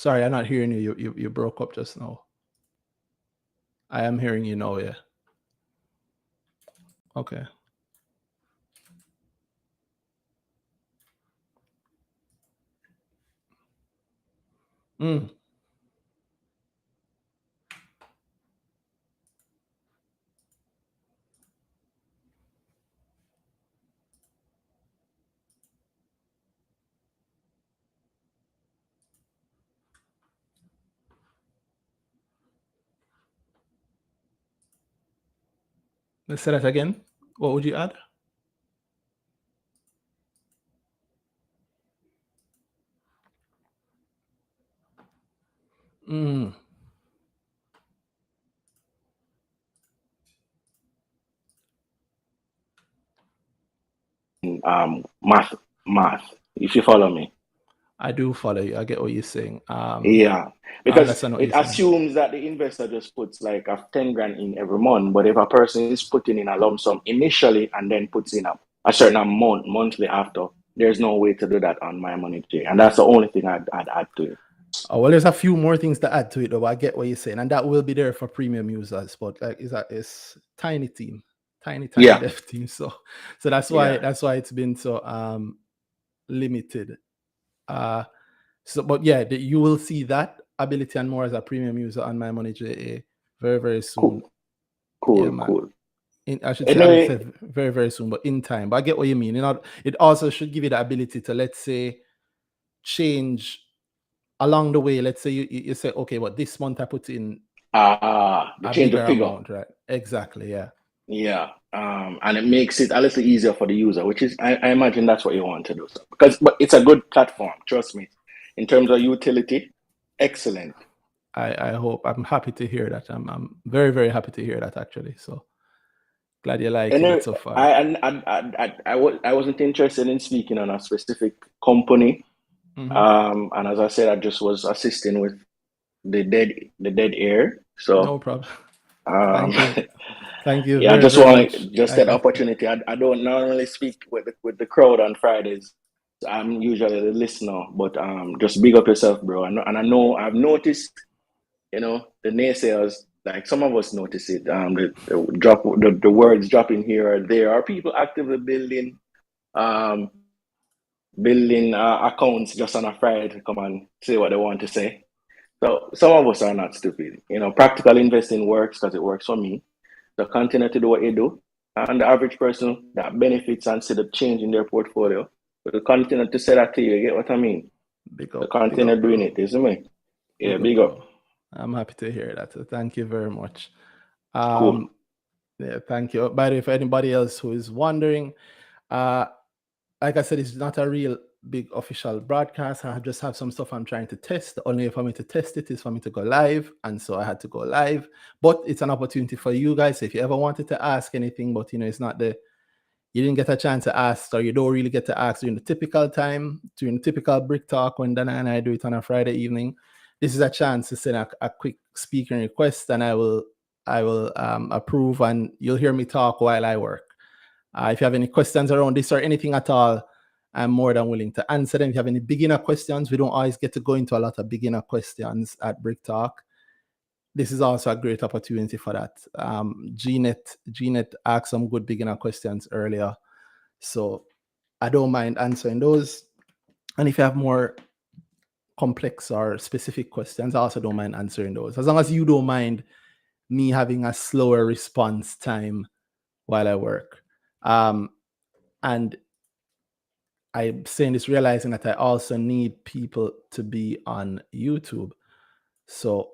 Sorry, I'm not hearing you. You broke up just now. I am hearing you now, yeah. Okay. Mm. Let's say that again. What would you add? Mm. Math, if you follow me. I do follow you. I get what you're saying. Yeah, I because understand what it you're saying. assumes that the investor just puts like a 10 grand in every month. But if a person is putting in a lump sum initially and then puts in a certain amount monthly after, there's no way to do that on my money today. And that's the only thing I'd add to it. Oh, well, there's a few more things to add to it, though. I get what you're saying, and that will be there for premium users. But like, it's tiny team, tiny Yeah. dev team. So that's why it's been so limited. But yeah, you will see that ability and more as a premium user on my money JA very, very soon. Cool. I should say, I said very, very soon, but in time. But I get what you mean. It also should give you the ability to, let's say, change along the way. Let's say you say, okay, but this month I put in the change bigger of figure. amount, right? Exactly, yeah. Yeah. And it makes it a little easier for the user, which is I imagine that's what you want to do. But it's a good platform, trust me. In terms of utility, excellent. I hope. I'm happy to hear that. I'm very, very happy to hear that, actually. So glad you like it so far. I wasn't interested in speaking on a specific company. Mm-hmm. And as I said, I just was assisting with the dead air. So no problem. Thank you. Yeah, I very, just very want much. just that opportunity. I don't normally speak with the crowd on Fridays. I'm usually the listener, but just big up yourself, bro. And I know I've noticed, the naysayers, like some of us notice it. The words dropping here or there. Are people actively building accounts just on a Friday to come and say what they want to say? So some of us are not stupid. Practical investing works because it works for me. So continue to do what you do. And the average person that benefits and see the change in their portfolio will continue to say that to you. You get what I mean? Big up. So continue doing it, isn't it? Yeah, big up. I'm happy to hear that. So thank you very much. Cool. Yeah, thank you. By the way, for anybody else who is wondering, like I said, it's not a real big official broadcast. I just have some stuff I'm trying to test. The only way for me to test it is for me to go live, and so I had to go live. But it's an opportunity for you guys. If you ever wanted to ask anything, but it's not you didn't get a chance to ask, or you don't really get to ask during the typical time, during the typical Brick Talk when Danhai and I do it on a Friday evening. This is a chance to send a quick speaking request, and I will approve, and you'll hear me talk while I work. If you have any questions around this or anything at all, I'm more than willing to answer them. If you have any beginner questions, we don't always get to go into a lot of beginner questions at Brick Talk. This is also a great opportunity for that. Gnet asked some good beginner questions earlier, so I don't mind answering those. And if you have more complex or specific questions, I also don't mind answering those, as long as you don't mind me having a slower response time while I work. And I'm saying this realizing that I also need people to be on YouTube. So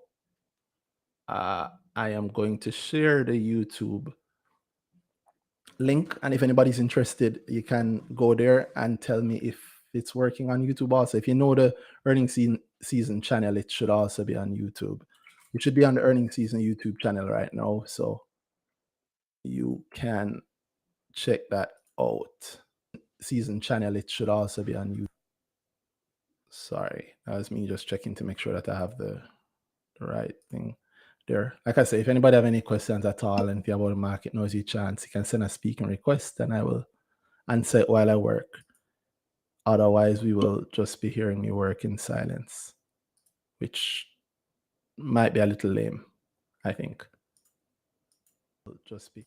I am going to share the YouTube link, and if anybody's interested, you can go there and tell me if it's working on YouTube. Also, if you know the earning season channel, it should also be on YouTube. It should be on the earning season YouTube channel right now, so you can check that out. Season channel, it should also be on YouTube. Sorry, that was me just checking to make sure that I have the right thing there. Like I say, if anybody have any questions at all, and if you have a market noisy chance, you can send a speaking request and I will answer it while I work. Otherwise, we will just be hearing me work in silence. which might be a little lame, I think. Just be.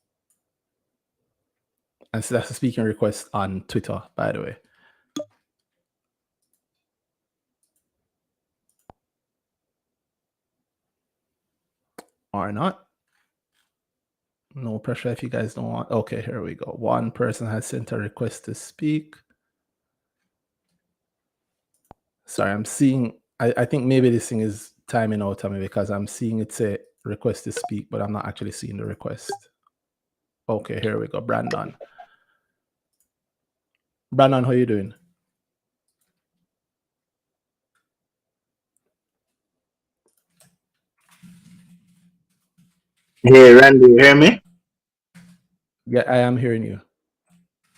And so that's a speaking request on Twitter, by the way. Or not. No pressure if you guys don't want. Okay, here we go. One person has sent a request to speak. Sorry, I'm seeing. I think maybe this thing is timing out on me because I'm seeing it say request to speak, but I'm not actually seeing the request. Okay, here we go. Brandon. Brandon, how you doing? Hey, Randy, you hear me? Yeah, I am hearing you.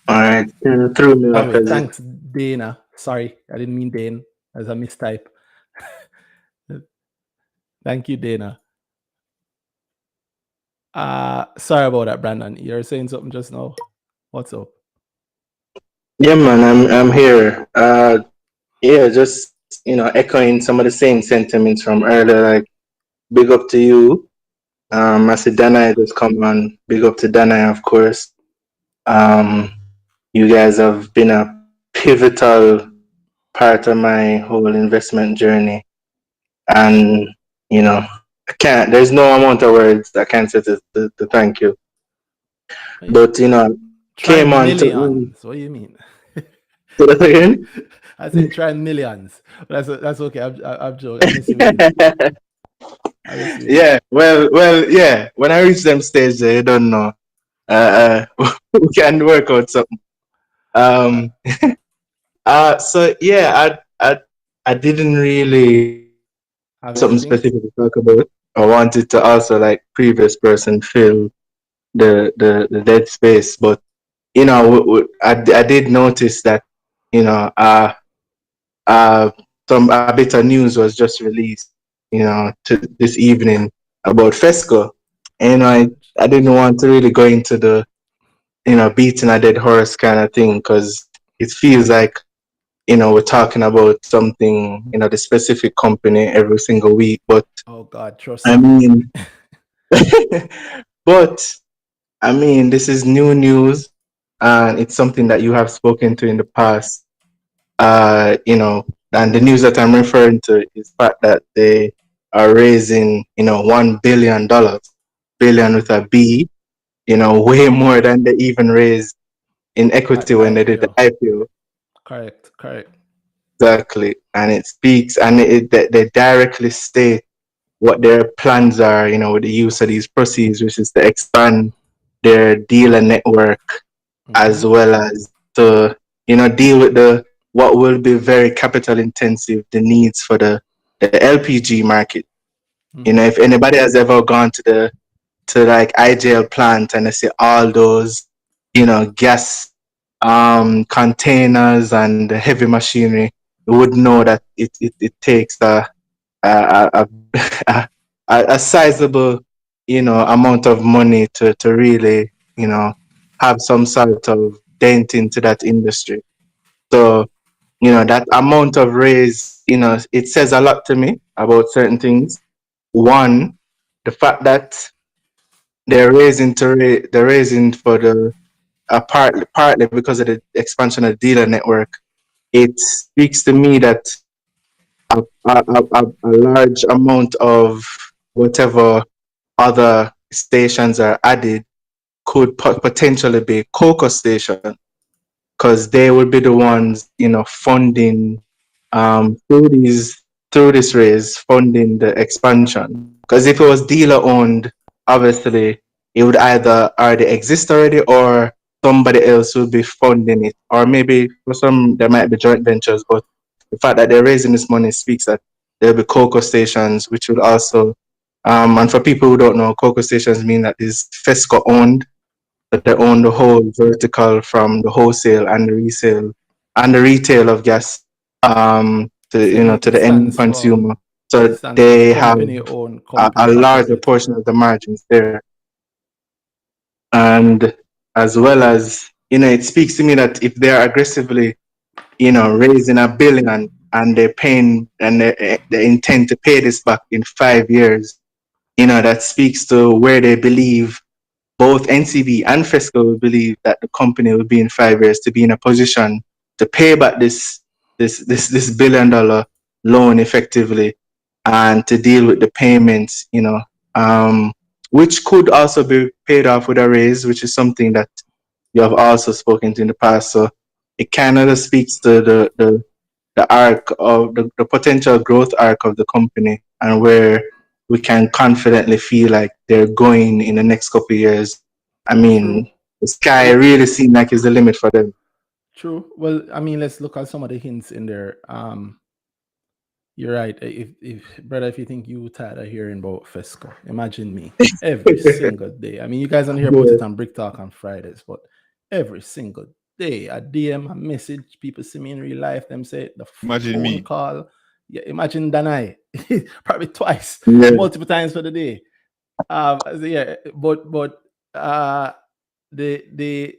All right, through me By up the way, as it. thanks, Dana. Sorry, I didn't mean Dane as a mistype. Thank you, Dana. Sorry about that, Brandon. You're saying something just now. What's up? Yeah, man, I'm here. Yeah, just echoing some of the same sentiments from earlier. Like, big up to you. I see Danhai just come on. Big up to Danhai, of course. Um, you guys have been a pivotal part of my whole investment journey, and I can't. There's no amount of words I can say to thank you. But Try came on to millions. What do you mean? to that again. I said try millions. That's okay. I'm joking. I'm messing with you. I'm messing with you. Yeah, yeah. When I reach them stage, there, you don't know. We can work out something. Um, so yeah, I didn't really Have have something anything? specific to talk about. I wanted to also, like previous person, fill the dead space, but I did notice that you know, uh, some a bit of news was just released, to this evening about Fesco. And I didn't want to really go into the beating a dead horse kind of thing because it feels like we're talking about something, the specific company every single week. But Oh God, trust I me. mean, but I mean, this is new news, and it's something that you have spoken to in the past. And the news that I'm referring to is the fact that they are raising, $1 billion, billion with a B, way more than they even raised in At equity the when they did the IPO. IPO. Correct. Exactly. And it speaks, and they directly state what their plans are, with the use of these proceeds, which is to expand their dealer network as well as to deal with the what will be very capital intensive, the needs for the LPG market. If anybody has ever gone to like IGL plant and they see all those gas containers and the heavy machinery, you would know that it takes a, a, a sizable amount of money to really have some sort of dent into that industry. So that amount of raise, it says a lot to me about certain things. One, the fact that they're raising for the partly because of the expansion of the dealer network. It speaks to me that a large amount of whatever other stations are added could potentially be cocoa station because they would be the ones funding through this raise, funding the expansion. Because if it was dealer owned, obviously it would either already exist already or somebody else would be funding it, or maybe for some there might be joint ventures. But the fact that they're raising this money speaks that there'll be cocoa stations, which will also and for people who don't know, cocoa stations mean that is Fesco owned, that they own the whole vertical from the wholesale and the resale and the retail of gas to So to it the end stands for consumer. So they have company owned, a company larger operated. portion of the margins there. And as well as, it speaks to me that if they're aggressively, raising $1 billion and they're paying, and they intend to pay this back in 5 years. That speaks to where they believe both NCB and Fesco will believe that the company will be in 5 years to be in a position to pay back this $1 billion loan effectively, and to deal with the payments, which could also be paid off with a raise, which is something that you have also spoken to in the past. So it kind of speaks to the arc of the potential growth arc of the company, and where we can confidently feel like they're going in the next couple of years. I mean, True. the sky Well, really seems like it's the limit for them. true. Well, I mean, let's look at some of the hints in there. You're right. If you think you tired of hearing about Fesco, imagine me every single day. I mean, you guys don't hear about Yeah. it on Brick Talk on Fridays, but every single day, a DM, a message, people see me in real life, them say the Imagine phone me. call. Yeah, imagine Danhai, probably twice, Yeah. multiple times for the day. So yeah, but the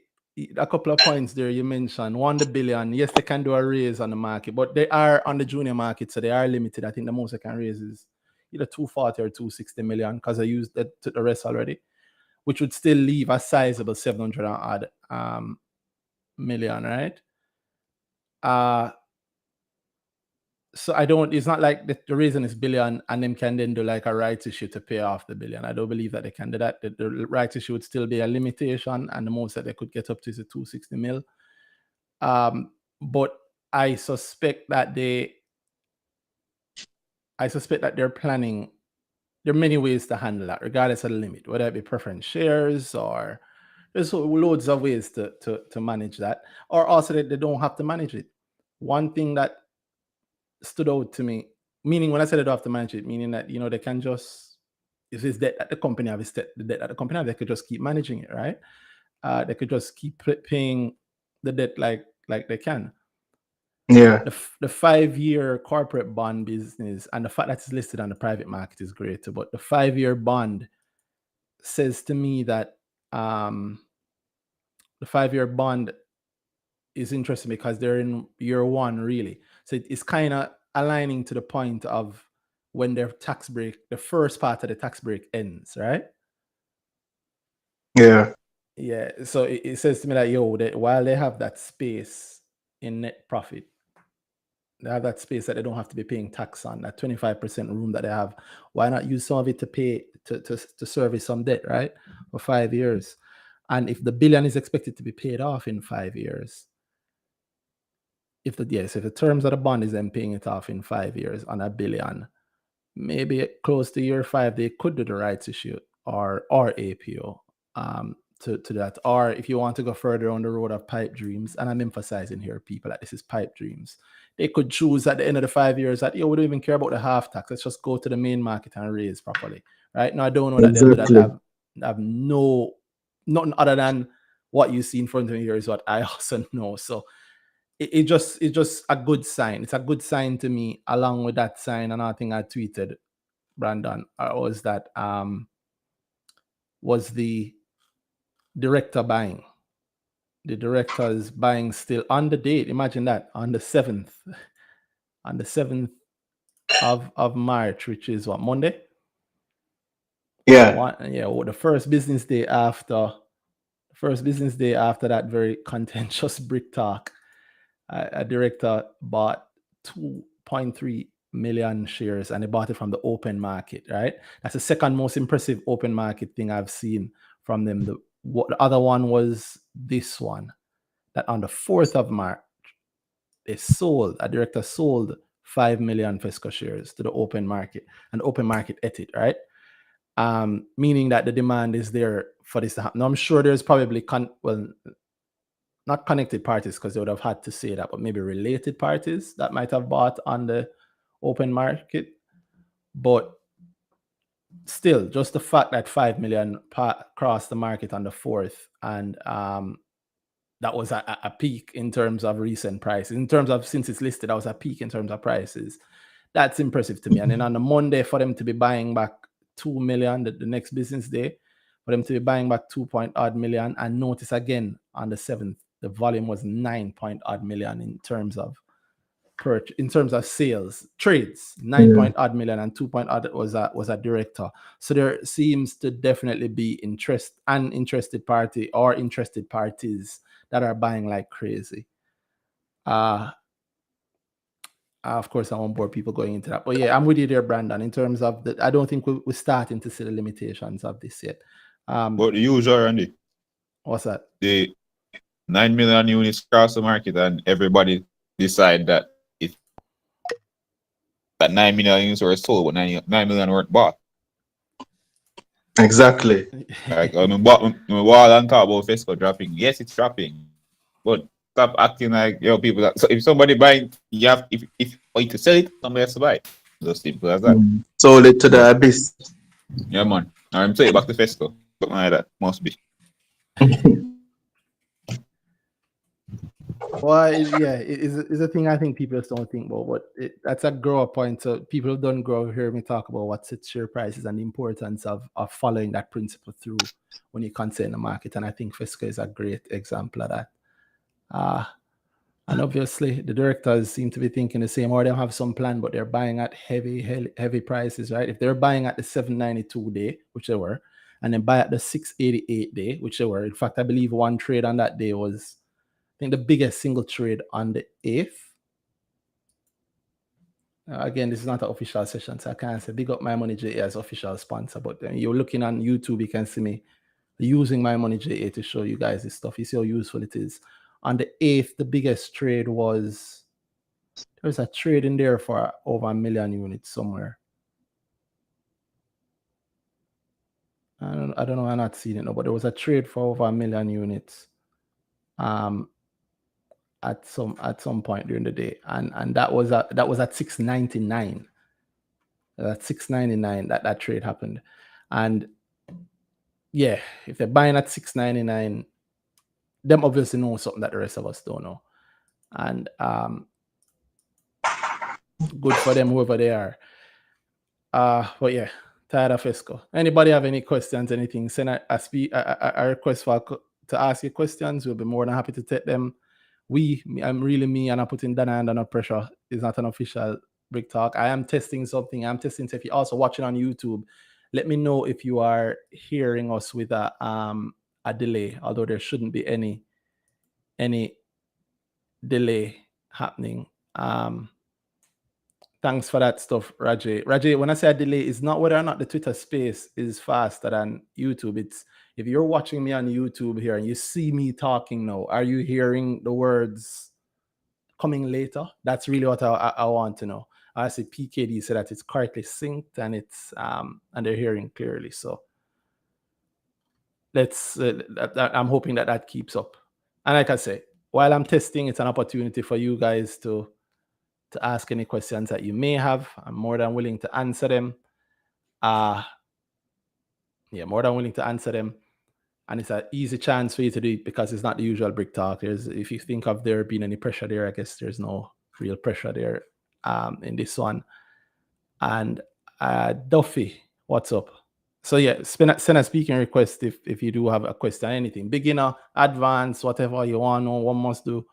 a couple of points there you mentioned. One, the billion. Yes, they can do a raise on the market, but they are on the junior market, so they are limited. I think the most they can raise is either 240 or 260 million, because I used that to the rest already, which would still leave a sizable 700 odd million, right? So I don't, it's not like the reason is billion and them can then do like a rights issue to pay off the billion. I don't believe that they can do that. The rights issue would still be a limitation, and the most that they could get up to is a 260 mil. But I suspect that they're planning, there are many ways to handle that, regardless of the limit, whether it be preference shares or there's loads of ways to manage that, or also that they don't have to manage it. One thing that stood out to me, meaning when I said they don't have to manage it, meaning that they can just, if it's debt that the company have, the debt that the company have, they could just keep managing it, right? They could just keep paying the debt like they can. Yeah. The 5-year corporate bond business, and the fact that it's listed on the private market is great too, but the 5-year bond says to me that the 5-year bond is interesting because they're in year one, really. So it's kind of aligning to the point of when their tax break, the first part of the tax break ends, right? Yeah. Yeah. So it says to me that, while they have that space in net profit, they have that space that they don't have to be paying tax on, that 25% room that they have. Why not use some of it to pay to service some debt, right? For 5 years. And if the billion is expected to be paid off in 5 years, if the terms of the bond is then paying it off in 5 years on $1 billion, maybe close to year 5 they could do the rights issue or APO to that. Or if you want to go further on the road of pipe dreams, and I'm emphasizing here, people, that this is pipe dreams, they could choose at the end of the 5 years that we don't even care about the half tax, let's just go to the main market and raise properly, right? Now I don't know that they'll do that. Exactly. Have nothing other than what you see in front of me here is what I also know. So it's just a good sign. It's a good sign to me. Along with that sign, another thing I tweeted, Brandon, was that was the director buying. The director is buying still on the date. Imagine that, on the 7th, of March, which is what, Monday? Yeah. The first business day after that very contentious Brick Talk. A director bought 2.3 million shares, and they bought it from the open market, right? That's the second most impressive open market thing I've seen from them. The other one was this one, that on the 4th of March, a director sold 5 million Fesco shares to the open market, and the open market ate it, right? Meaning that the demand is there for this to happen. Now, I'm sure there's probably not connected parties, because they would have had to say that, but maybe related parties that might have bought on the open market. But still, just the fact that 5 million crossed the market on the 4th, and that was a peak in terms of recent prices. In terms of since it's listed, that was a peak in terms of prices. That's impressive to me. And then on the Monday, for them to be buying back 2 million, the next business day, for them to be buying back 2 million, and notice again on the 7th, the volume was 9 million in terms of in terms of sales trades, 9 point odd million, and 2 point odd was a director. So there seems to definitely be an interested party or interested parties that are buying like crazy. Of course, I won't bore people going into that, but yeah, I'm with you there, Brandon. In terms of I don't think we're starting to see the limitations of this yet. But the usual, Randy, What's that? the 9 million units cross the market, and everybody decide that it that 9 million units were sold, but 9 million weren't bought. Exactly. Like on the wall and talk about Fesco dropping. Yes, it's dropping, but stop acting like people. So if somebody buy, you have if to sell it, somebody has to buy it. Just simple as that. Sold it to the abyss. Yeah, man. I'm saying back to Fesco. Something like that must be. Well, it's a thing I think people just don't think about, but that's a grow point. So people don't grow hear me talk about what sets share prices and the importance of following that principle through when you consider the market. And I think Fesco is a great example of that. And obviously the directors seem to be thinking the same, or they have some plan, but they're buying at heavy prices, right? If they're buying at the 792 day, which they were, and then buy at the 688 day, which they were. In fact, I believe one trade on that day was, I think, the biggest single trade on the 8th. Again, this is not an official session, so I can't say big up My Money JA as official sponsor, but you're looking on YouTube, you can see me using My Money JA to show you guys this stuff. You see how useful it is. On the 8th, the biggest trade was, there's a trade in there for over 1 million units somewhere. I don't know, I'm not seeing it now, but there was a trade for over 1 million units at some point during the day, and that was at 699. At 699 that trade happened. And yeah, if they're buying at 699, them obviously know something that the rest of us don't know. And good for them, whoever they are. But yeah, tired of Fesco. Anybody have any questions, anything, send a request to ask you questions. We'll be more than happy to take them. I'm me, and I'm putting Danhai under pressure. It's not an official Brick Talk. I am testing something. I'm testing. So if you're also watching on YouTube, let me know if you are hearing us with a delay, although there shouldn't be any delay happening. Thanks for that stuff, Rajay. Rajay, when I say a delay, it's not whether or not the Twitter space is faster than YouTube. It's if you're watching me on YouTube here and you see me talking now, are you hearing the words coming later? That's really what I want to know. I see PKD said that it's correctly synced and it's and they're hearing clearly. So let's I'm hoping that keeps up. And like I say, while I'm testing, it's an opportunity for you guys to ask any questions that you may have. I'm more than willing to answer them. More than willing to answer them. And it's an easy chance for you to do it because it's not the usual Brick Talk. If you think of there being any pressure there, I guess there's no real pressure there in this one. And Duffy, what's up? So yeah, send a speaking request if you do have a question, anything. Beginner, advanced, whatever you want to know, one must do.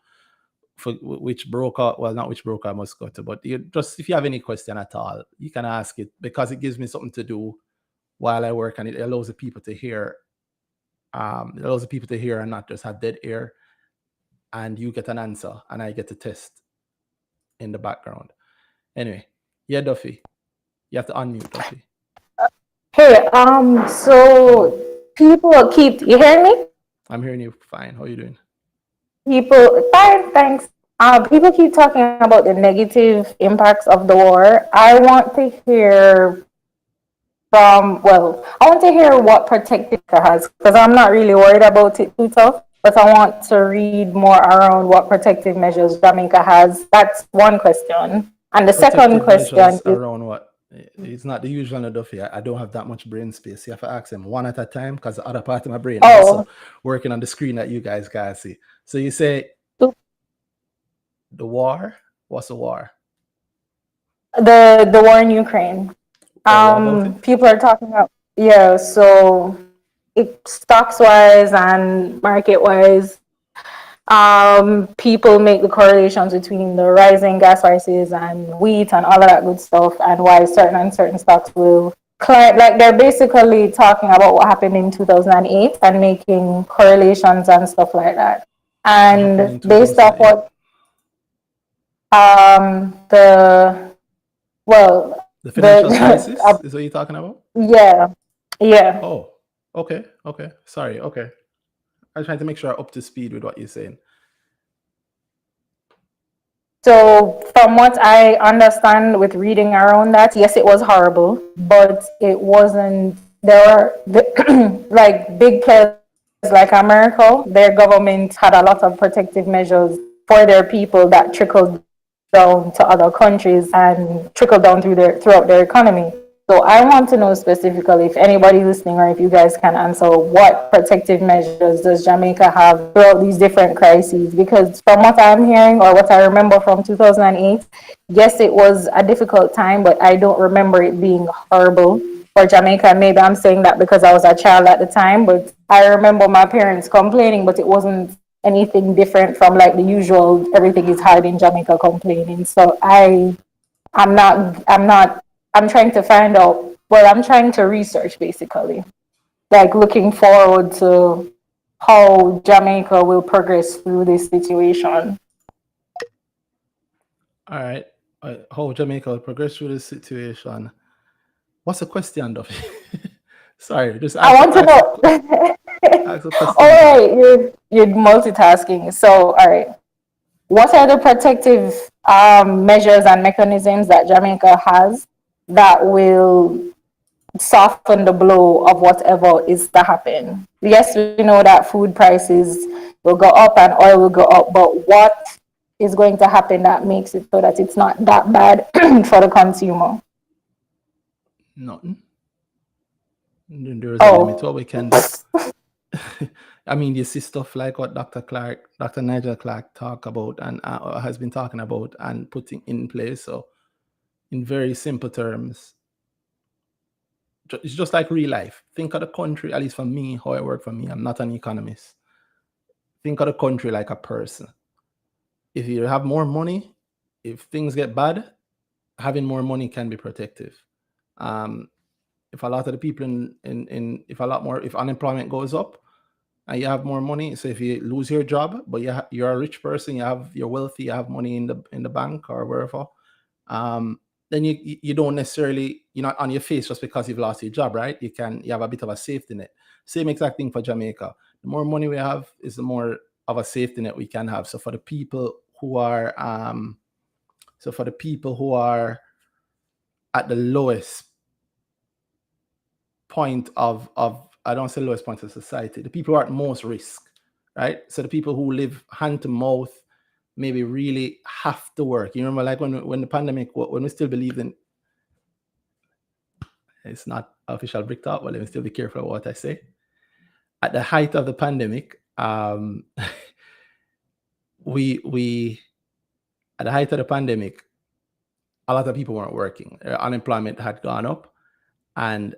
For which broker, well, not which broker I must go to, but if you have any question at all, you can ask it because it gives me something to do while I work, and it allows the people to hear. It allows the people to hear and not just have dead air. And you get an answer, and I get to test in the background. Anyway, yeah, Duffy, you have to unmute, Duffy. Hey, so people keep, you hearing me? I'm hearing you fine. How are you doing? People, fine, thanks. People keep talking about the negative impacts of the war. I want to hear what protective has, because I'm not really worried about it too tough, but I want to read more around what protective measures Jamaica has. That's one question. And the second question is around what? It's not the usual, no, Duffy. I don't have that much brain space. You have to ask them one at a time because the other part of my brain is also working on the screen that you guys can see. So you say the war? What's the war? The war in Ukraine. People are talking about, so it stocks wise and market wise, People make the correlations between the rising gas prices and wheat and all of that good stuff, and why certain stocks will climb. Like they're basically talking about what happened in 2008 and making correlations and stuff like that. What happened in And based off 2008? what the well The financial the crisis is what you're talking about? yeah. Oh, okay. Sorry, okay. I'm trying to make sure I'm up to speed with what you're saying. So from what I understand with reading around that, yes, it was horrible, but it wasn't. There are like big players like America. Their government had a lot of protective measures for their people that trickled down to other countries and trickled down throughout their economy. So I want to know specifically if anybody listening or if you guys can answer, what protective measures does Jamaica have throughout these different crises? Because from what I'm hearing or what I remember from 2008, yes, it was a difficult time, but I don't remember it being horrible for Jamaica. Maybe I'm saying that because I was a child at the time, but I remember my parents complaining, but it wasn't anything different from like the usual everything is hard in Jamaica complaining. So I'm trying to find out, well, I'm trying to research basically, like looking forward to how Jamaica will progress through this situation. All right. How Jamaica will progress through this situation. What's the question, Duffy? Sorry, just I want to know. Ask a question. All right, you're multitasking. So, all right. What are the protective measures and mechanisms that Jamaica has that will soften the blow of whatever is to happen? Yes, we know that food prices will go up and oil will go up, but what is going to happen that makes it so that it's not that bad for the consumer? Nothing. There's a limit to what we can do. I mean, you see stuff like what Dr. Nigel Clark talk about and has been talking about and putting in place. So, in very simple terms, it's just like real life. Think of the country, at least for me, how it works for me. I'm not an economist. Think of the country like a person. If you have more money, if things get bad, having more money can be protective. If a lot of the people if unemployment goes up and you have more money, so if you lose your job, but you're a rich person, you're wealthy, you have money in the bank or wherever, then you don't necessarily, you're not on your face just because you've lost your job, right? You have a bit of a safety net. Same exact thing for Jamaica. The more money we have is the more of a safety net we can have. So for the people who are at the lowest point of I don't say lowest point of society, the people who are at most risk, right? So the people who live hand to mouth, maybe really have to work. You remember, like when the pandemic, when we still believed in, it's not official brick talk, but let me still be careful of what I say. At the height of the pandemic, we at the height of the pandemic, a lot of people weren't working. Unemployment had gone up, and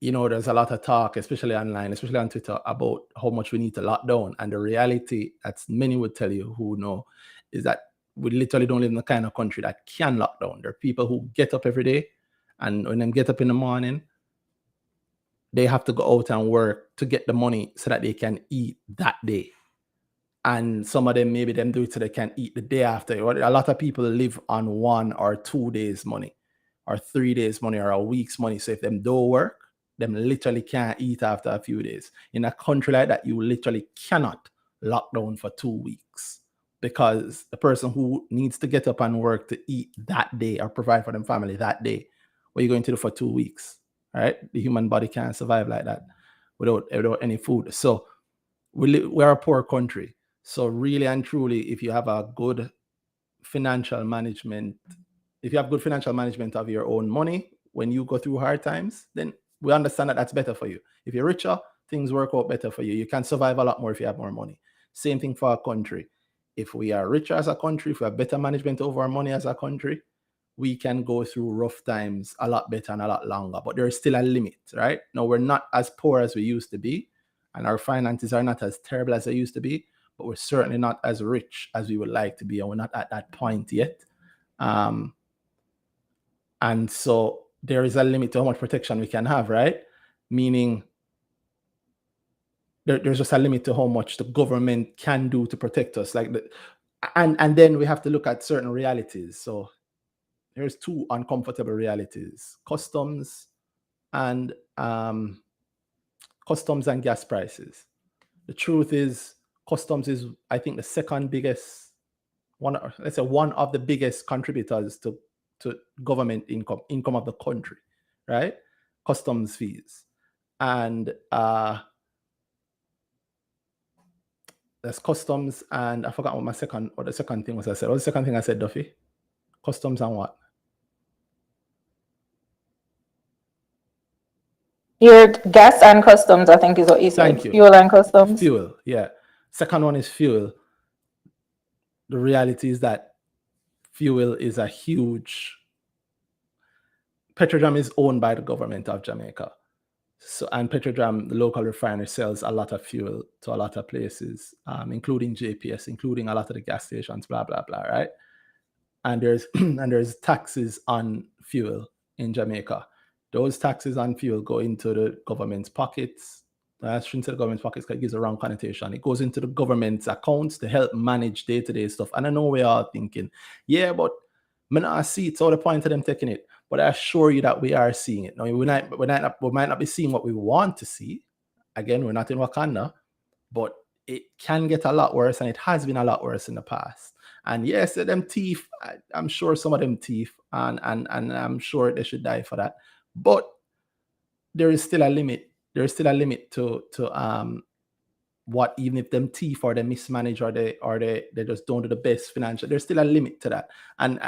there's a lot of talk, especially online, especially on Twitter, about how much we need to lock down. And the reality, that many would tell you who know, is that we literally don't live in the kind of country that can lock down. There are people who get up every day, and when they get up in the morning, they have to go out and work to get the money so that they can eat that day. And some of them, maybe them do it so they can eat the day after. A lot of people live on 1 or 2 days money, or 3 days money, or a week's money. So if them don't work, them literally can't eat after a few days. In a country like that, you literally cannot lock down for 2 weeks, because the person who needs to get up and work to eat that day or provide for them family that day, what are you going to do for 2 weeks? Right? The human body can't survive like that without any food. So we're a poor country. So really and truly, if you have good financial management of your own money when you go through hard times, then we understand that that's better for you. If you're richer, things work out better for you. You can survive a lot more if you have more money. Same thing for our country. If we are richer as a country, if we have better management over our money as a country, we can go through rough times a lot better and a lot longer. But there is still a limit, right? Now, we're not as poor as we used to be, and our finances are not as terrible as they used to be, but we're certainly not as rich as we would like to be, and we're not at that point yet. And so there is a limit to how much protection we can have, right? Meaning there's just a limit to how much the government can do to protect us. And then we have to look at certain realities. So there's two uncomfortable realities: customs and gas prices. The truth is, customs is, I think, the second biggest one of the biggest contributors to government income of the country, right? Customs fees. And there's customs, and I forgot what the second thing was I said. What was the second thing I said, Duffy? Customs and what? Your gas and customs, I think, is what you said. Thank you. Fuel and customs. Fuel, yeah. Second one is fuel. The reality is that fuel is a huge... Petrodram is owned by the government of Jamaica. So, and Petrodram, the local refinery, sells a lot of fuel to a lot of places, including JPS, including a lot of the gas stations, blah, blah, blah, right? And there's taxes on fuel in Jamaica. Those taxes on fuel go into the government's pockets. I shouldn't say the government's pockets because it gives a wrong connotation. It goes into the government's accounts to help manage day-to-day stuff. And I know we're all thinking, yeah, but I not see it's all the point of them taking it. But I assure you that we are seeing it. Now, we might not be seeing what we want to see. Again, we're not in Wakanda, but it can get a lot worse, and it has been a lot worse in the past. And yes, them thief, I'm sure some of them thief, and I'm sure they should die for that. But there is still a limit. There is still a limit to what, even if them thief or they mismanage or they just don't do the best financial, there's still a limit to that. And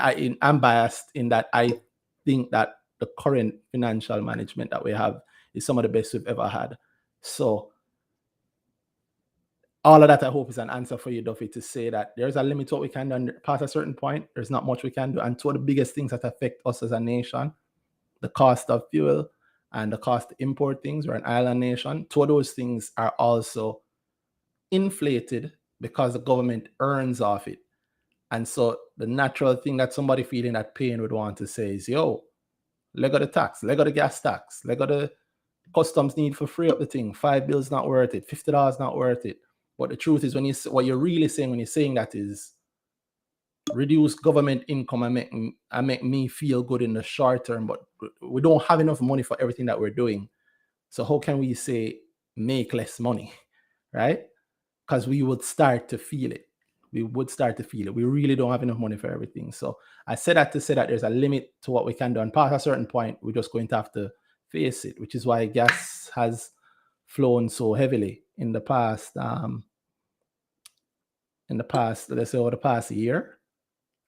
I'm biased in that I think that the current financial management that we have is some of the best we've ever had. So all of that, I hope, is an answer for you, Duffy, to say that there's a limit to what we can do past a certain point. There's not much we can do. And two of the biggest things that affect us as a nation, the cost of fuel and the cost to import things. We're an island nation. Two of those things are also inflated because the government earns off it. And so the natural thing that somebody feeling that pain would want to say is, yo, leg of the tax, leg of the gas tax, leg of the customs need for free up the thing. $5 not worth it, $50 not worth it. But the truth is, what you're really saying when you're saying that is reduce government income and make me feel good in the short term, but we don't have enough money for everything that we're doing. So how can we say make less money, right? Because we would start to feel it. We would start to feel it. We really don't have enough money for everything. So I said that to say that there's a limit to what we can do. And past a certain point, we're just going to have to face it, which is why gas has flown so heavily in the past. Let's say over the past year.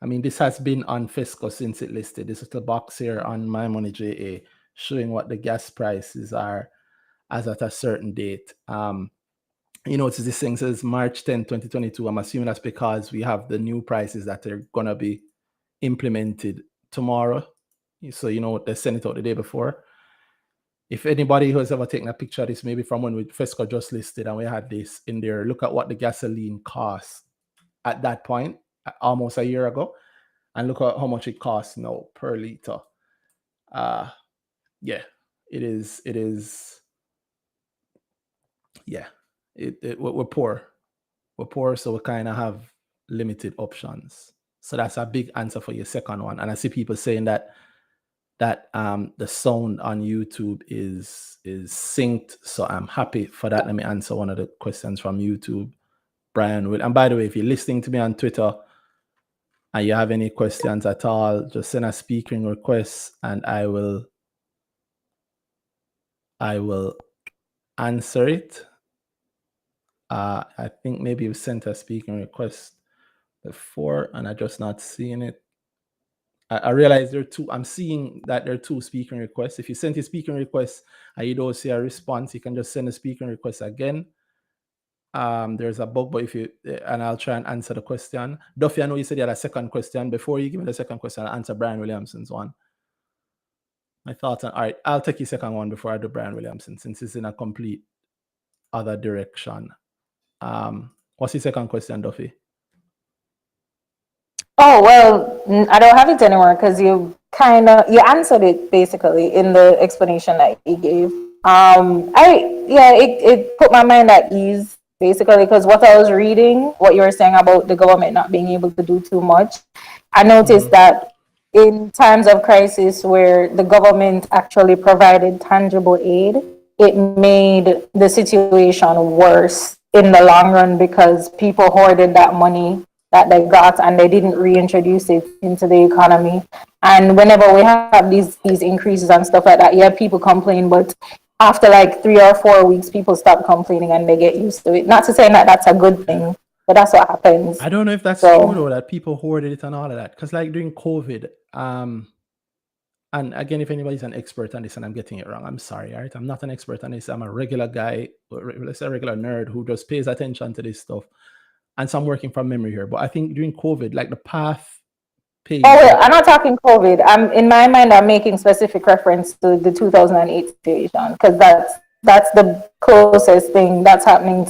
I mean, this has been on Fisco since it listed. This is the box here on My Money JA showing what the gas prices are as at a certain date. You know, this thing says March 10, 2022. I'm assuming that's because we have the new prices that are going to be implemented tomorrow. So, you know, they sent it out the day before. If anybody who has ever taken a picture of this, maybe from when Fisco just listed and we had this in there, look at what the gasoline cost at that point, almost a year ago, and look at how much it costs now per liter. Yeah, it is. Yeah. We're poor. We're poor, so we kind of have limited options. So that's a big answer for your second one. And I see people saying that the sound on YouTube is synced. So I'm happy for that. Let me answer one of the questions from YouTube. Brian will. And by the way, if you're listening to me on Twitter and you have any questions at all, just send a speaking request and I will answer it. I think maybe you sent a speaking request before and I just not seeing it. I realize there are two. I'm seeing that there are two speaking requests. If you sent a speaking request and you don't see a response, you can just send a speaking request again. There's a bug, but and I'll try and answer the question. Duffy, I know you said you had a second question. Before you give me the second question, I'll answer Brian Williamson's one. My thoughts on, all right, I'll take your second one before I do Brian Williamson, since it's in a complete other direction. What's the second question, Duffy? Oh, well, I don't have it anymore because you answered it basically in the explanation that you gave. It put my mind at ease basically because what I was reading, what you were saying about the government not being able to do too much, I noticed that in times of crisis where the government actually provided tangible aid, it made the situation worse in the long run because people hoarded that money that they got and they didn't reintroduce it into the economy. And whenever we have these increases and stuff like that, yeah, people complain, but after like 3 or 4 weeks, people stop complaining and they get used to it. Not to say that that's a good thing, but that's what happens. I don't know if that's So- true though, that people hoarded it and all of that. Because like during COVID, and again, if anybody's an expert on this and I'm getting it wrong, I'm sorry, all right? I'm not an expert on this. I'm a regular guy, let's say a regular nerd who just pays attention to this stuff. And so I'm working from memory here. But I think during COVID, like the path page. Oh, wait, I'm not talking COVID. In my mind, I'm making specific reference to the 2008 situation because that's the closest thing that's parallel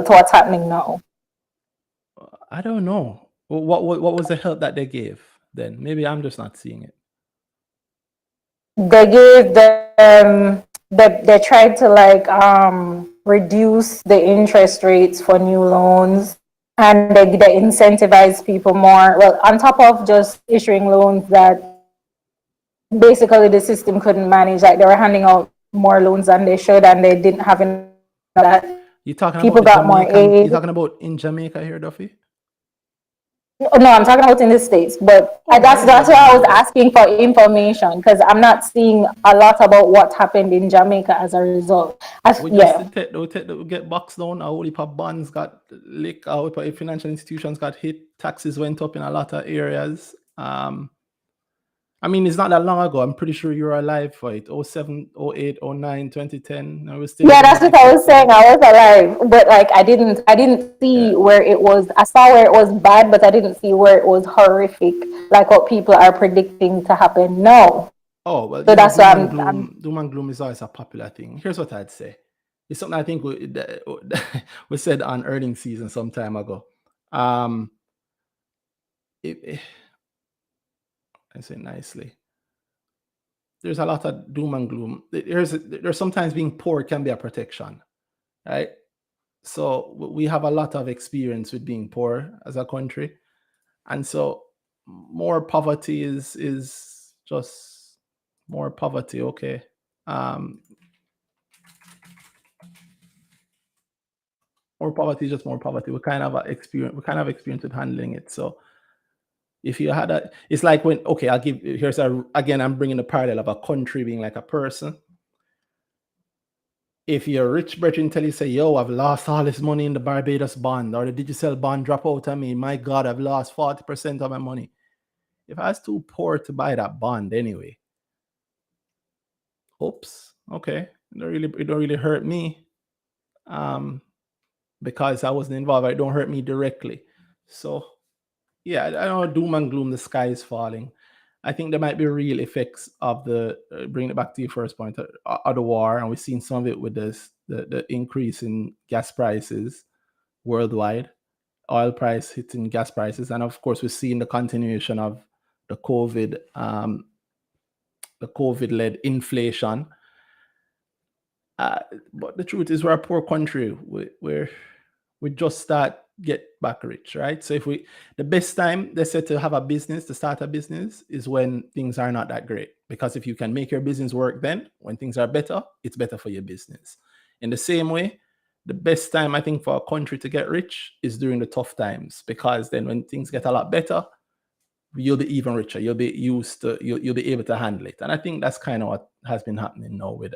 to what's happening now. I don't know. What was the help that they gave then? Maybe I'm just not seeing it. They gave them they tried to like reduce the interest rates for new loans, and they incentivize people more. Well, on top of just issuing loans that basically the system couldn't manage, like they were handing out more loans than they should, and they didn't have enough of that. You're talking People about got more aid. You're talking about in Jamaica here, Duffy? No, I'm talking about in the States, but that's why I was asking for information because I'm not seeing a lot about what happened in Jamaica as a result. We get boxed down. Our heap of bonds got leaked. Our financial institutions got hit. Taxes went up in a lot of areas. I mean, it's not that long ago. I'm pretty sure you were alive for it. 07, 08, 09, 2010. I was still. Yeah, that's what I was saying. I was alive, but like I didn't see where it was. I saw where it was bad, but I didn't see where it was horrific, like what people are predicting to happen. No. Oh well, so that's why doom and gloom is always a popular thing. Here's what I'd say. It's something I think we said on earnings season some time ago. I say nicely. There's a lot of doom and gloom. There's sometimes being poor can be a protection, right? So we have a lot of experience with being poor as a country, and so more poverty is just more poverty. Okay, more poverty is just more poverty. We kind of experience with handling it. So if you had it's like when, okay, I'm bringing the parallel of a country being like a person. If your rich brethren tell you, say, yo, I've lost all this money in the Barbados bond or the digital bond drop out on me, my God, I've lost 40% of my money. If I was too poor to buy that bond anyway, oops, okay, it don't really hurt me because I wasn't involved. It don't hurt me directly. So yeah, I don't know, doom and gloom, the sky is falling. I think there might be real effects of bringing it back to your first point, of the war, and we've seen some of it with the increase in gas prices worldwide, oil price hitting gas prices, and of course we're seeing the continuation of the COVID-led inflation. But the truth is, we're a poor country. We just get back rich, right? So the best time they said to start a business is when things are not that great. Because if you can make your business work, then when things are better, it's better for your business. In the same way, the best time I think for a country to get rich is during the tough times, because then when things get a lot better, you'll be even richer. You'll be you'll be able to handle it. And I think that's kind of what has been happening now with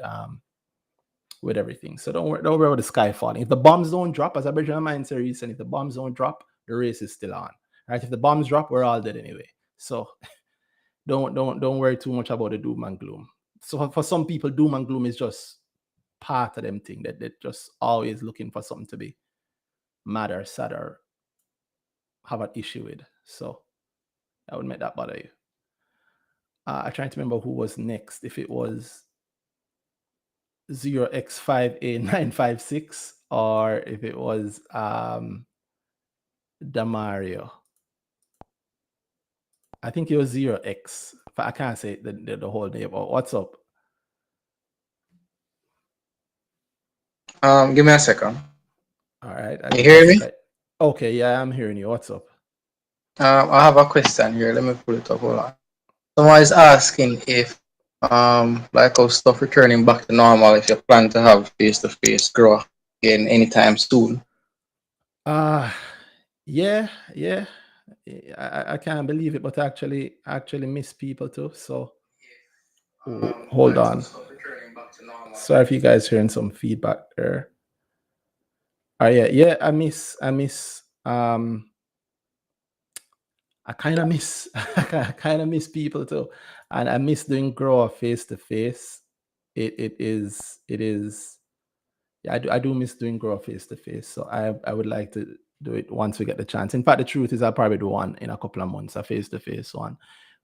everything. So don't worry about the sky falling. If the bombs don't drop, as I mentioned in my answer recently, if the bombs don't drop, the race is still on. Right? If the bombs drop, we're all dead anyway. So don't worry too much about the doom and gloom. So for some people, doom and gloom is just part of them thing that they're just always looking for something to be mad or sad or have an issue with. So I would make that bother you. I'm trying to remember who was next. If it was 0x5A956 or if it was Damario. I think it was 0x. I can't say the whole name. But what's up? Give me a second. All right. You hear me? Okay, yeah, I'm hearing you. What's up? I have a question here. Let me pull it up. Hold on. Someone is asking if like how stuff returning back to normal, if you plan to have face-to-face grow again anytime soon. Yeah. I can't believe it, but I actually miss people too. So hold on. Sorry if you guys hearing some feedback there. Yeah. I kind of miss people too, and I miss doing grow face to face. It is. Yeah, I do miss doing grow face to face. So I would like to do it once we get the chance. In fact, the truth is I'll probably do one in a couple of months, a face to face one,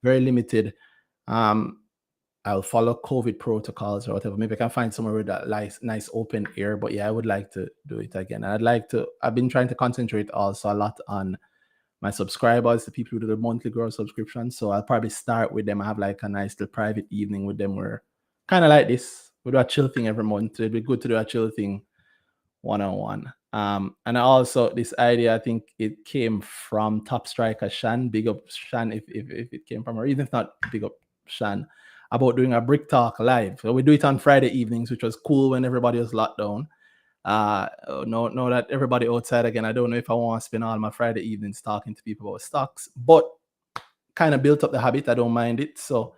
very limited. I'll follow COVID protocols or whatever. Maybe I can find somewhere with that nice open air. But yeah, I would like to do it again. And I've been trying to concentrate also a lot on my subscribers, the people who do the monthly grow subscription. So I'll probably start with them. I have like a nice little private evening with them where kind of like this. We do a chill thing every month. It'd be good to do a chill thing one-on-one. And also this idea, I think it came from Top Striker Shan. Big up Shan if it came from her, even if not, big up Shan, about doing a Brick Talk live. So we do it on Friday evenings, which was cool when everybody was locked down. Know that everybody outside again. I don't know if I want to spend all my Friday evenings talking to people about stocks, but kind of built up the habit. I don't mind it. So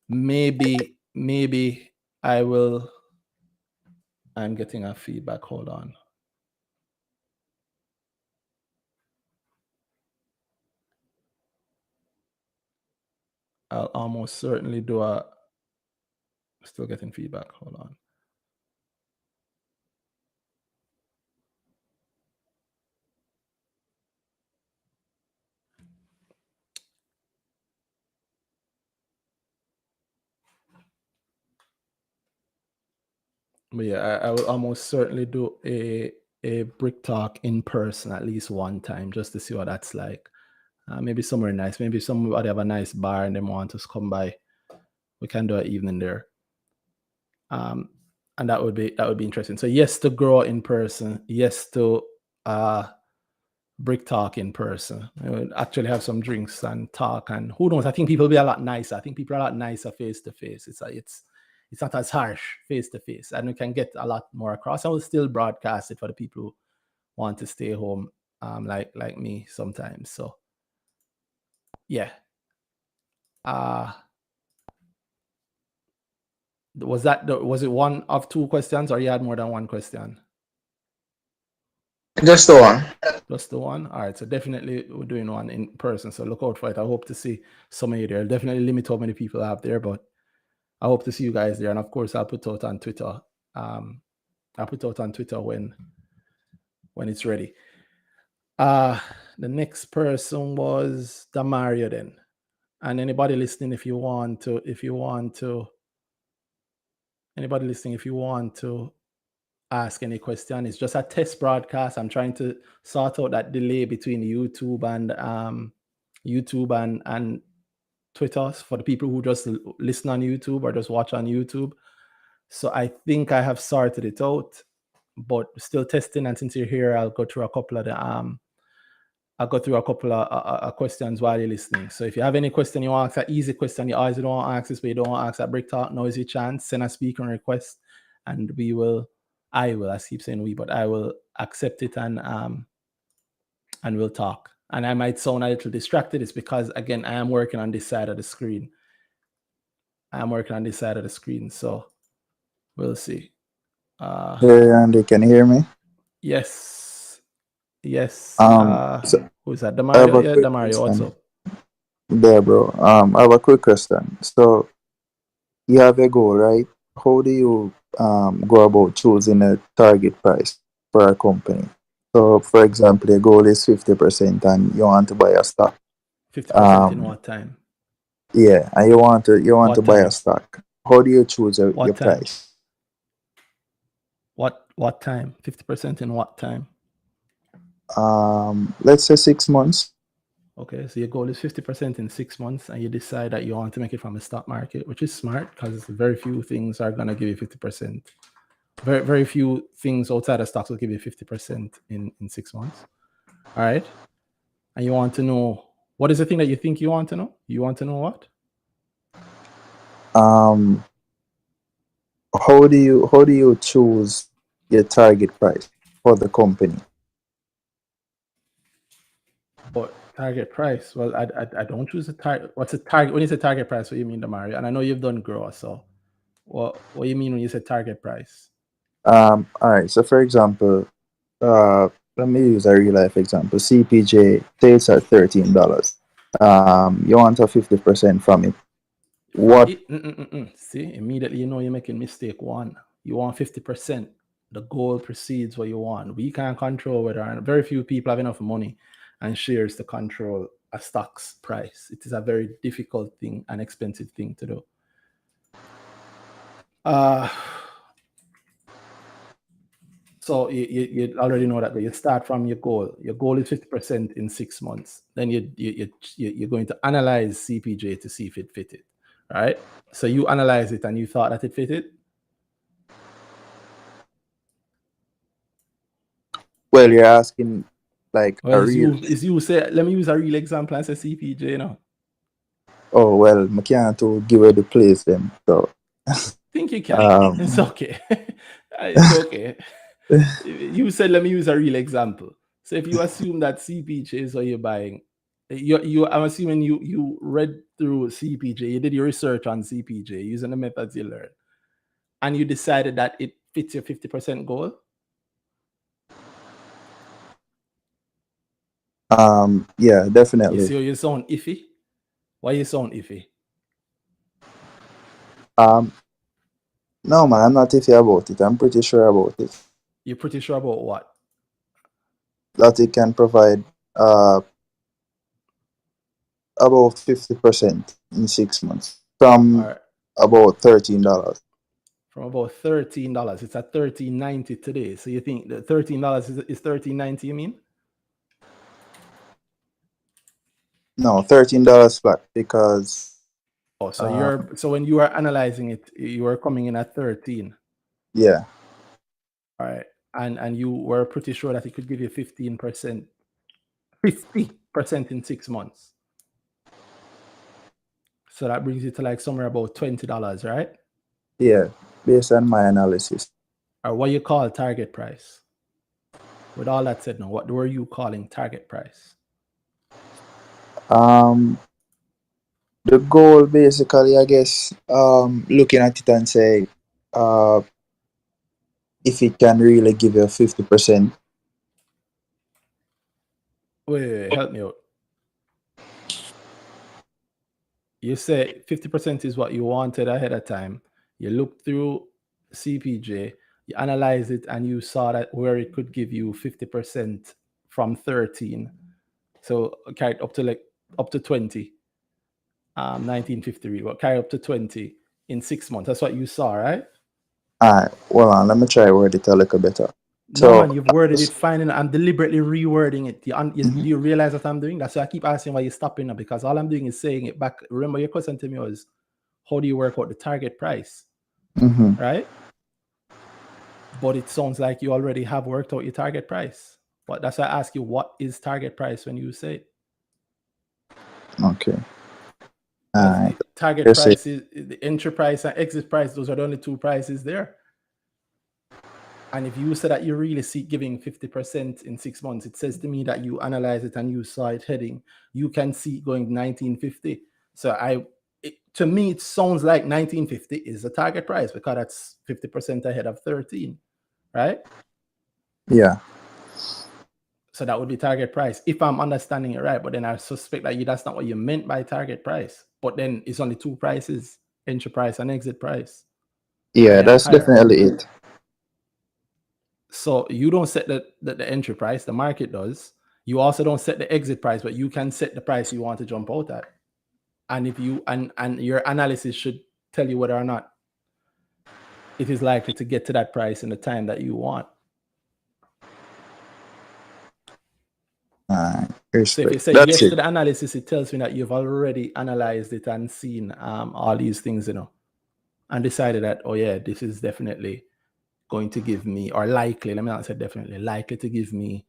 maybe I will. I'm getting a feedback. Hold on. I'll almost certainly do a. Still getting feedback. Hold on. But yeah, I will almost certainly do a Brick Talk in person at least one time just to see what that's like. Maybe somewhere nice. Maybe somebody have a nice bar and they want us to come by. We can do an evening there. And that would be interesting. So yes to grow in person. Yes to Brick Talk in person. We would actually have some drinks and talk. And who knows? I think people will be a lot nicer. I think people are a lot nicer face to face. It's not as harsh face to face, and we can get a lot more across. I will still broadcast it for the people who want to stay home, like me sometimes. So, yeah. Was it one of two questions, or you had more than one question? Just the one. Just the one. All right. So definitely we're doing one in person. So look out for it. I hope to see some of you there. I'll definitely limit how many people I have there, but I hope to see you guys there. And of course, I'll put out on Twitter. I'll put out on Twitter when it's ready. The next person was Damario then. And anybody listening, if you want to ask any question, it's just a test broadcast. I'm trying to sort out that delay between YouTube and Twitter for the people who just listen on YouTube or just watch on YouTube. So I think I have sorted it out, but still testing. And since you're here, I'll go through a couple of questions while you're listening. So if you have any question you want to ask, an easy question you always don't want to ask this, but you don't want to ask at Brick Talk, now is your chance. Send a speaking request, and I keep saying we, but I will accept it and we'll talk. And I might sound a little distracted. It's because, again, I am working on this side of the screen. So we'll see. Hey, Andy, can you hear me? Yes. So Who's that? I have Damario? a Yeah, quick Damario, what's question. up? There, bro. I have a quick question. So you have a goal, right? How do you go about choosing a target price for a company? So, for example, the goal is 50%, and you want to buy a stock. 50% in what time? Yeah, and you want to What buy a time? stock. How do you choose your What time? price? What What time? 50% in what time? Let's say 6 months. Okay, so your goal is 50% in 6 months, and you decide that you want to make it from the stock market, which is smart because very few things are gonna give you 50%. Very few things outside of stocks will give you 50% in 6 months. All right, and you want to know what is the thing that you think you want to know? You want to know what? How do you choose your target price for the company? Or target price? Well, I don't choose a target. What's a target? When you say target price, what do you mean, Damari? And I know you've done grow, so what do you mean when you say target price? All right. So, for example, let me use a real life example. CPJ sales at $13. You want a 50% from it. What? See, immediately you know you're making mistake one. You want 50%. The goal precedes what you want. We can't control whether, and very few people have enough money and shares to control a stock's price. It is a very difficult thing and expensive thing to do. So you already know that you start from your goal. Your goal is 50% in 6 months. Then you're going to analyze CPJ to see if it fitted, right? So you analyze it and you thought that it fitted. Well, you're asking like Well, a real. is you say, let me use a real example and say CPJ now. Oh well, I can't to give away the place then. So Think you can. It's okay. It's okay. You said let me use a real example. So if you assume that CPJ is what you're buying, I'm assuming you read through CPJ, you did your research on CPJ using the methods you learned, and you decided that it fits your 50% goal. Yeah, definitely. You see how you sound iffy? Why you sound iffy? No man, I'm not iffy about it. I'm pretty sure about it. You're pretty sure about what? That it can provide about 50% in 6 months from about $13. From about $13. It's at $13.90 today. So you think the $13 is $13.90, you mean? No, $13 flat because. Oh, so so when you are analyzing it, you are coming in at 13. Yeah. All right. And you were pretty sure that it could give you 50% in 6 months. So that brings you to like somewhere about $20, right? Yeah, based on my analysis. Or what you call target price. With all that said now, what were you calling target price? The goal basically, I guess, looking at it and say, if it can really give you 50%. Wait, help me out. You say 50% is what you wanted ahead of time. You looked through CPJ, you analyzed it, and you saw that where it could give you 50% from 13. So carry up to 20. 1953, but carry up to 20 in 6 months. That's what you saw, right? Well, let me try word it a little better. No, man, you've worded it fine, and I'm deliberately rewording it. Do you realize what I'm doing? That's why I keep asking why you're stopping now, because all I'm doing is saying it back. Remember, your question to me was, how do you work out the target price? Right? But it sounds like you already have worked out your target price. But that's why I ask you, what is target price when you say it? Okay. Target price is the entry price and exit price. Those are the only two prices there. And if you say that you really seek giving 50% in 6 months, it says to me that you analyze it and you saw it heading. You can see it going 1950. So to me, it sounds like 1950 is the target price because that's 50% ahead of 13, right? Yeah. So that would be target price if I'm understanding it right. But then I suspect that that's not what you meant by target price. But then it's only two prices, entry price and exit price. Yeah, that's definitely it. So you don't set the entry price, the market does. You also don't set the exit price, but you can set the price you want to jump out at. And if you and your analysis should tell you whether or not it is likely to get to that price in the time that you want. So if you Respect. say That's yes to it. the analysis, it tells me that you've already analyzed it and seen all these things, and decided that, oh yeah, this is definitely going to give me, or likely, let me not say definitely, likely to give me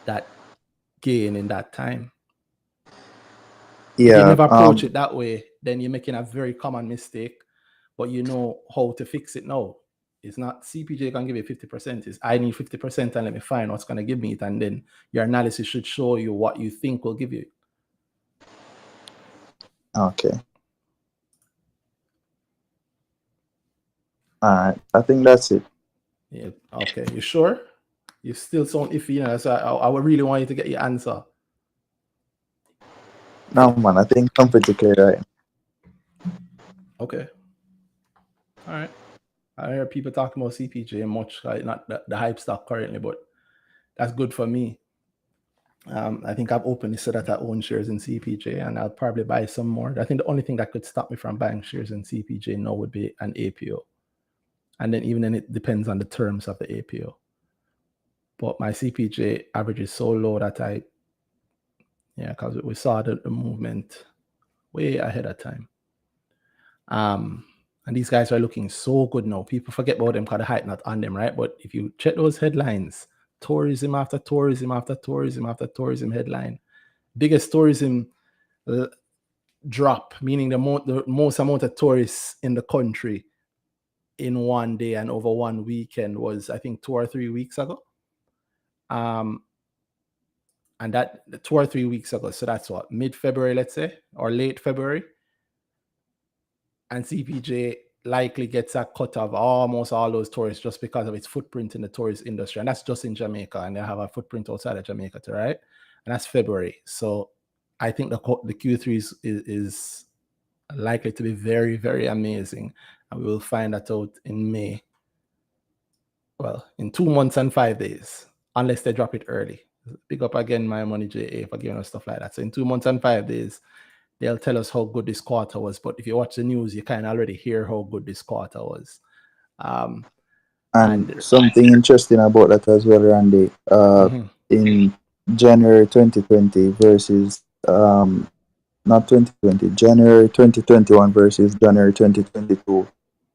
that gain in that time. If you Yeah. never approach it that way, then you're making a very common mistake, but you know how to fix it now. It's not CPJ can give you 50%. It's I need 50% and let me find what's going to give me it. And then your analysis should show you what you think will give you. Okay. All right. I think that's it. Yeah. Okay. You sure? You still sound iffy, so I would really want you to get your answer. No, man. I think I'm pretty clear, right? Okay. All right. I hear people talking about CPJ much, like not the hype stock currently, but that's good for me. I think I've openly said that I own shares in CPJ, and I'll probably buy some more. I think the only thing that could stop me from buying shares in CPJ now would be an APO. And then even then, it depends on the terms of the APO. But my CPJ average is so low that because we saw the movement way ahead of time. And these guys are looking so good now. People forget about them because the hype not on them, right? But if you check those headlines, tourism after tourism after tourism after tourism headline, biggest tourism drop, meaning the most amount of tourists in the country in one day and over one weekend was, I think, 2 or 3 weeks ago. And that 2 or 3 weeks ago, so that's what, mid-February, let's say, or late February. And CPJ likely gets a cut of almost all those tourists just because of its footprint in the tourist industry. And that's just in Jamaica, and they have a footprint outside of Jamaica too, right? And that's February. So I think the Q3 is likely to be very, very amazing. And we will find that out in May. Well, in 2 months and 5 days, unless they drop it early. Pick up again my money, JA, for giving us stuff like that. So in 2 months and 5 days, they'll tell us how good this quarter was. But if you watch the news, you can already hear how good this quarter was. And something interesting about that as well, Randy. In January 2020 versus not 2020, January 2021 versus January 2022,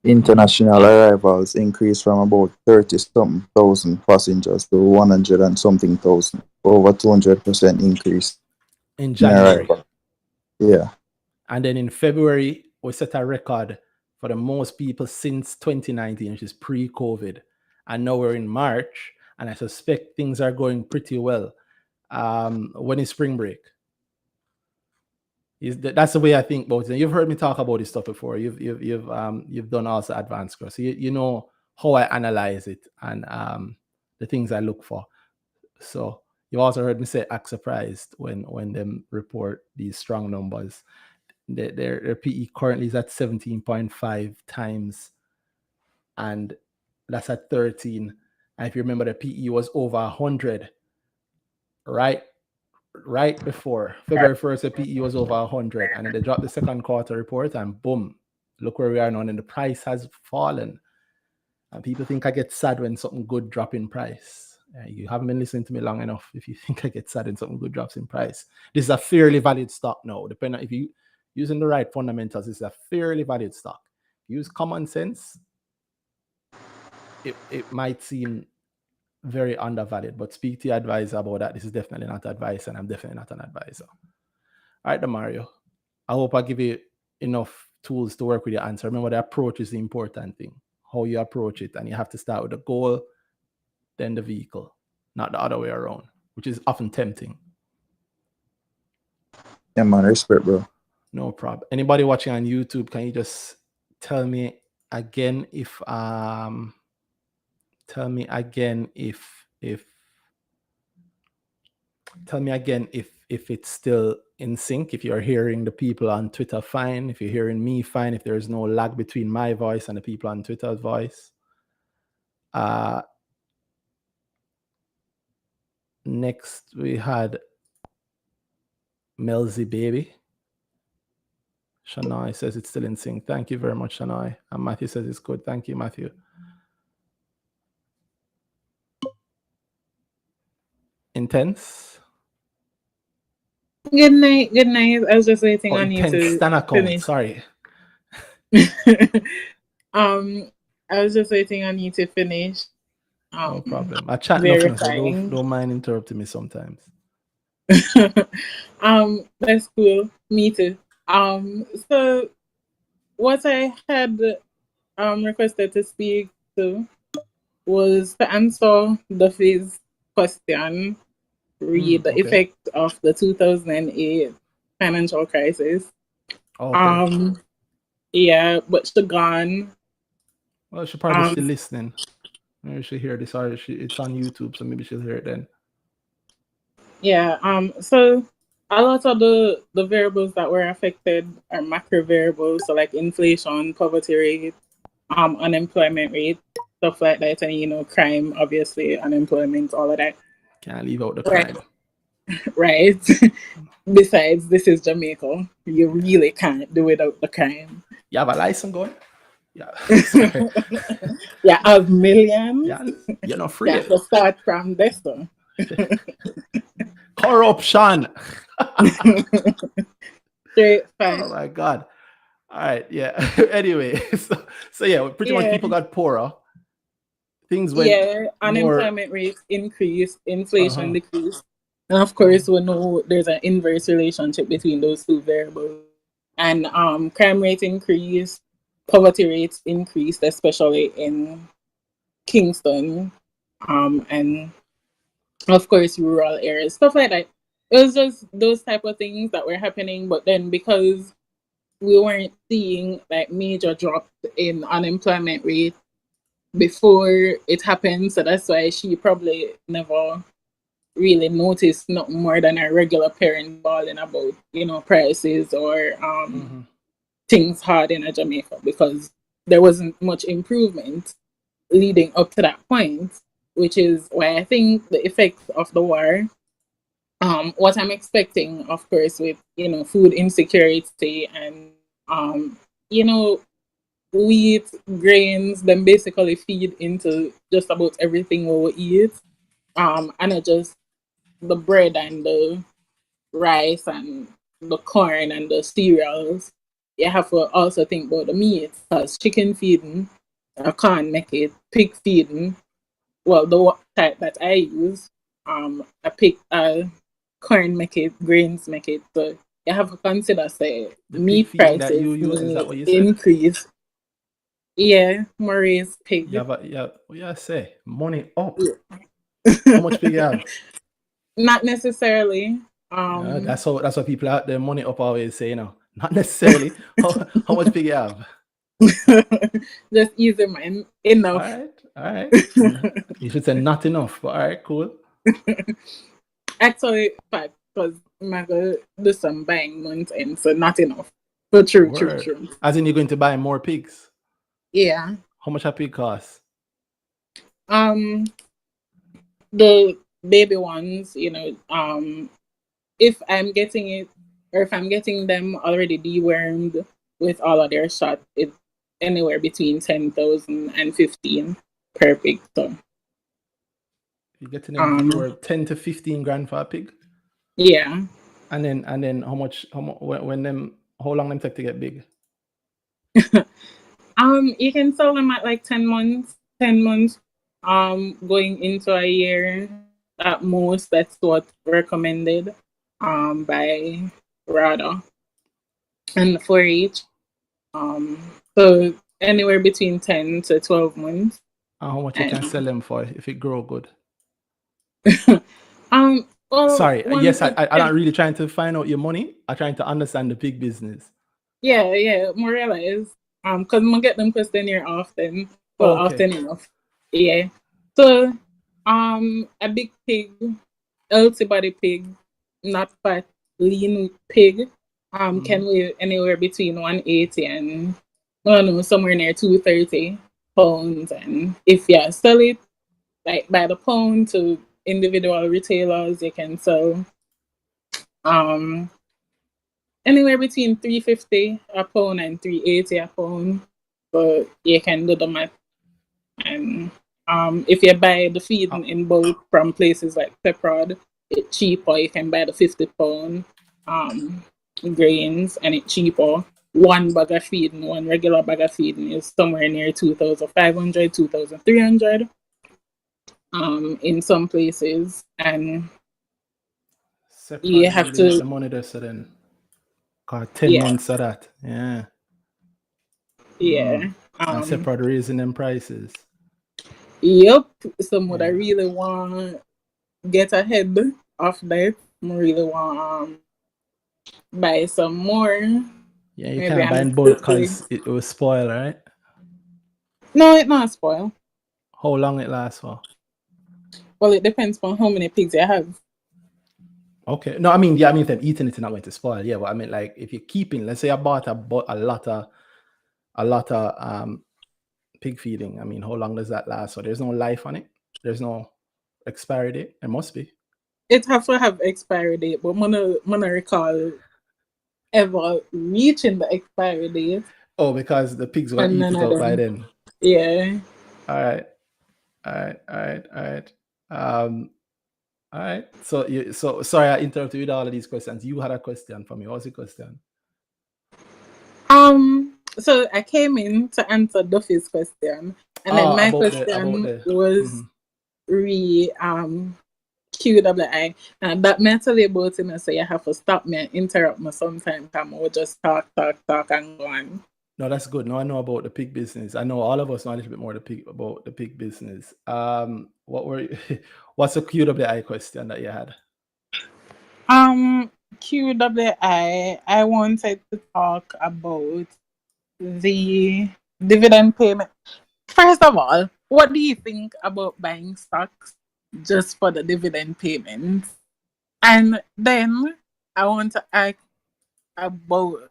international arrivals increased from about 30-something thousand passengers to 100 and something thousand, over 200% increase in January. Yeah. And then in February, we set a record for the most people since 2019, which is pre-COVID. And now we're in March, and I suspect things are going pretty well. When is spring break? That's the way I think about it. You've heard me talk about this stuff before. You've done also advanced course. So you know how I analyze it and the things I look for. So you also heard me say act surprised when them report these strong numbers. Their PE currently is at 17.5 times, and that's at 13. And if you remember, the PE was over 100, right before February 1st, the PE was over 100, and then they dropped the second quarter report, and boom, look where we are now, and the price has fallen. And people think I get sad when something good drop in price. You haven't been listening to me long enough if you think I get sad when something good drops in price. This is a fairly valid stock now. Depending if you using the right fundamentals, this is a fairly valid stock. Use common sense, it might seem very undervalued, but speak to your advisor about that. This is definitely not advice, and I'm definitely not an advisor. All right, Mario. I hope I give you enough tools to work with your answer. Remember, the approach is the important thing. How you approach it, and you have to start with the goal, then the vehicle, not the other way around, which is often tempting. Yeah, man, respect, bro. No problem. Anybody watching on YouTube, can you just tell me again if if it's still in sync, if you're hearing the people on Twitter fine, if you're hearing me fine, if there's no lag between my voice and the people on Twitter's voice. Next we had Melzy Baby. Shania says it's still in sync. Thank you very much, Shania. And Matthew says it's good. Thank you, Matthew. Intense. Good night. Good night. I was just waiting Oh, on you intense. to Stan account. finish. Sorry. I was just waiting on you to finish. No problem. I chat enough, so Verifying. don't mind interrupting me sometimes. That's cool. Me too. So what I had requested to speak to was to answer Duffy's question, read the okay. effect of the 2008 financial crisis. Okay. Yeah, but she gone. Well, she's probably still listening. Maybe she'll hear this, or it's on YouTube, so maybe she'll hear it then. Yeah. So a lot of the variables that were affected are macro variables, so like inflation, poverty rate, unemployment rate, stuff like that, and crime, obviously, unemployment, all of that. Can't leave out the crime. Right. Besides, this is Jamaica. You really can't do without the crime. You have a license going? Yeah. Yeah, have millions. Yeah, you're not free. You have to start from this one. Corruption. Straight fact. Oh my God. All right. Yeah. Anyway, so yeah, pretty much people got poorer. Things went unemployment rates increased, inflation decreased. And of course, we know there's an inverse relationship between those two variables. And crime rate increased, poverty rates increased, especially in Kingston, and of course rural areas, stuff like that. It was just those type of things that were happening. But then because we weren't seeing like major drop in unemployment rate before it happened, so that's why she probably never really noticed not more than a regular parent bawling about prices or things hard in Jamaica, because there wasn't much improvement leading up to that point, which is why I think the effects of the war, what I'm expecting, of course, with food insecurity and wheat, grains, them basically feed into just about everything we eat, and not just the bread and the rice and the corn and the cereals. You have to also think about the meat, because chicken feeding, I can't make it. Pig feeding, well, the type that I use, corn make it, grains make it. So you have to consider, say, the meat pig feeding prices that you use, is that what you said? increase. Yeah, Maurice pig. Say money up. How much pig you have? Not necessarily. That's what people out there money up always say, not necessarily. how much pig you have? Just easy, man. Enough. All right. You should say not enough, but all right, cool. Actually, fact, because I'm going to do some buying month end, so not enough. But true. As in, you're going to buy more pigs? Yeah. How much a pig cost? The baby ones, if I'm getting it, or if I'm getting them already dewormed with all of their shots, it's anywhere between 10,000 and 15 per pig. So you're getting them dewormed 10 to 15 grand for a pig? Yeah. And then how long them take to get big? You can sell them at like 10 months, going into a year at most. That's what recommended by RADA and 4-H. So anywhere between 10 to 12 months. How much you can sell them for if it grow good? Well, sorry, yes, I'm not really trying to find out your money. I'm trying to understand the pig business. Yeah, Morella is. Because I get them questionnaire often. Well, often enough. Yeah. So, a big pig, healthy body pig, not fat, lean pig, can weigh anywhere between 180 and, somewhere near 230 pounds. And if you sell it, like by the pound to individual retailers, you can sell, anywhere between $3.50 a pound and $3.80 a pound. So you can do the math. And if you buy the feed in bulk from places like Peprod, it's cheaper. You can buy the 50-pound grains and it's cheaper. One bag of feeding, one regular bag of feeding is somewhere near 2,500, 2,300 in some places. And Separate you have really make to, the money there, so then. Cause 10 months of that. Yeah. yeah. And separate raising them prices. Yep. Some would I really want get ahead of that. I really want buy some more. Yeah, you Maybe can't buy in bulk because it will spoil, right? No, it not spoil. How long it lasts for? Well, it depends on how many pigs you have. Okay. No, I mean, yeah, I mean, then eating it's not going to spoil. Yeah, but I mean, like, if you're keeping, let's say I bought a lot of pig feeding. I mean, how long does that last? So there's no life on it. There's no expiry date. It must be. It has to have expiry date, but I recall ever reaching the expiry date. Oh, because the pigs will eat it up by then. Yeah. All right. All right. So sorry I interrupted you with all of these questions. You had a question for me. What was the question? So I came in to answer Duffy's question, and then my question was QWI, and that mentally about him. So you have to stop me and interrupt me sometimes. I will just talk and go on. No, that's good. No, I know about the pig business. I know all of us know a little bit more about the pig business. What's the QWI question that you had? QWI, I wanted to talk about the dividend payment. First of all, what do you think about buying stocks just for the dividend payments? And then I want to ask about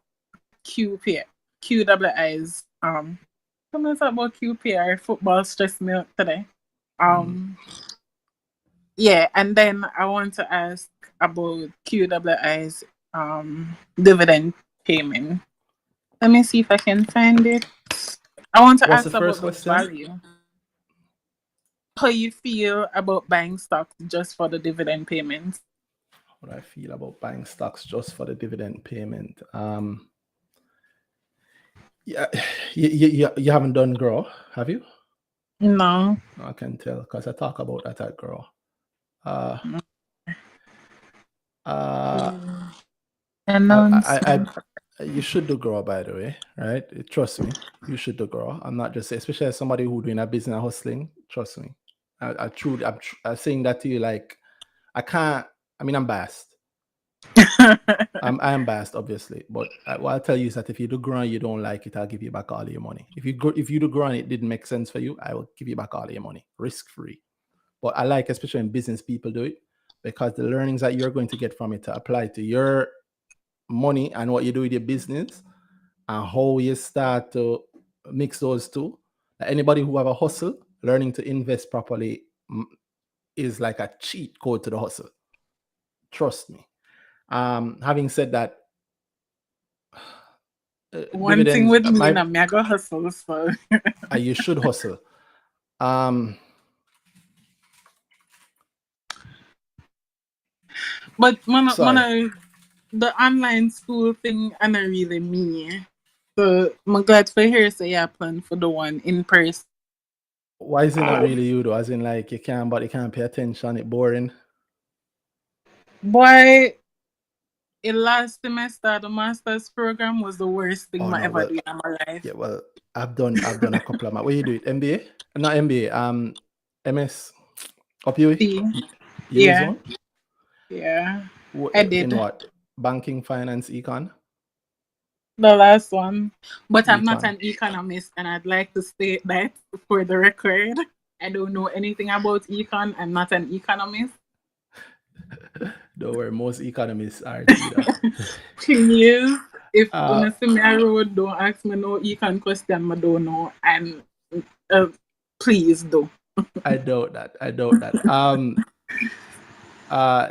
QWI's something about QPR football stress me out today. Yeah, and then I want to ask about QWI's dividend payment. Let me see if I can find it. I want to ask about the value. How you feel about buying stocks just for the dividend payments? What I feel about buying stocks just for the dividend payment. Yeah, you haven't done Grow, have you? No. I can tell because I talk about that at Grow. You should do Grow, by the way, right? Trust me, you should do Grow. I'm not just saying, especially as somebody who's doing a business hustling. Trust me, I'm saying that to you. Like, I'm biased. I'm biased, obviously, but what I'll tell you is that if you do Grow and you don't like it, I'll give you back all your money. If you do Grow and it didn't make sense for you, I will give you back all your money, risk free. But I like, especially when business people do it, because the learnings that you're going to get from it to apply to your money and what you do with your business and how you start to mix those two. Anybody who have a hustle, learning to invest properly is like a cheat code to the hustle. Trust me. Having said that, one thing with me, I'm mega hustle, so you should hustle. But the online school thing, I'm not really me. So I'm glad for hear say you plan for the one in person. Why is it not really you though? As in, like, you can't pay attention, it's boring. Boy, in last semester, the master's program was the worst thing I ever did in my life. Yeah, well, I've done a couple of my. What you do it? MBA? Not MBA. MS. Up you? Yeah. Yeah. I did. In what? Banking, finance, econ? The last one. But I'm not an economist, and I'd like to state that for the record. I don't know anything about econ. I'm not an economist. Don't worry, most economists aren't either. Please, if you see me on road, don't ask me no econ question I don't know, and please do. I doubt that.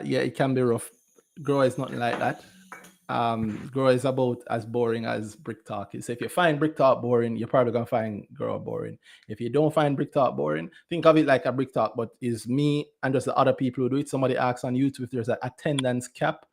Yeah, it can be rough. Grow is nothing like that. Grow is about as boring as Brick Talk is. So if you find Brick Talk boring, you're probably gonna find Grow boring. If you don't find Brick Talk boring, think of it like a Brick Talk, but is me and just the other people who do it. Somebody asks on YouTube if there's an attendance cap.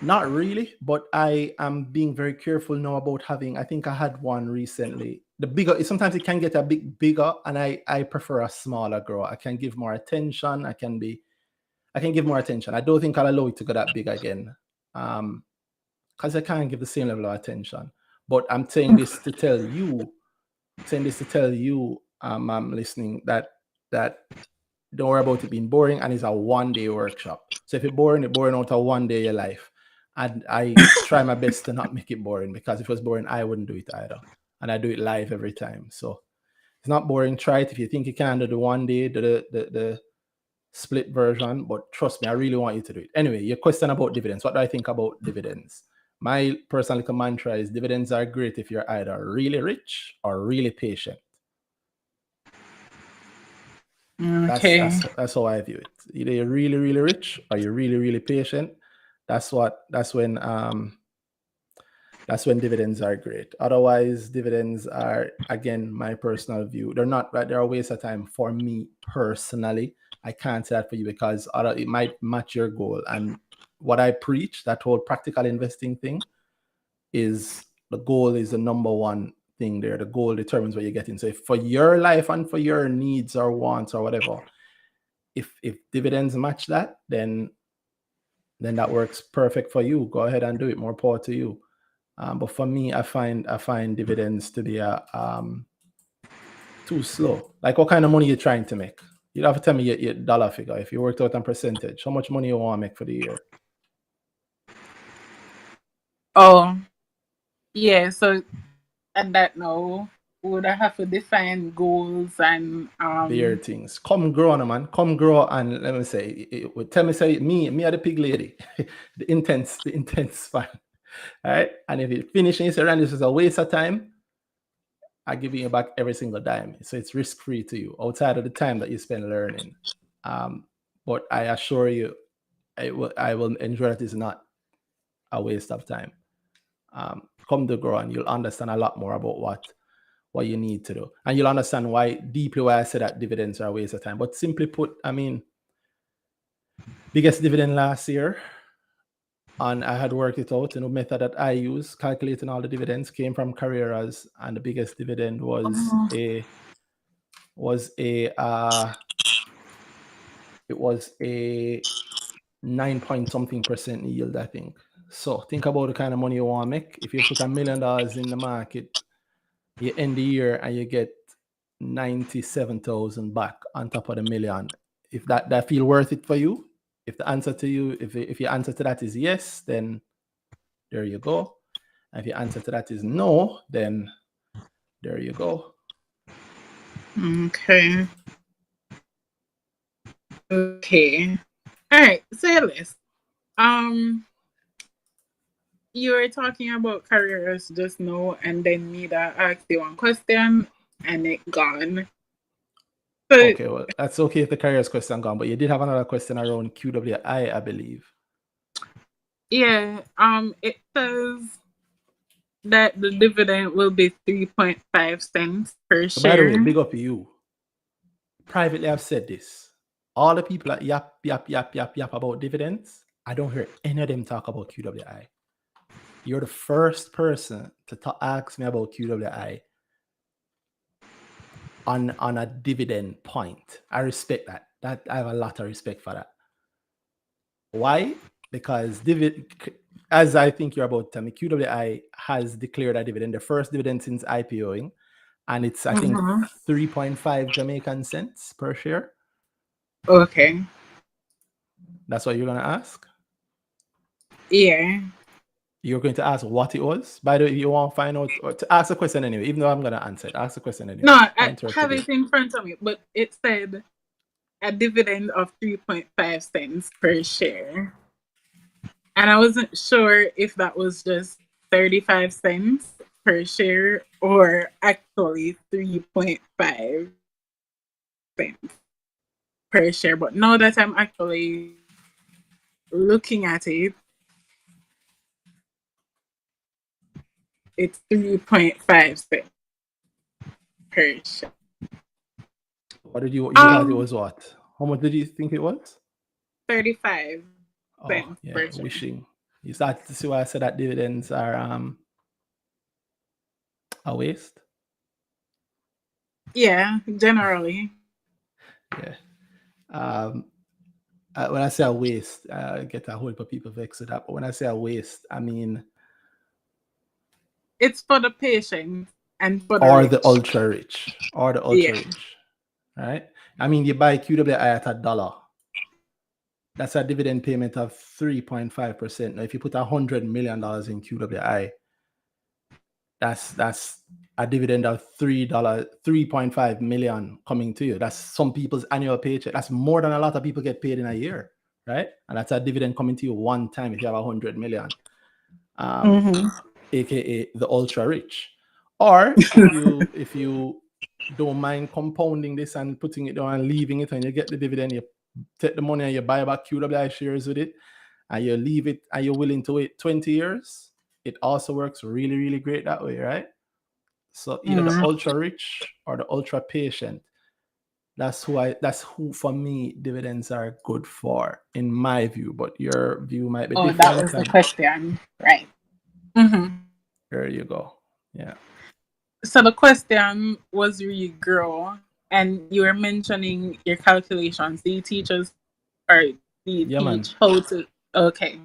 Not really, but I am being very careful now about having. I think I had one recently. The bigger, sometimes it can get a bit bigger, and I prefer a smaller grow. I can give more attention. I can give more attention. I don't think I'll allow it to go that big again. Because I can't give the same level of attention. But I'm saying this to tell you, I'm listening, that don't worry about it being boring, and it's a one-day workshop. So if it's boring out of one day of your life. And I try my best to not make it boring, because if it was boring, I wouldn't do it either. And I do it live every time. So it's not boring. Try it if you think you can do the one day, the split version, but trust me, I really want you to do it. Anyway, your question about dividends. What do I think about dividends? My personal mantra is dividends are great if you're either really rich or really patient. Okay. That's how I view it. Either you're really, really rich or you're really, really patient. That's when dividends are great. Otherwise, dividends are, again, my personal view. They're a waste of time for me personally. I can't say that for you, because it might match your goal. And what I preach, that whole practical investing thing, is the goal is the number one thing there. The goal determines what you're getting. So if for your life and for your needs or wants or whatever, if dividends match that, then that works perfect for you. Go ahead and do it. More power to you. But for me, I find dividends to be too slow. Like, what kind of money you're trying to make? You'd have to tell me your dollar figure. If you worked out on percentage, how much money you want to make for the year? Oh, yeah. So at that now, would I have to define goals and Beer things. Come grow on, man. Come grow, and let me say, tell me, say me are the pig lady, the intense fan. All right. And if it finishes, you say, Randy, this is a waste of time, I give you back every single dime. So it's risk-free to you outside of the time that you spend learning. But I assure you, I will ensure that it's not a waste of time. Come to grow, and you'll understand a lot more about what you need to do. And you'll understand why I said that dividends are a waste of time. But simply put, I mean, biggest dividend last year, and I had worked it out in a method that I use, calculating all the dividends, came from Carreras, and the biggest dividend was a 9-point-something% yield, I think. So think about the kind of money you want to make. If you put $1 million in the market, you end the year and you get 97,000 back on top of the million. If that feel worth it for you, if the answer to you, if your answer to that is yes, then there you go. And if your answer to that is no, then there you go. Okay. Okay. All right. Say less. You were talking about careers just now, and then me that asked you one question, and it gone. So, okay, well, that's okay if the careers question gone, but you did have another question around QWI, I believe. Yeah. It says that the dividend will be 3.5 cents per So share. by the way, big up you. Privately, I've said this. All the people that yap about dividends, I don't hear any of them talk about QWI. You're the first person to ask me about QWI on a dividend point. I respect that. I have a lot of respect for that. Why? Because as I think you're about to tell me, QWI has declared a dividend, the first dividend since IPOing, and it's, I think, 3.5 Jamaican cents per share. Okay. That's what you're going to ask? Yeah. You're going to ask what it was? By the way, if you want to find out, or to ask a question anyway, even though I'm going to answer it, ask the question anyway. No, I have it in front of me, but it said a dividend of 3.5 cents per share. And I wasn't sure if that was just 35 cents per share or actually 3.5 cents per share. But now that I'm actually looking at it, it's 3.5 cents per share. What did you thought it was what? How much did you think it was? 35 Oh cents yeah, per share. wishing. You start to see why I said that dividends are a waste. Yeah, generally. Yeah. When I say a waste, I get a whole heap of people vexed with that. But when I say a waste, I mean It's for the patient and for the or rich. the ultra rich. Or the ultra Yeah. rich. Right? I mean you buy QWI at $1. That's a dividend payment of 3.5%. Now, if you put $100 million in QWI, that's a dividend of $3.5 million coming to you. That's some people's annual paycheck. That's more than a lot of people get paid in a year, right? And that's a dividend coming to you one time if you have 100 million, aka the ultra rich. Or if you don't mind compounding this and putting it down and leaving it, and you get the dividend, you take the money and you buy back QWI shares with it, and you leave it, and you're willing to wait 20 years. It also works really, really great that way, right? So either the ultra rich or the ultra patient. That's who for me dividends are good for, in my view. But your view might be different. That was the question, right? There you go. Yeah. So the question was really grow, and you were mentioning your calculations. Do you teach us, or do you teach how to? Okay.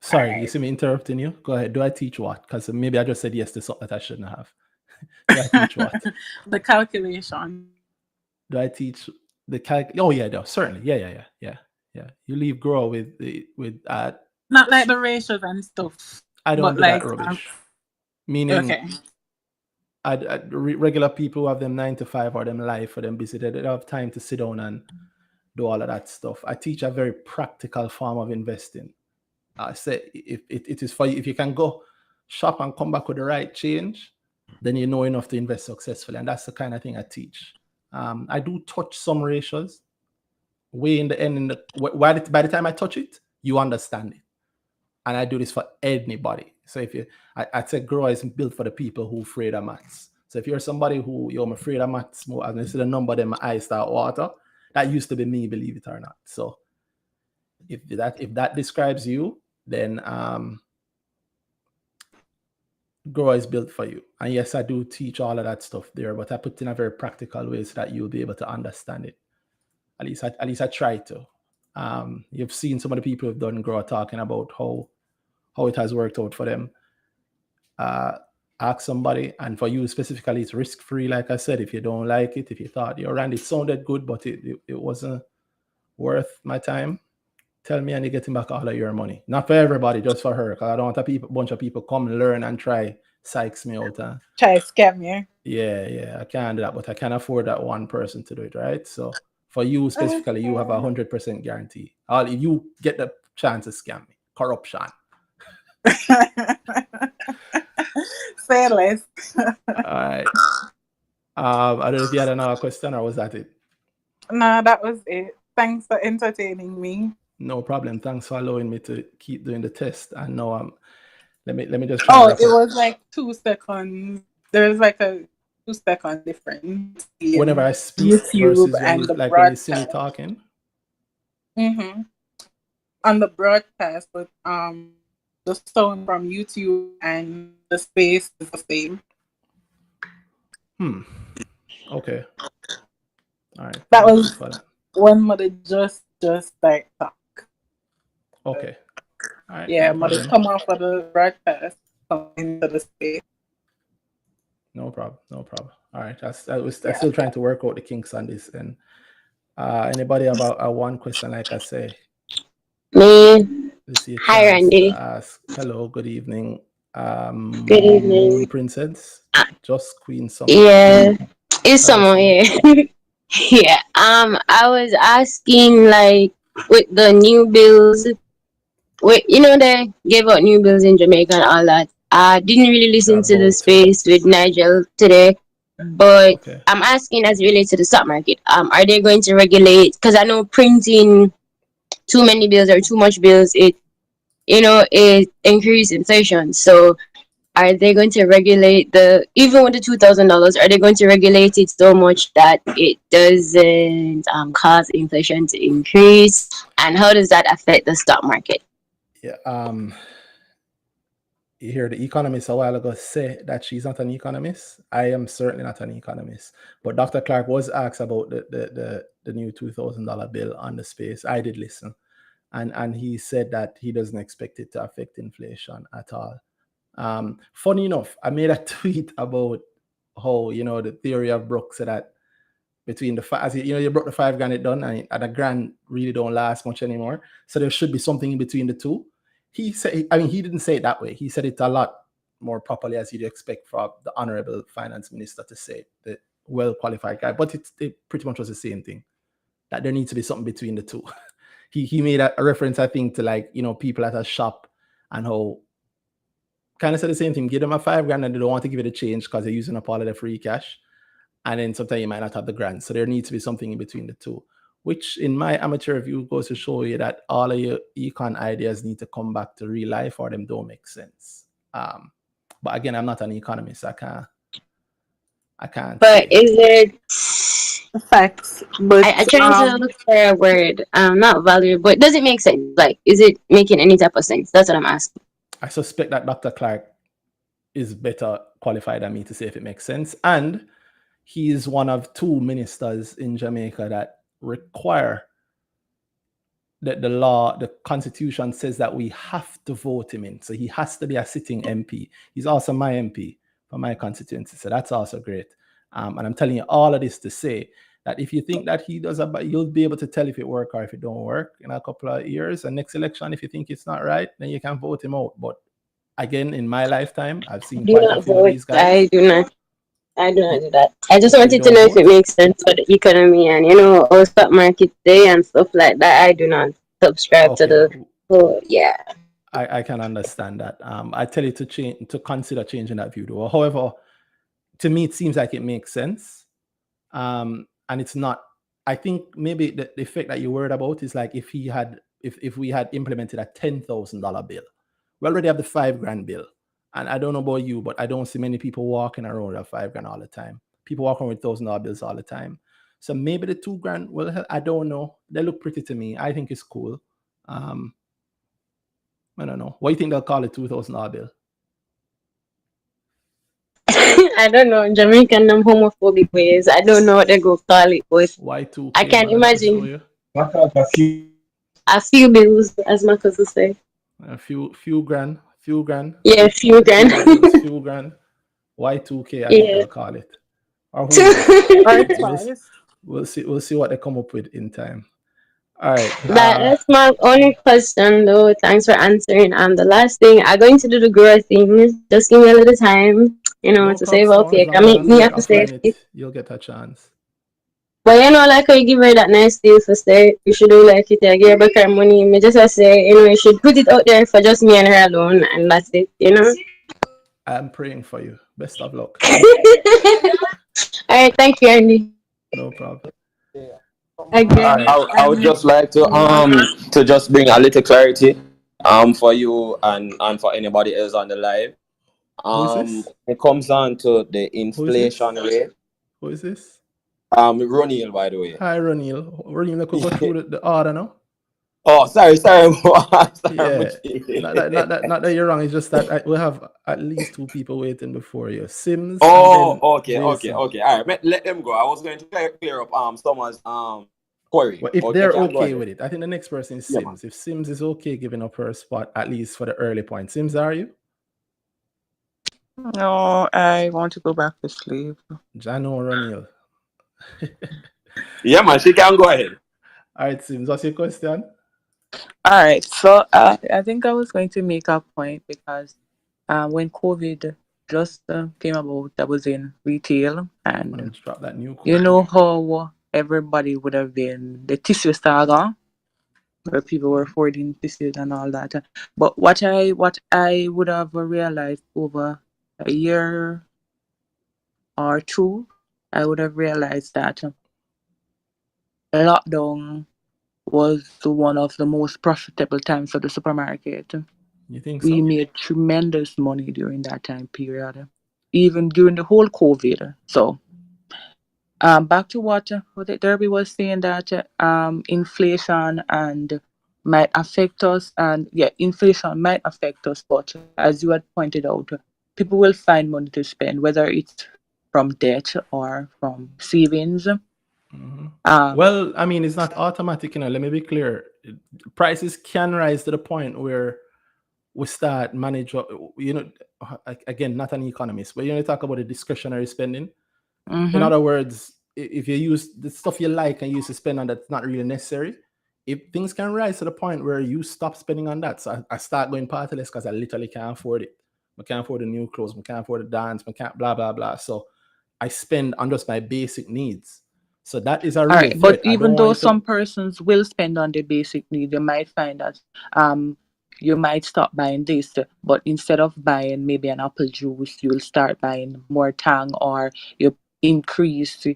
Sorry, you see me interrupting you? Go ahead. Do I teach what? Because maybe I just said yes to something that I shouldn't have. Do I teach what? The calculation. Do I teach the Oh yeah, no, certainly. Yeah. You leave grow with not like the ratios and stuff. I don't do like that rubbish. Meaning, okay. Regular people who have them 9 to 5 or them life or them busy, they don't have time to sit down and do all of that stuff. I teach a very practical form of investing. I say if it is for you, if you can go shop and come back with the right change, then you know enough to invest successfully. And that's the kind of thing I teach. I do touch some ratios way in the end. By the time I touch it, you understand it. And I do this for anybody. So if I'd say grow is built for the people who are afraid of maths. So if you're somebody I'm afraid of maths more, and I see the number, then my eyes start water. That used to be me, believe it or not. So if that describes you, then grow is built for you. And yes, I do teach all of that stuff there, but I put it in a very practical way so that you'll be able to understand it. At least I try to. You've seen some of the people who've done grow talking about how it has worked out for them. Ask somebody, and for you specifically, it's risk-free. Like I said, if you don't like it, if you thought it sounded good, but it wasn't worth my time, tell me and you're getting back all of your money. Not for everybody, just for her, because I don't want a bunch of people come learn and try psychs me out. Try scam you. Yeah, I can't do that, but I can afford that one person to do it, right? So for you specifically, you have 100% guarantee. If you get the chance to scam me, corruption. Say less. All right. I don't know if you had another question, or was that it? No, that was it. Thanks for entertaining me. No problem. Thanks for allowing me to keep doing the test. And now let me just try. It was like 2 seconds. There was like a 2-second difference whenever I speak YouTube versus and the when you see me talking. On the broadcast, but the sound from YouTube and the space is the same. Okay. All right. That was when mother just like talk. Okay. All right. Yeah, mother come off of the broadcast, come into the space. No problem. All right. I'm still trying to work out the kinks on this. And anybody have a one question, like I say? Me. Hi, Randy. Hello. Good evening. Good evening. Moon Princess. Just Queen Summer. Yeah. It's Summer here. Yeah. I was asking, like, with the new bills, they gave out new bills in Jamaica and all that. I didn't really listen to the space with Nigel today, but I'm asking as it relates to the stock market. Are they going to regulate? Because I know printing too many bills or too much bills, it increases inflation. So are they going to regulate even with the $2,000? Are they going to regulate it so much that it doesn't cause inflation to increase? And how does that affect the stock market? Yeah. You hear the economist a while ago say that she's not an economist. I am certainly not an economist. But Dr. Clark was asked about the new $2,000 bill on the space. I did listen. And he said that he doesn't expect it to affect inflation at all. Funny enough, I made a tweet about how, the theory of Brooks said that between you broke the $5,000 it done, and a grand really don't last much anymore. So there should be something in between the two. He said, he didn't say it that way. He said it a lot more properly, as you'd expect from the honorable finance minister to say, the well-qualified guy. But it pretty much was the same thing, that there needs to be something between the two. He made a reference, I think, to people at a shop, and how kind of said the same thing. Give them a $5,000 and they don't want to give it a change because they're using up all of the free cash. And then sometimes you might not have the grant. So there needs to be something in between the two, which in my amateur view goes to show you that all of your econ ideas need to come back to real life or them don't make sense. But again, I'm not an economist. I can't. But is it facts? But I trying to look for a word, not value, but does it make sense? Like, is it making any type of sense? That's what I'm asking. I suspect that Dr. Clark is better qualified than me to say if it makes sense. And he is one of two ministers in Jamaica that require that the constitution says that we have to vote him in. So he has to be a sitting MP. He's also my MP for my constituency. So that's also great. And I'm telling you all of this to say that if you think that he does you'll be able to tell if it works or if it don't work in a couple of years. And next election, if you think it's not right, then you can vote him out. But again, in my lifetime, I've seen quite a few of these guys. I do not do that. I just wanted to know if it makes sense for the economy and our stock market day and stuff like that. I do not subscribe to the. So yeah. I can understand that. I tell you to consider changing that view though. However, to me it seems like it makes sense. And it's not. I think maybe the effect that you're worried about is like if we had implemented a $10,000 bill. We already have the $5,000 bill. And I don't know about you, but I don't see many people walking around with $5,000 all the time. People walking with $1,000 bills all the time. So maybe the $2,000 will help. I don't know. They look pretty to me. I think it's cool. I don't know. What do you think they'll call it, $2,000 bill? I don't know. Jamaican them homophobic ways. I don't know what they go call it, but Y2K, I can imagine a few bills, as my cousin say. A few grand. Yeah, few grand. Few grand. Y2K, I think they'll call it. Or we'll see what they come up with in time. All right. That's my only question, though. Thanks for answering. The last thing, I'm going to do the girl thing. Just give me a little time, to save up here. I mean, me have to save it. You'll get a chance. But like how you give her that nice deal for stay, you should do like it. I give her back her money. Me just say, you should put it out there for just me and her alone, and that's it. I'm praying for you. Best of luck. All right, thank you, Andy. No problem. Again, I would just like to just bring a little clarity for you and for anybody else on the live. It comes down to the inflation rate. Who is this? Ronil, by the way. Hi, Ronil. Ronil, could go through the order now. Oh, sorry. Yeah, not that you're wrong. It's just that we have at least two people waiting before you. Sims. Okay. All right, let them go. I was going to clear up someone's query. Well, if they're okay with it, I think the next person is Sims. If Sims is okay giving up her spot, at least for the early point. Sims, are you? No, I want to go back to sleep. Jano Ronil. Yeah, man, she can go ahead. All right, Sims, what's your question? All right, so I think I was going to make a point because when COVID just came about, I was in retail, and drop that new you know how everybody would have been the tissue saga, where people were hoarding tissues and all that. But what I would have realized over a year or two, I would have realized that lockdown was one of the most profitable times for the supermarket. You think We so? made tremendous money during that time period, even during the whole COVID. So, back to what Derby was saying, that inflation and might affect us, and yeah, inflation might affect us, but as you had pointed out, people will find money to spend, whether it's from debt or from savings. Well, I mean, it's not automatic, you know. Let me be clear. Prices can rise to the point where we start manage, you know, again, not an economist, but you know, talk about the discretionary spending. In other words, if you use the stuff you like and you use to spend on that's not really necessary, if things can rise to the point where you stop spending on that. So I start going partyless because I literally can't afford it. I can't afford the new clothes, I can't afford the dance, I can't blah blah blah. So I spend on just my basic needs. So that is a All real right, but threat. I don't even want though you to. some persons will spend on their basic need, you might find that you might stop buying this, but instead of buying maybe an apple juice, you'll start buying more Tang, or you increase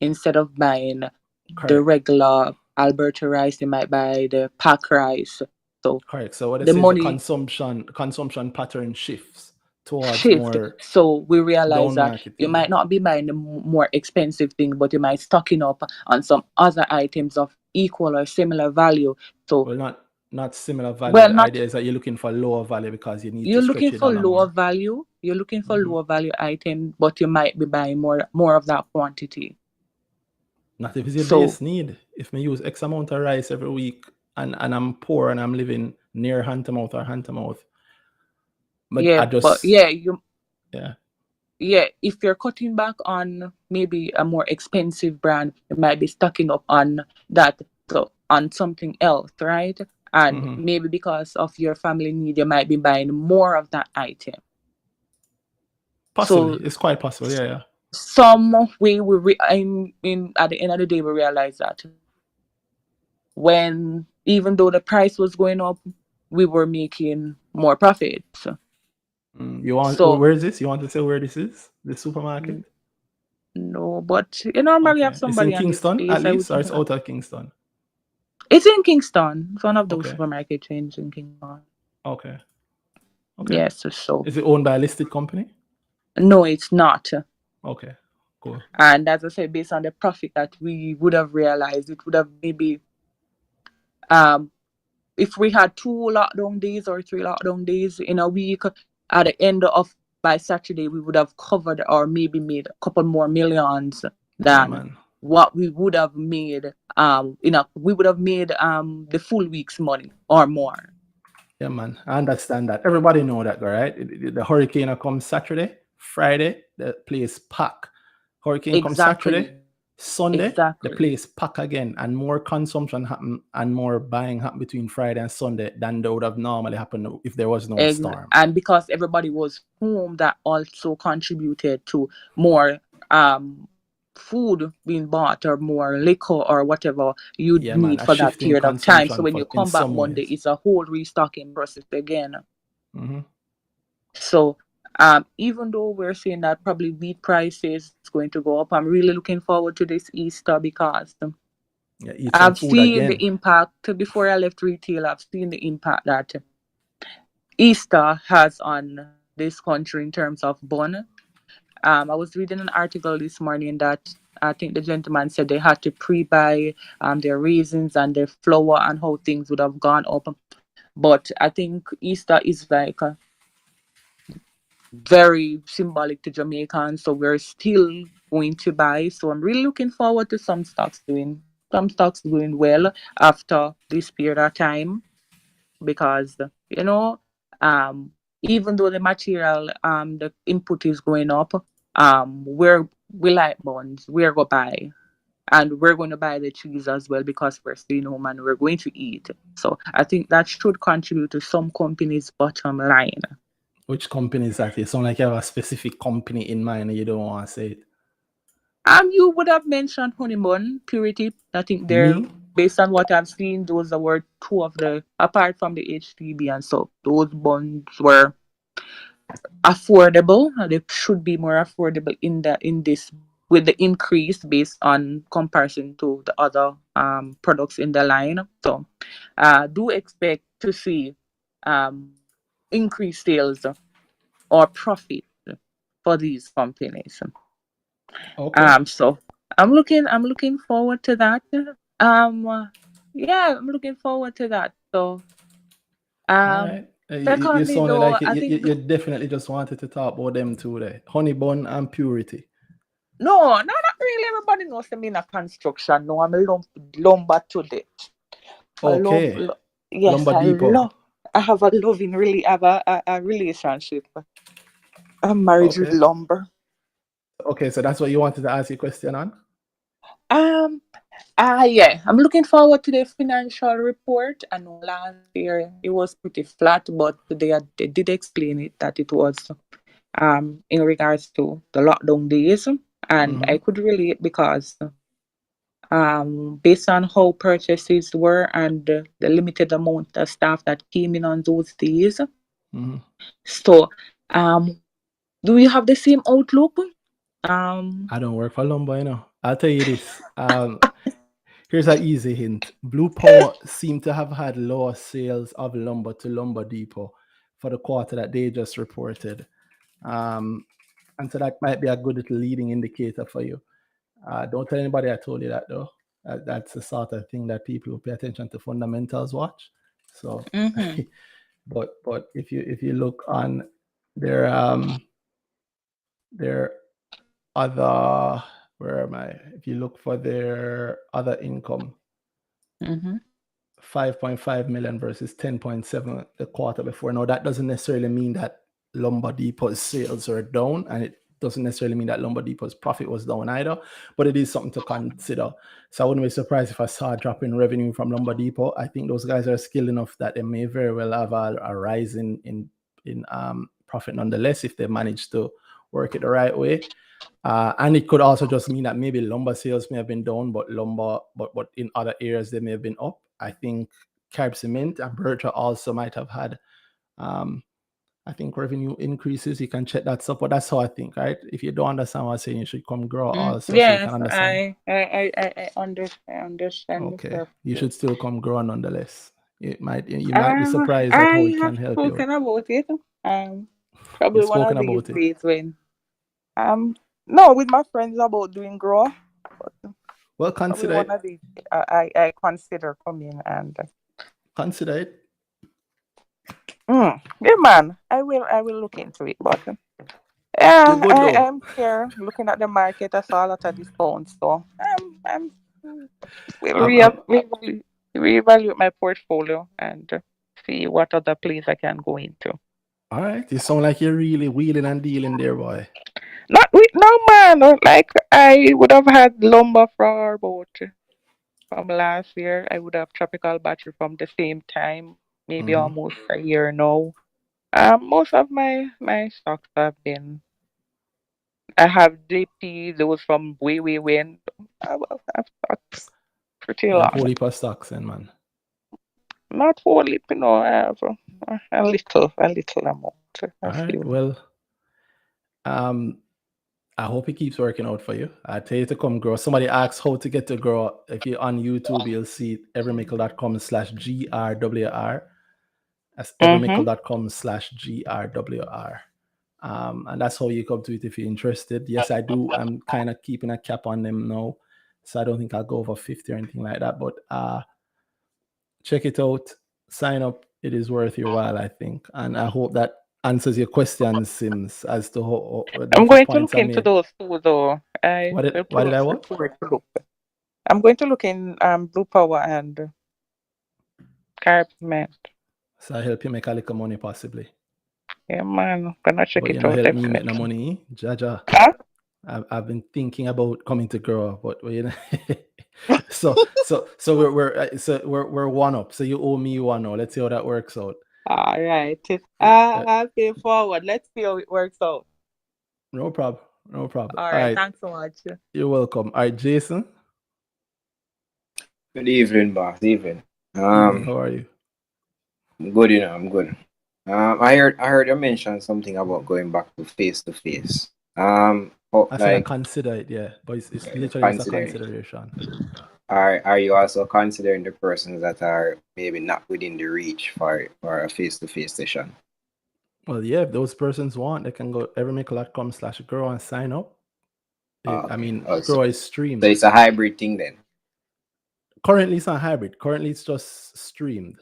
instead of buying the Correct. regular Alberta rice, you might buy the pack rice. So Correct. So what it the says, the money consumption pattern shifts towards shift. more So we realize down that market you thing. might not be buying the more expensive thing, but you might stocking up on some other items of equal or similar value. So, Well, not similar value. well, The not idea is that you're looking for lower value because you need to you're stretch looking your for dollar lower more. value. You're looking for lower value item, but you might be buying more of that quantity. Not if it's your So base need. If me use X amount of rice every week and I'm poor and I'm living near hand to mouth or hand to mouth, but yeah, I but just yeah. if you're cutting back on maybe a more expensive brand, you might be stocking up on that, so on something else, right? And maybe because of your family need, you might be buying more of that item. Possibly, So it's quite possible. Yeah. some way in at the end of the day, we realize that when, even though the price was going up, we were making more profits. You want So where is this? You want to say where this is? The supermarket? no, but you normally have Okay. It's in somebody on this Kingston at space. I would least, or think it's out of Kingston? it's in Kingston. It's one of those Okay. supermarket chains in Kingston. Okay. Yes, so Is it owned by a listed company? no, it's not. Okay. Cool. And as I said, based on the profit that we would have realized, it would have maybe if we had 2 lockdown days or 3 lockdown days in a week, at the end of by Saturday, we would have covered or maybe made a couple more millions than what we would have made. We would have made the full week's money or more. Yeah, man. I understand that. Everybody know that, right? The hurricane comes Saturday, Friday, the place pack. Hurricane comes Saturday, Sunday, the place pack again, and more consumption happen and more buying happen between Friday and Sunday than that would have normally happened if there was no storm. And because everybody was home, that also contributed to more food being bought or more liquor or whatever you need A for that shift in period of time. So consumption when you in come back some Monday, ways. it's a whole restocking process again. Mm-hmm. So even though we're saying that probably wheat prices is going to go up, I'm really looking forward to this Easter because I've seen the impact. Before I left retail, I've seen the impact that Easter has on this country in terms of bun. I was reading an article this morning that I think the gentleman said they had to pre-buy their raisins and their flour and how things would have gone up. But I think Easter is like very symbolic to Jamaicans, so we're still going to buy. So I'm really looking forward to some stocks doing well after this period of time, because even though the material the input is going up, we like bonds, we're gonna buy. And we're going to buy the cheese as well because we're staying home and we're going to eat. So I think that should contribute to some companies' bottom line. Which company is that? You sound like you have a specific company in mind and you don't want to say it. You would have mentioned Honeymoon, Purity. I think they're, based on what I've seen, those were 2 of the, apart from the HTB and so, those bonds were affordable. They should be more affordable in this with the increase based on comparison to the other products in the line. So do expect to see increase sales or profit for these companies. Okay. So I'm looking forward to that. Yeah, I'm looking forward to that. So All right. You secondly sounded though, like I think you definitely just wanted to talk about them two there. Honey bun and purity. no, not really. Everybody knows I'm in a construction. No, I'm a lumber today. Okay. Yes, Lumber Depot. I have a loving, really have a relationship. I'm married with Okay. lumber. Okay, so that's what you wanted to ask your question on? Yeah, I'm looking forward to the financial report. I know last year it was pretty flat, but they did explain it that it was in regards to the lockdown days, and I could relate because based on how purchases were and the limited amount of staff that came in on those days. So, do you have the same outlook? I don't work for lumber, you know. I'll tell you this. Here's an easy hint. Blue Power seem to have had lower sales of lumber to Lumber Depot for the quarter that they just reported. And so that might be a good little leading indicator for you. Don't tell anybody I told you that though. That's the sort of thing that people who pay attention to fundamentals watch. So, but if you look on their other, where am I? If you look for their other income, 5.5 million versus 10.7 the quarter before. Now that doesn't necessarily mean that Lumber Depot's sales are down, and it doesn't necessarily mean that Lumber Depot's profit was down either, but it is something to consider. So I wouldn't be surprised if I saw a drop in revenue from Lumber Depot. I think those guys are skilled enough that they may very well have a rise in profit nonetheless if they manage to work it the right way. And it could also just mean that maybe lumber sales may have been down, but in other areas they may have been up. I think Carb Cement and Bertra also might have had I think revenue increases. You can check that stuff, but that's how I think, right? If you don't understand what I'm saying, you should come grow also so you Yes, can understand. I understand. Okay, you should still come grow nonetheless. You might be surprised at how I it can have help you. spoken about it. Probably You've one spoken of these about it. days when no, with my friends about doing grow. Well, Probably consider one it. of these I consider coming and Consider it. yeah, man. I will look into it, but yeah, You're good though. I'm here looking at the market. I saw a lot of discounts, so I'm will reevaluate my portfolio and see what other place I can go into. All right, you sound like you're really wheeling and dealing there, boy. Not with no man. Like I would have had lumber from last year. I would have tropical battery from the same time, maybe almost a year now. Most of my stocks have been. I have JP. Those from way when. I've stocks pretty You have long. whole heap of stocks, then, man. Not wholly, I have a little amount. All right. Well, I hope it keeps working out for you. I tell you to come grow. Somebody asks how to get to grow. If you're on YouTube, you'll see everymickle.com/GRWR. That's everymickle.com/GRWR. And that's how you come to it if you're interested. Yes, I do. I'm kind of keeping a cap on them now. So I don't think I'll go over 50 or anything like that. But check it out. Sign up. It is worth your while, I think. And I hope that answers your questions, Sims, as to how I'm going to look into those too, though. Why did I what? I'm going to look in Blue Power and Carb Cement. So I help you make a little money, possibly. Yeah, man. I'm gonna check but it you know, out. help me make the money, Jaja. Huh? I've been thinking about coming to grow, but you know. so we're one up. So you owe me one now. Let's see how that works out. All right. I'll pay forward. Let's see how it works out. No problem. All right. Thanks so much. You're welcome. All right, Jason. Good evening, boss. Evening. Evening. How are you? I'm good. I'm good. I heard you mention something about going back to face. I said I consider it, yeah, but it's literally just a consideration. are you also considering the persons that are maybe not within the reach for a face-to-face session? Well, yeah, if those persons want, they can go everymakealot.com/grow and sign up. I mean, Grow is streamed. So it's a hybrid thing then. Currently, it's not hybrid. Currently, it's just streamed.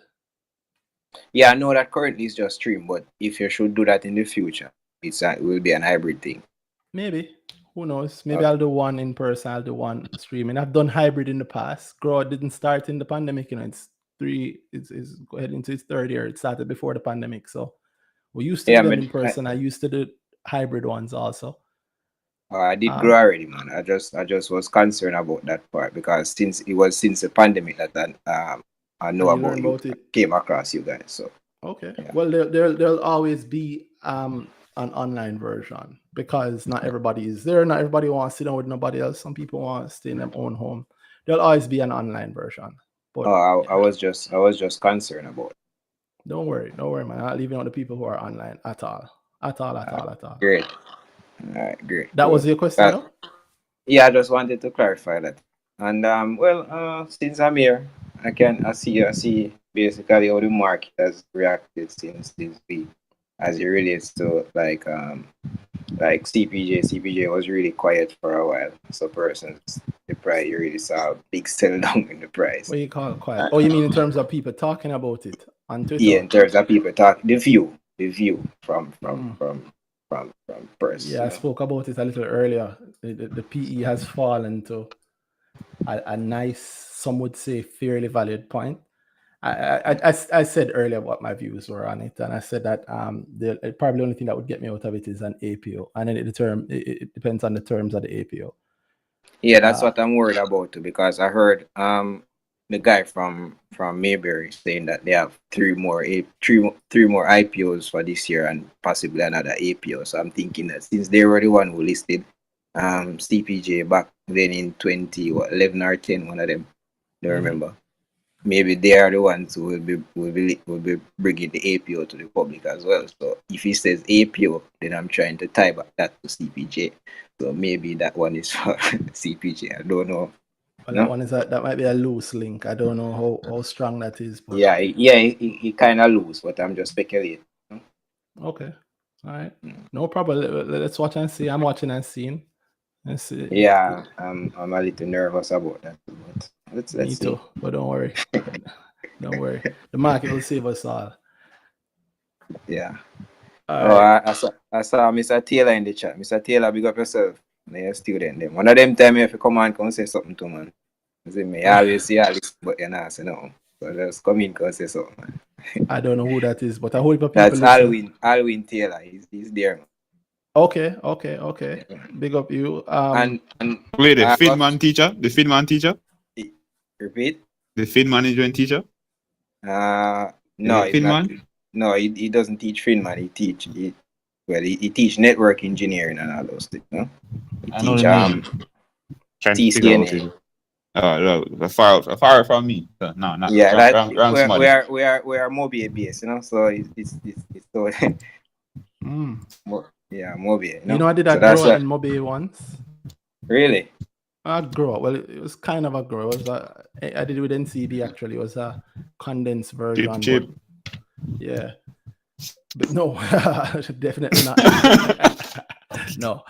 Yeah, I know that currently it's just stream, but if you should do that in the future, it will be an hybrid thing. Maybe. Who knows? Maybe I'll do one in person. I'll do one streaming. I've done hybrid in the past. Grow didn't start in the pandemic. You know, it's heading into its third year. It started before the pandemic. So we used to do them in person. I used to do hybrid ones also. I did grow already, man. I just was concerned about that part because since the pandemic that I know about it. Came across you guys. So okay. Yeah. Well, there'll always be an online version because not everybody is there. Not everybody wants to sit down with nobody else. Some people want to stay in their own home. There'll always be an online version. But I was just concerned about it. Don't worry, man. I'm not leaving out the people who are online at all. Great. All right, great. That was your question, no? Yeah, I just wanted to clarify that. And since I'm here, I see basically how the market has reacted since this week as it relates to like CPJ. CPJ was really quiet for a while. So the price, you really saw a big sell down in the price. What do you call quiet? Oh, you mean in terms of people talking about it on Twitter? Yeah, in terms of people talking, the view from press. Yeah, I spoke about it a little earlier. The PE has fallen to a nice, some would say, fairly valid point. I said earlier what my views were on it, and I said that probably the only thing that would get me out of it is an APO, and then it depends on the terms of the APO. Yeah, that's what I'm worried about too, because I heard the guy from Mayberry saying that they have three more IPOs for this year and possibly another APO. So I'm thinking that since they were the one who listed CPJ back then in 2011 or 10, one of them, don't remember. Maybe they are the ones who will be bringing the APO to the public as well. So if he says APO, then I'm trying to tie back that to CPJ. So maybe that one is for CPJ. I don't know. Well, that one is that might be a loose link. I don't know how strong that is. But... Yeah, he kind of loose, but I'm just speculating. Okay, all right, no problem. Let's watch and see. I'm watching and seeing. Let's see. Yeah, I'm a little nervous about that, but let's Me see. too, but don't worry. Don't worry. The market will save us all. Yeah. Right. I saw Mr. Taylor in the chat. Mr. Taylor, big up yourself. You're a student. Them. One of them tell me if you come on, come say something to man. See me, I always see Alex, but you're not saying no. So just come in, come say something, man. I don't know who that is, but I hope people That's Alwyn Taylor. He's there, man. Okay. Big up you. And wait, the Finman teacher? Repeat? The Fin management teacher? No, he doesn't teach Finman. He teach network engineering and all those things. No? He teach TCNA. No, far from me. So, no, not yeah. we are mobile based, you know. So it's so. Yeah, mobile. You know, I did a grow in mobile once. Really? A grow. Well, it was kind of a grow. It was I did it with NCB actually. It was a condensed version. Chip. Yeah. But no, definitely not. No.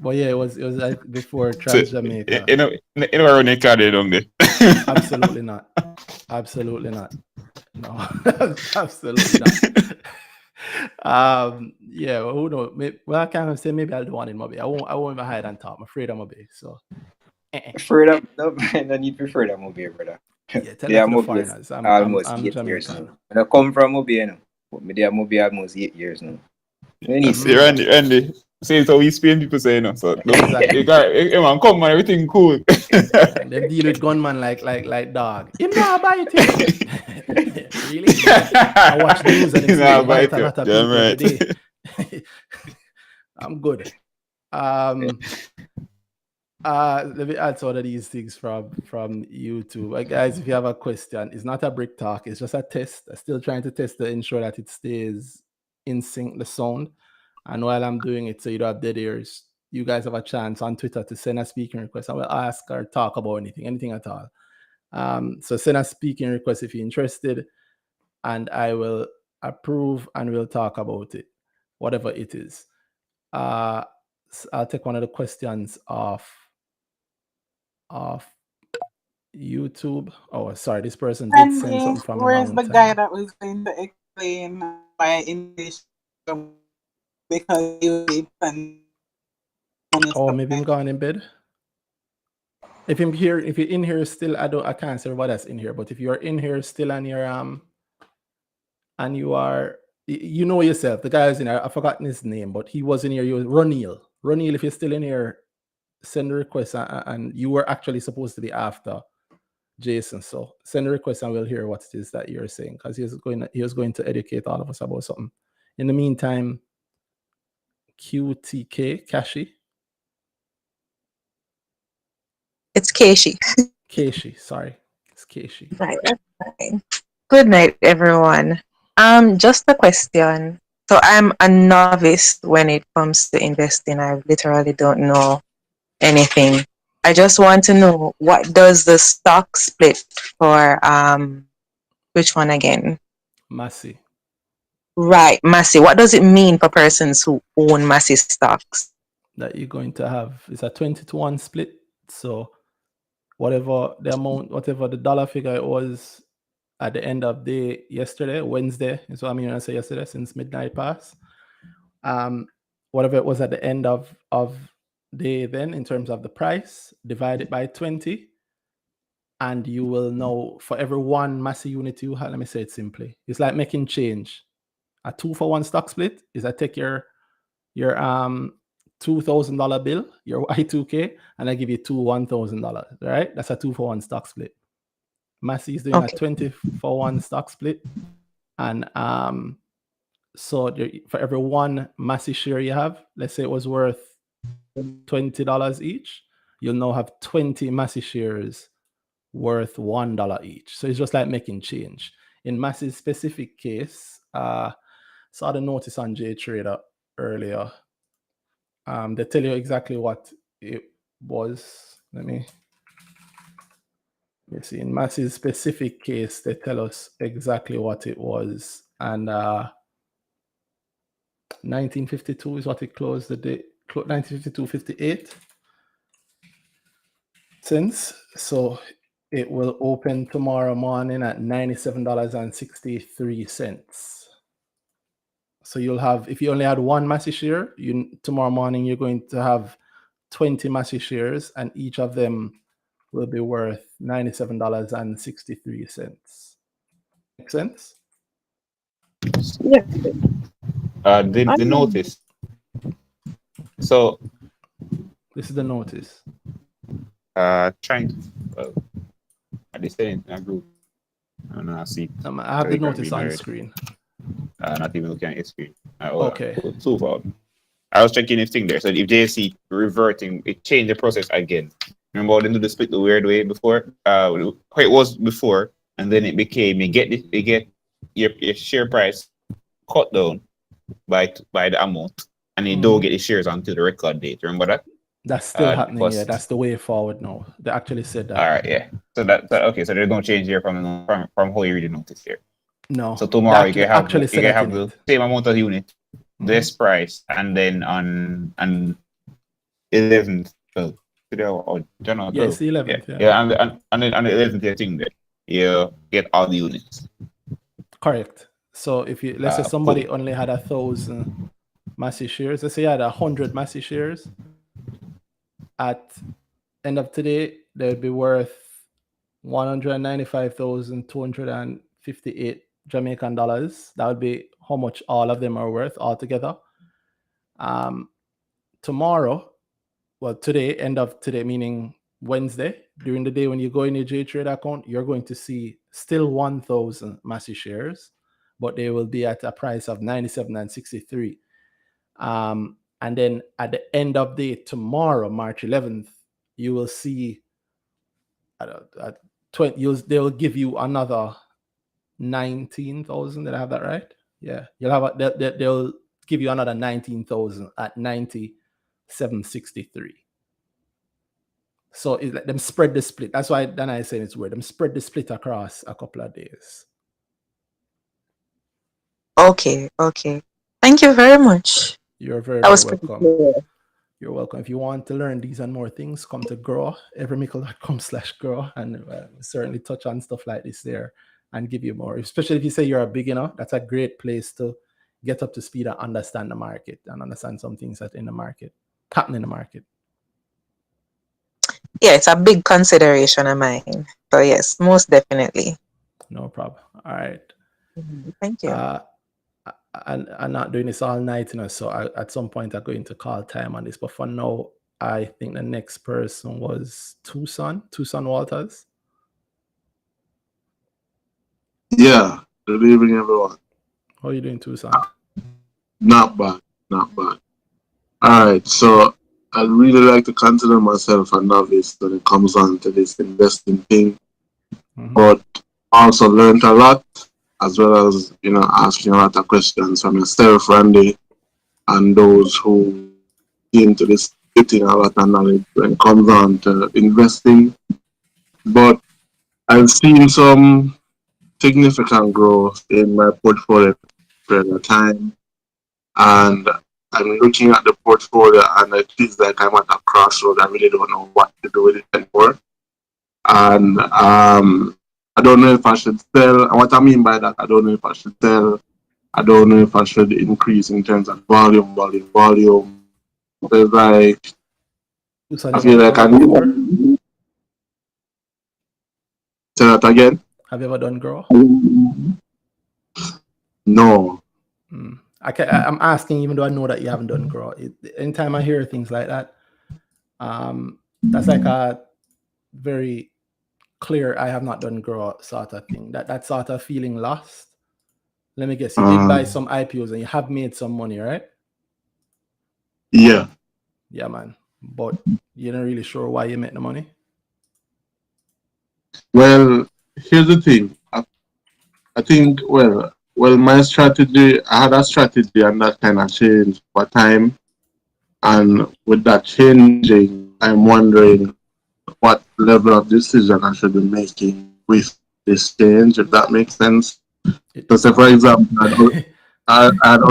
But yeah, it was like before Trans Jamaica. You know where they got it on there. Absolutely not. No, absolutely not. Yeah, well, who knows? Well, I can't say maybe I'll do one in Mobi. I won't even hide on top. I'm afraid of Mobi. So afraid of no need to afraid of Mobi, brother. Yeah, tell that to the foreigners. I'm almost 8 years now. When I come from Mobi, you know, but me there Mobi almost 8 years now. Randy. Say so we Spain people say, you know. So exactly. Hey man, come man, everything cool. They deal with gunman like dog. Him not bite it. Really? I watch the news and it's a lot of people every day. I'm good. Let me answer all of these things from YouTube. Guys, if you have a question, it's not a brick talk, it's just a test. I'm still trying to test to ensure that it stays in sync, the sound. And while I'm doing it, so you don't have dead ears, you guys have a chance on Twitter to send a speaking request. I will ask or talk about anything at all. So send a speaking request if you're interested, and I will approve and we'll talk about it, whatever it is. I'll take one of the questions off YouTube. Oh, sorry, this person did send something from where's a long the time. guy that was going to explain why English because you Oh, maybe I'm gone in bed. If you're in here still, I can't see everybody that's in here, but if you're in here still and you're and you are, you know yourself, the guy is in here, I've forgotten his name, but he was in here. You was Ronil. Ronil, if you're still in here, send a request, and you were actually supposed to be after Jason. So send a request and we'll hear what it is that you're saying, because he was going to educate all of us about something. In the meantime, QTK, Kashi. It's Keishi. Keishi, sorry. It's Keishi. Right, that's fine. Good night, everyone. Just a question. So I'm a novice when it comes to investing. I literally don't know anything. I just want to know, what does the stock split for which one again? Massey. Right, Massey. What does it mean for persons who own Massey stocks? That you're going to have is a 20-to-1 split. So whatever the amount, whatever the dollar figure it was at the end of day yesterday, Wednesday, is what I mean when I say yesterday, since midnight pass. Whatever it was at the end of day then in terms of the price, divide it by 20, and you will know for every one Massey unit you have. Let me say it simply. It's like making change. A 2-for-1 stock split is I take your $2,000 bill, your Y2K, and I give you two $1,000, right? That's a 2-for-1 stock split. Massey is doing a 20-for-1 stock split, and so for every one Massey share you have, let's say it was worth $20 each, you'll now have 20 Massey shares worth $1 each. So it's just like making change. In Massey's specific case, saw the notice on JTrader earlier. They tell you exactly what it was. Let me see. In Massey's specific case, they tell us exactly what it was, and 1952 is what it closed the day. 1952.58 cents. So it will open tomorrow morning at $97.63. So you'll have, if you only had one Massey share, tomorrow morning you're going to have 20 Massey shares, and each of them will be worth $97.63. Make sense? Yeah. The notice. So this is the notice. Trying to they said in a group. I don't know, I see. I have the notice on screen. Not even looking at your screen. Okay. So far. I was checking if thing there. So if JC reverting, it changed the process again. Remember how they do the split the weird way before? How it was before, and then it became you get your share price cut down by the amount, and you don't get the shares until the record date. Remember that? That's still happening. Yeah, that's the way forward now. They actually said that. All right, yeah. So that okay. So there's no change here from how you read the notice here. No. So tomorrow you can have the same amount of unit, this price, and then on 11th. Well, today or January. Yeah, it's the 11th. Yeah, and then on the 11th thing there, you get all the units. Correct. So if you let's say somebody only had 1,000 Massey shares, let's say you had 100 Massey shares. At end of today, they would be worth $195,258 Jamaican dollars. That would be how much all of them are worth altogether. Tomorrow, well, today, end of today, meaning Wednesday, during the day when you go in your JTrade account, you're going to see still 1,000 Massey shares, but they will be at a price of $97.63. And then at the end of the day tomorrow, March 11th, you will see they will give you another 19,000. Did I have that right? Yeah, you'll have they'll give you another 19,000 at 90 $763. So it's like them spread the split. That's why Danhai is saying it's weird. Them spread the split across a couple of days. Okay. Thank you very much. You're very, That very was pretty welcome. clear. You're welcome. If you want to learn these and more things, come to Grow, everymickle.com/grow, and certainly touch on stuff like this there and give you more. Especially if you say you're a beginner, that's a great place to get up to speed and understand the market and understand some things that in the market, happen in the market. Yeah, it's a big consideration of mine. So yes, most definitely. No problem. All right. Thank you. I'm not doing this all night, so at some point I'm going to call time on this. But for now, I think the next person was Tucson Walters. Yeah, good evening, everyone. How are you doing, Tucson? Not bad. All right, so I really like to consider myself a novice when it comes on to this investing thing, but also learned a lot, as well as asking a lot of questions from yourself, Randy, and those who into this getting a lot of knowledge when it comes on to investing. But I've seen some significant growth in my portfolio for the time, and I'm looking at the portfolio and it feels like I'm at a crossroad. I really don't know what to do with it anymore. And I don't know if I should sell. And what I mean by that, I don't know if I should sell. I don't know if I should increase in terms of volume. It's like, I feel like I need. Say that again. Have you ever done Grow? No. I'm asking, even though I know that you haven't done Grow. Anytime I hear things like that, that's like a very clear I have not done Grow sort of thing. That sort of feeling lost. Let me guess, you did buy some IPOs and you have made some money, right? Yeah. Yeah, man. But you're not really sure why you made the money? Well, here's the thing. I think, well, my strategy, I had a strategy and that kind of changed over time. And with that changing, I'm wondering what level of decision I should be making with this change, if that makes sense. So, say for example, I had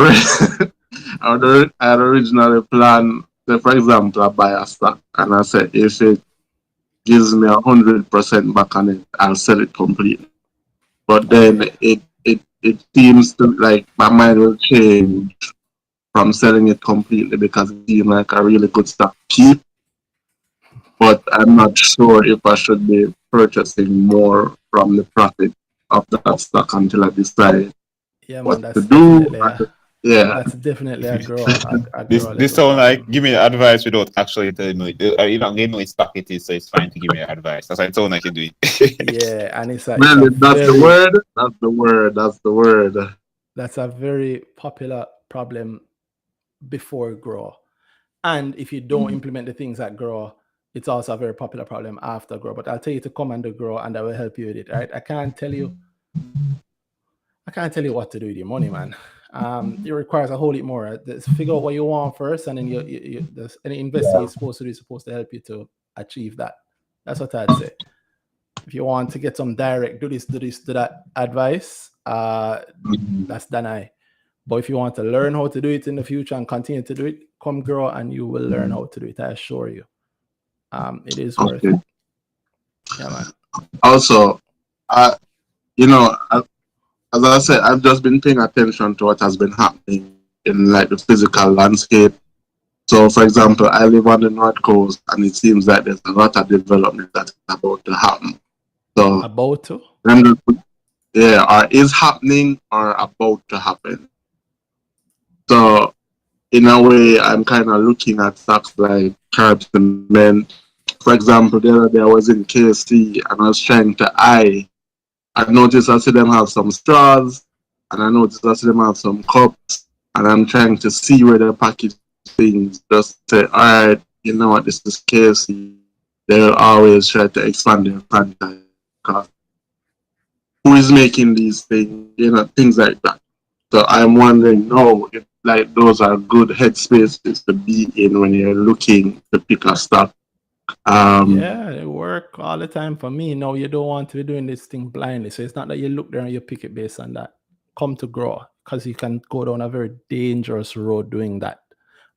originally planned, say for example, I buy a stock and I said, if it gives me 100% back on it, I'll sell it completely. But then it seems to like my mind will change from selling it completely because it seems like a really good stock keep. But I'm not sure if I should be purchasing more from the profit of that stock until I decide what to do. That's definitely a grow. This sound like give me advice without actually telling me. You don't know which stock it is, so it's fine to give me advice. That's what it sounds like you do it. Yeah, and it's like really, that's the word. That's a very popular problem before Grow. And if you don't implement the things that Grow, it's also a very popular problem after Grow. But I'll tell you to come and do Grow, and I will help you with it. Right? I can't tell you what to do with your money, man. It requires a whole lot more. Right? Figure out what you want first, and then any investing is supposed to help you to achieve that. That's what I'd say. If you want to get some direct, do that advice, that's Danhai. But if you want to learn how to do it in the future and continue to do it, come Grow and you will learn how to do it. I assure you. It is worth it. Yeah, man. Also, as I said, I've just been paying attention to what has been happening in like the physical landscape. So, for example, I live on the North Coast, and it seems like there's a lot of development that's about to happen. So, about to? Yeah, or is happening or about to happen. So, in a way, I'm kind of looking at stocks like Carb Cement. For example, the other day I was in KC and I was trying to I noticed I see them have some straws, and I noticed I see them have some cups, and I'm trying to see where they package things. Just say, all right, you know what, this is KC. They'll always try to expand their franchise. Who is making these things? Things like that. So I'm wondering, no, if like those are good headspaces to be in when you're looking to pick a stock. Yeah, they work all the time for me. No, you don't want to be doing this thing blindly. So it's not that you look there and you pick it based on that. Come to grow, because you can go down a very dangerous road doing that.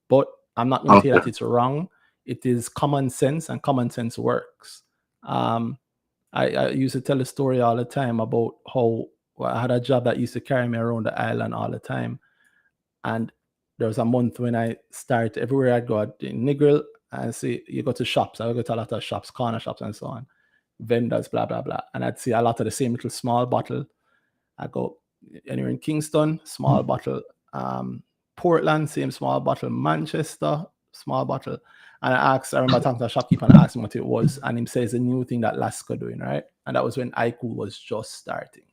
But I'm not going to say that Okay. it's wrong. It is common sense, and common sense works. I used to tell a story all the time about how I had a job that used to carry me around the island all the time. And there was a month when I started, everywhere I'd go, I'd niggle and see, you go to shops. I would go to a lot of shops, corner shops and so on, vendors, blah, blah, blah. And I'd see a lot of the same little small bottle. I go anywhere in Kingston, small bottle. Portland, same small bottle. Manchester, small bottle. And I remember talking to a shopkeeper and asked him what it was. And he says a new thing that Lasco doing, right? And that was when iCool was just starting.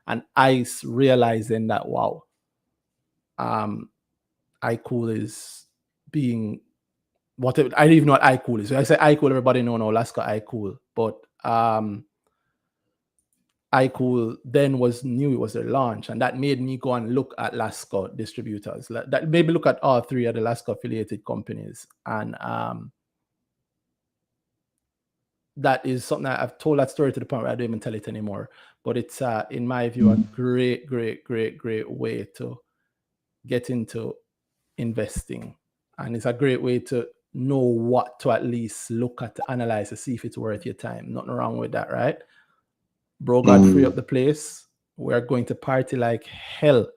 And I realizing that, wow, iCool is being whatever. I don't even know what iCool is. So I say iCool, everybody know now Lasco iCool. But iCool then was new, it was their launch, and that made me go and look at Lasco distributors. That made me look at all three of the Lasco affiliated companies. And that is something that I've told that story to the point where I don't even tell it anymore. But it's in my view a great way to get into investing. And it's a great way to know what to at least look at, to analyze, to see if it's worth your time. Nothing wrong with that, right? Bro, God free up the place. We're going to party like hell.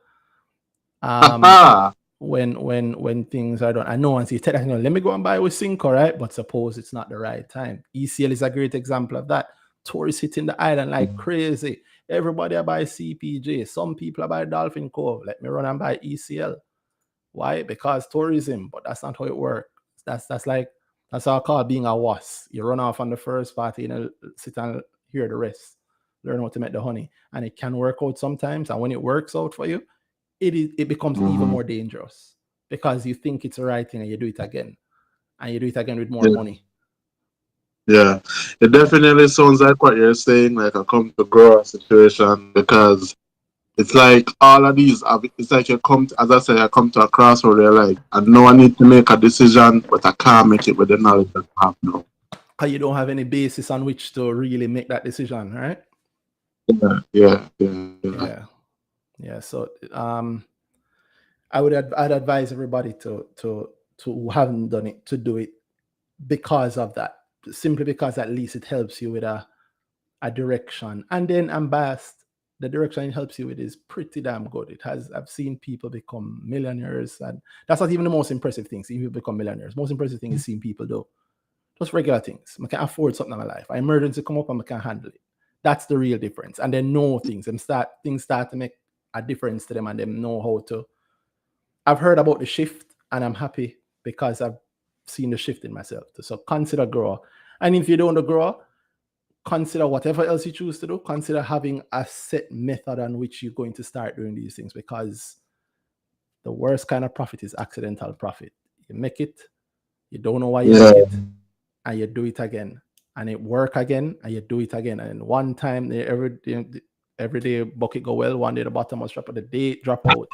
When things are done. I know and see technically, let me go and buy with Cinco, right? But suppose it's not the right time. ECL is a great example of that. Tourists hitting the island like crazy. Everybody buy CPJ. Some people buy Dolphin Cove. Let me run and buy ECL. Why? Because tourism, but that's not how it works. That's how I call being a was. You run off on the first party and sit and hear the rest. Learn how to make the honey. And it can work out sometimes. And when it works out for you, it becomes even more dangerous, because you think it's the right thing and you do it again. And you do it again with more money. Yeah, it definitely sounds like what you're saying, like a come to grow situation, because it's like all of these, it's like you come, as I said, I come to a crossroad where like, I know I need to make a decision, but I can't make it with the knowledge that I have now. Because you don't have any basis on which to really make that decision, right? Yeah. So I'd advise everybody to who haven't done it to do it because of that. Simply because at least it helps you with a direction. And then I'm biased. The direction it helps you with is pretty damn good. I've seen people become millionaires, and that's not even the most impressive thing. Seeing people become millionaires. Most impressive thing is seeing people do just regular things. I can afford something in my life. An emergency come up and I can handle it. That's the real difference. And they know things. Things start to make a difference to them, and they know how to. I've heard about the shift, and I'm happy because I've seen the shift in myself. So consider grow. And if you don't grow, consider whatever else you choose to do. Consider having a set method on which you're going to start doing these things, because the worst kind of profit is accidental profit. You make it, you don't know why you make it, and you do it again, and it work again, and you do it again. And one time, every day bucket go well, one day the bottom must drop, but the day it drop out.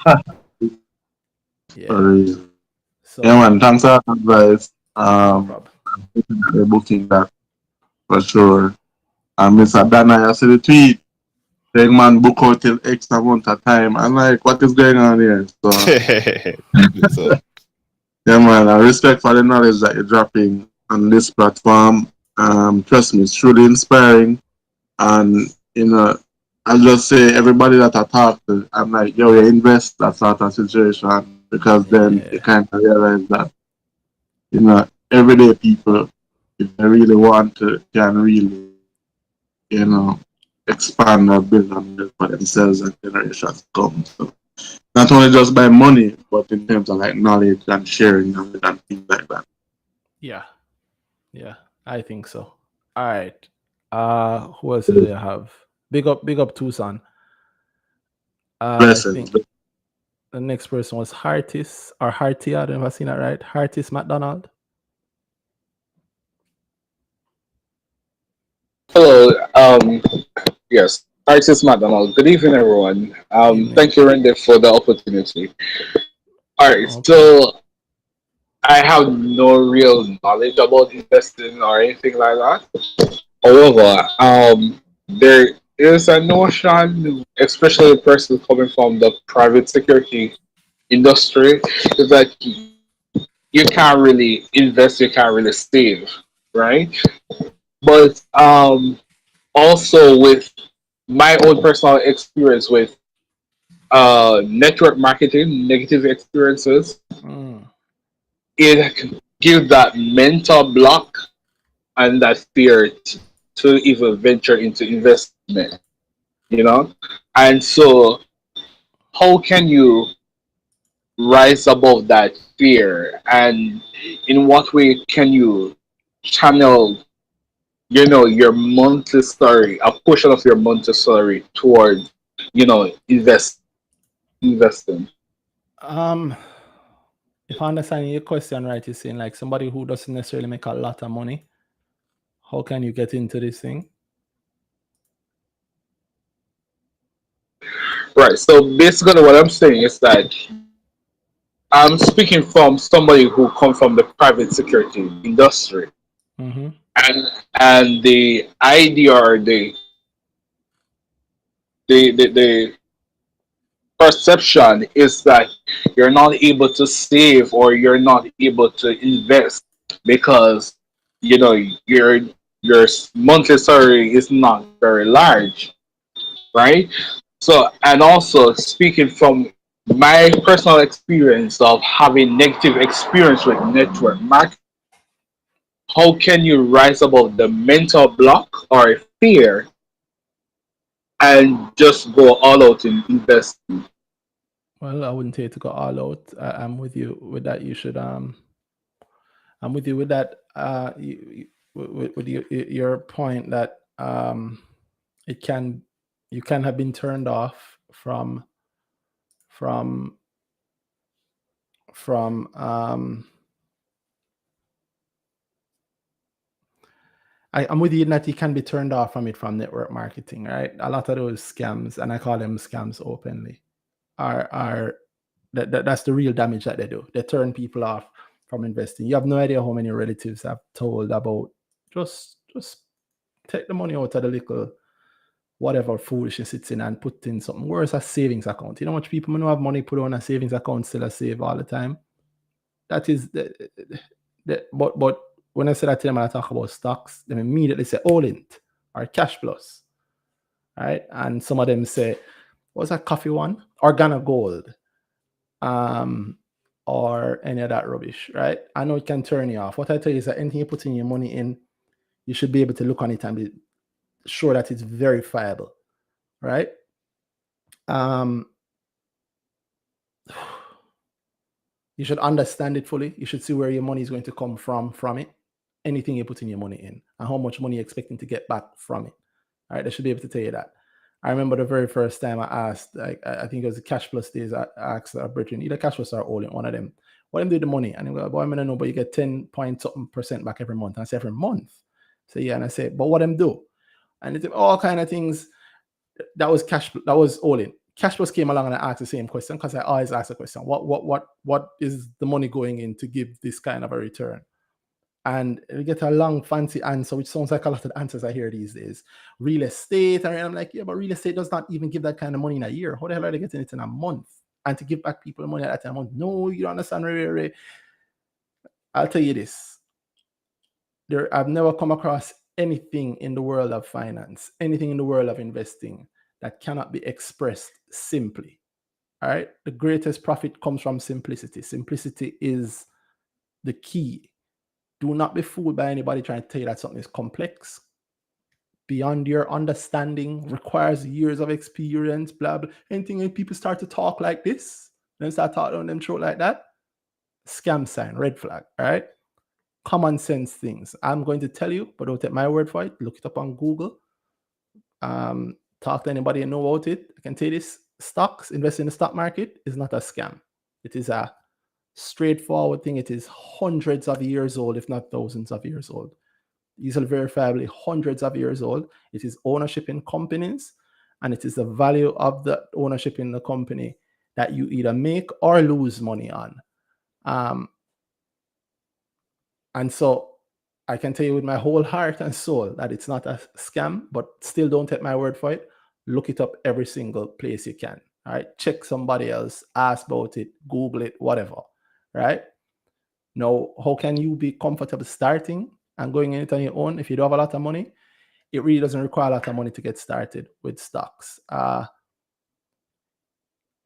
So man, thanks for the advice. The booking that for sure. And Mr. Danhai, I see the tweet. The man book out till X amount of time. I'm like, what is going on here? So yeah, man, I respect for the knowledge that you're dropping on this platform. Trust me, it's truly inspiring. And I just say everybody that I talk to, I'm like, yo, you invest that sort of situation, because then you kind of realize that, everyday people, if they really want to, can really, expand or build on it for themselves and generations to come. So not only just by money, but in terms of like knowledge and sharing and things like that. Yeah, I think so. All right. Who else do you have? Big up Tucson. I think the next person was Hartis or Harty. I don't know if I've seen that right. Hartis McDonald. Hello. Yes, Hartis McDonald. Good evening, everyone. Thank you, Randy, for the opportunity. All right, so I have no real knowledge about investing or anything like that. However, there is a notion, especially a person coming from the private security industry, is that you can't really invest, you can't really save, right? But also with my own personal experience with network marketing, negative experiences, it gives that mental block and that fear to even venture into investment, you know? And so, how can you rise above that fear? And in what way can you channel, your monthly salary, a portion of your monthly salary toward, investing? If I understand your question right, you're saying like somebody who doesn't necessarily make a lot of money, how can you get into this thing? Right. So basically, what I'm saying is that I'm speaking from somebody who comes from the private security industry, and the idea or the perception is that you're not able to save or you're not able to invest because your monthly salary is not very large, right? So, and also speaking from my personal experience of having negative experience with network marketing, how can you rise above the mental block or fear and just go all out in investing? Well, I wouldn't say to go all out. I'm with you with that. You should I'm with you with that. With your point that you can have been turned off from I'm with you in that you can be turned off from it from network marketing, right? A lot of those scams, and I call them scams openly, are that's the real damage that they do. They turn people off from investing. You have no idea how many relatives have told about just take the money out of the little whatever foolishness it's in and put in something worse, a savings account. You know how much people who have money put on a savings account still a save all the time? That is but when I say that to them and I talk about stocks, they immediately say all in or cash plus. Right? And some of them say, what's that coffee one? Organic gold. Or any of that rubbish, right? I know it can turn you off. What I tell you is that anything you put in your money in, you should be able to look on it and be sure that it's verifiable, right? You should understand it fully. You should see where your money is going to come from it. Anything you put in your money in and how much money you're expecting to get back from it. All right, they should be able to tell you that. I remember the very first time I asked, like, I think it was the Cash Plus days, I asked Brethren, either Cash Plus or All in, one of them, what them do the money? And they go, boy, I don't know, but you get 10% back every month. And I say, every month? So yeah, and I say, but what them do? And it's all kind of things. That was All in. Cash Plus came along and I asked the same question because I always ask the question, what is the money going in to give this kind of a return? And we get a long fancy answer, which sounds like a lot of the answers I hear these days. Real estate, and I'm like, yeah, but real estate does not even give that kind of money in a year. How the hell are they getting it in a month? And to give back people money at that month? No, you don't understand, Ray. I'll tell you this. I've never come across anything in the world of finance, anything in the world of investing that cannot be expressed simply. All right? The greatest profit comes from simplicity. Simplicity is the key. Do not be fooled by anybody trying to tell you that something is complex, beyond your understanding, requires years of experience, blah, blah. Anything when people start to talk like this, then start talking on them throat like that, scam sign, red flag, all right? Common sense things. I'm going to tell you, but don't take my word for it. Look it up on Google. Talk to anybody you know about it. I can tell you this, stocks, investing in the stock market is not a scam. It is a straightforward thing. It is hundreds of years old, if not thousands of years old. Easily verifiably hundreds of years old. It is ownership in companies, and it is the value of the ownership in the company that you either make or lose money on. And so I can tell you with my whole heart and soul that it's not a scam, but still don't take my word for it. Look it up every single place you can. All right. Check somebody else, ask about it, Google it, whatever. Right. Now, how can you be comfortable starting and going in it on your own if you don't have a lot of money? It really doesn't require a lot of money to get started with stocks.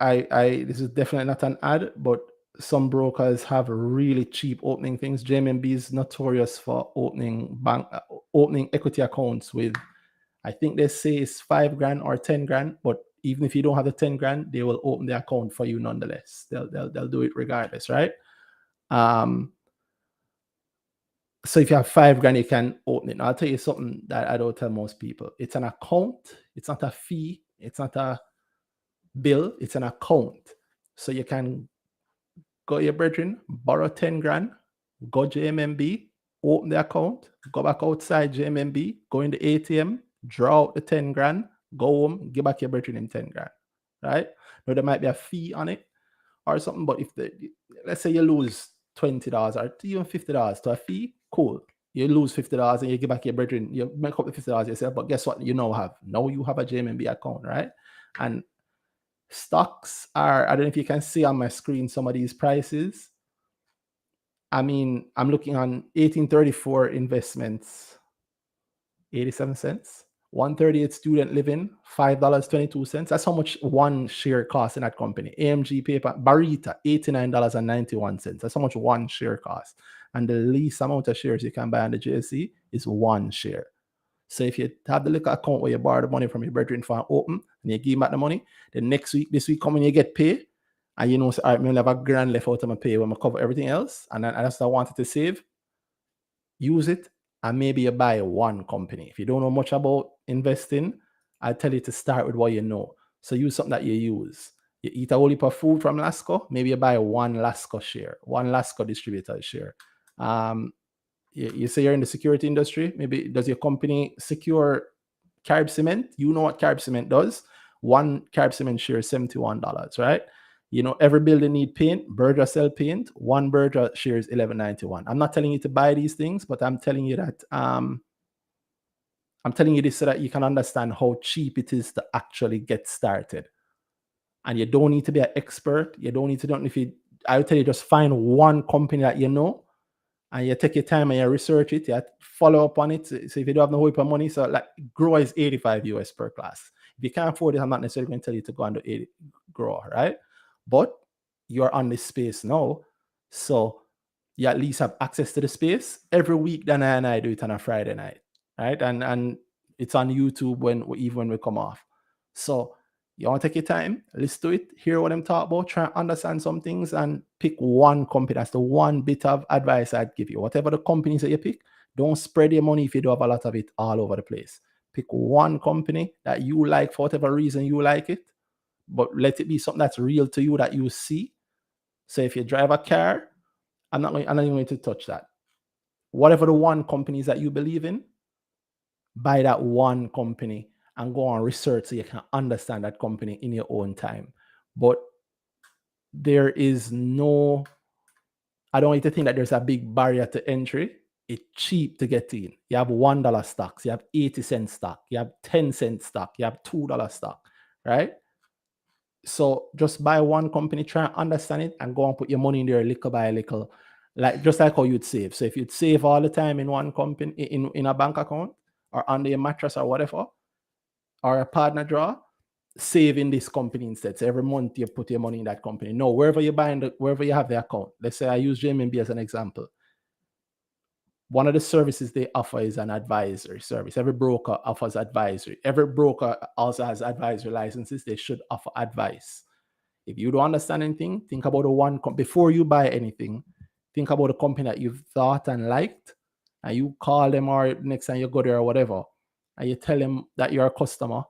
This is definitely not an ad, but some brokers have really cheap opening things. JMB is notorious for opening equity accounts with, I think they say it's $5,000 or $10,000, but even if you don't have the $10,000, they will open the account for you nonetheless. They'll do it regardless, right? So if you have $5,000, you can open it. Now, I'll tell you something that I don't tell most people. It's an account. It's not a fee. It's not a bill. It's an account. So you can go to your brethren, borrow $10,000, go JMMB, open the account, go back outside JMMB, go in the ATM, draw out the $10,000, go home, give back your brethren in $10,000, right? Now there might be a fee on it or something, but if let's say you lose $20 or even $50 to a fee, cool. You lose $50 and you give back your brethren, you make up the $50 yourself, but guess what? You now have a JMMB account, right? And stocks are, I don't know if you can see on my screen some of these prices. I mean, I'm looking on 1834 investments, 87 cents. 138 student living, $5.22. That's how much one share costs in that company. AMG paper, Barita, $89.91. That's how much one share costs. And the least amount of shares you can buy on the JSE is one share. So if you have the little account where you borrow the money from your brethren for an open and you give back the money, then this week coming you get paid, and you know, so, all right, maybe I have $1,000 left out of my pay when I cover everything else, and then that's what I wanted to save, use it, and maybe you buy one company. If you don't know much about investing, I'll tell you to start with what you know. So use something that you use. You eat a whole heap of food from Lasco, maybe you buy one Lasco share, one Lasco distributor share. You say you're in the security industry, maybe does your company secure Carib Cement? You know what Carib Cement does. One Carib Cement share is $71, right? You know, every building need paint. Berger sell paint. One Berger share is $11.91. I'm not telling you to buy these things, but I'm telling you that I'm telling you this so that you can understand how cheap it is to actually get started. And you don't need to be an expert. You don't need to know if you. I would tell you just find one company that you know, and you take your time and you research it. You follow up on it. So if you don't have no hope of money, so like grower is $85 US per class. If you can't afford it, I'm not necessarily going to tell you to go and do grower, right? But you're on this space now, so you at least have access to the space. Every week, Danhai and I do it on a Friday night, right? And it's on YouTube even when we come off. So you want to take your time, listen to it, hear what I'm talking about, try and understand some things, and pick one company. That's the one bit of advice I'd give you. Whatever the companies that you pick, don't spread your money if you don't have a lot of it all over the place. Pick one company that you like for whatever reason you like it, but let it be something that's real to you that you see. So if you drive a car, I'm not even going to touch that. Whatever the one companies that you believe in, buy that one company and go on research so you can understand that company in your own time. But there is no, I don't want you to think that there's a big barrier to entry. It's cheap to get in. You have $1 stocks, you have 80-cent stock, you have 10-cent stock, you have $2 stock, right? So just buy one company, try and understand it, and go and put your money in there little by little, just like how you'd save. So if you'd save all the time in one company, in a bank account or under your mattress or whatever, or a partner draw, save in this company instead. So every month you put your money in that company. No, wherever you wherever you have the account. Let's say I use JMB as an example. One of the services they offer is an advisory service. Every broker offers advisory. Every broker also has advisory licenses. They should offer advice. If you don't understand anything, think about the one before you buy anything. Think about the company that you've thought and liked, and you call them, or next time you go there or whatever, and you tell them that you're a customer.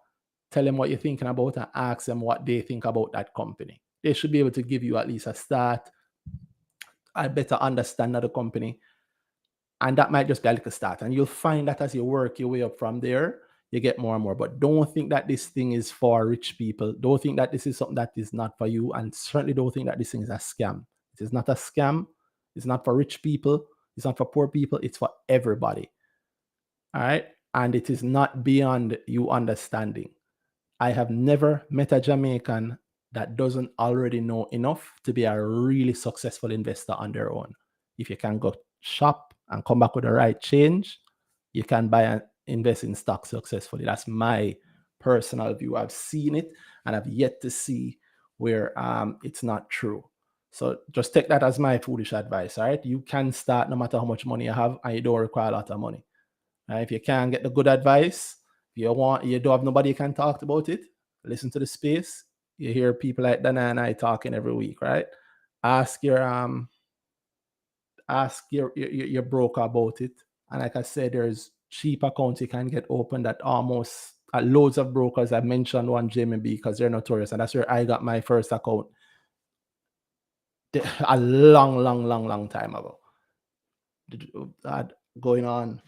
Tell them what you're thinking about and ask them what they think about that company. They should be able to give you at least a start, a better understanding of the company. And that might just be a little start. And you'll find that as you work your way up from there, you get more and more. But don't think that this thing is for rich people. Don't think that this is something that is not for you, and certainly don't think that this thing is a scam. It is not a scam. It's not for rich people. It's not for poor people. It's for everybody. All right. And it is not beyond you understanding. I have never met a Jamaican that doesn't already know enough to be a really successful investor on their own. If you can go shop and come back with the right change, you can buy and invest in stocks successfully. That's my personal view. I've seen it and I've yet to see where it's not true. So just take that as my foolish advice. All right. You can start no matter how much money you have, and you don't require a lot of money. Right? If you can't get the good advice, you don't have nobody you can talk about it, listen to the space. You hear people like Danhai and I talking every week, right? Ask your broker about it. And like I said, there's cheap accounts you can get opened at almost at loads of brokers. I mentioned one, JMB, because they're notorious, and that's where I got my first account a long time ago. Going on,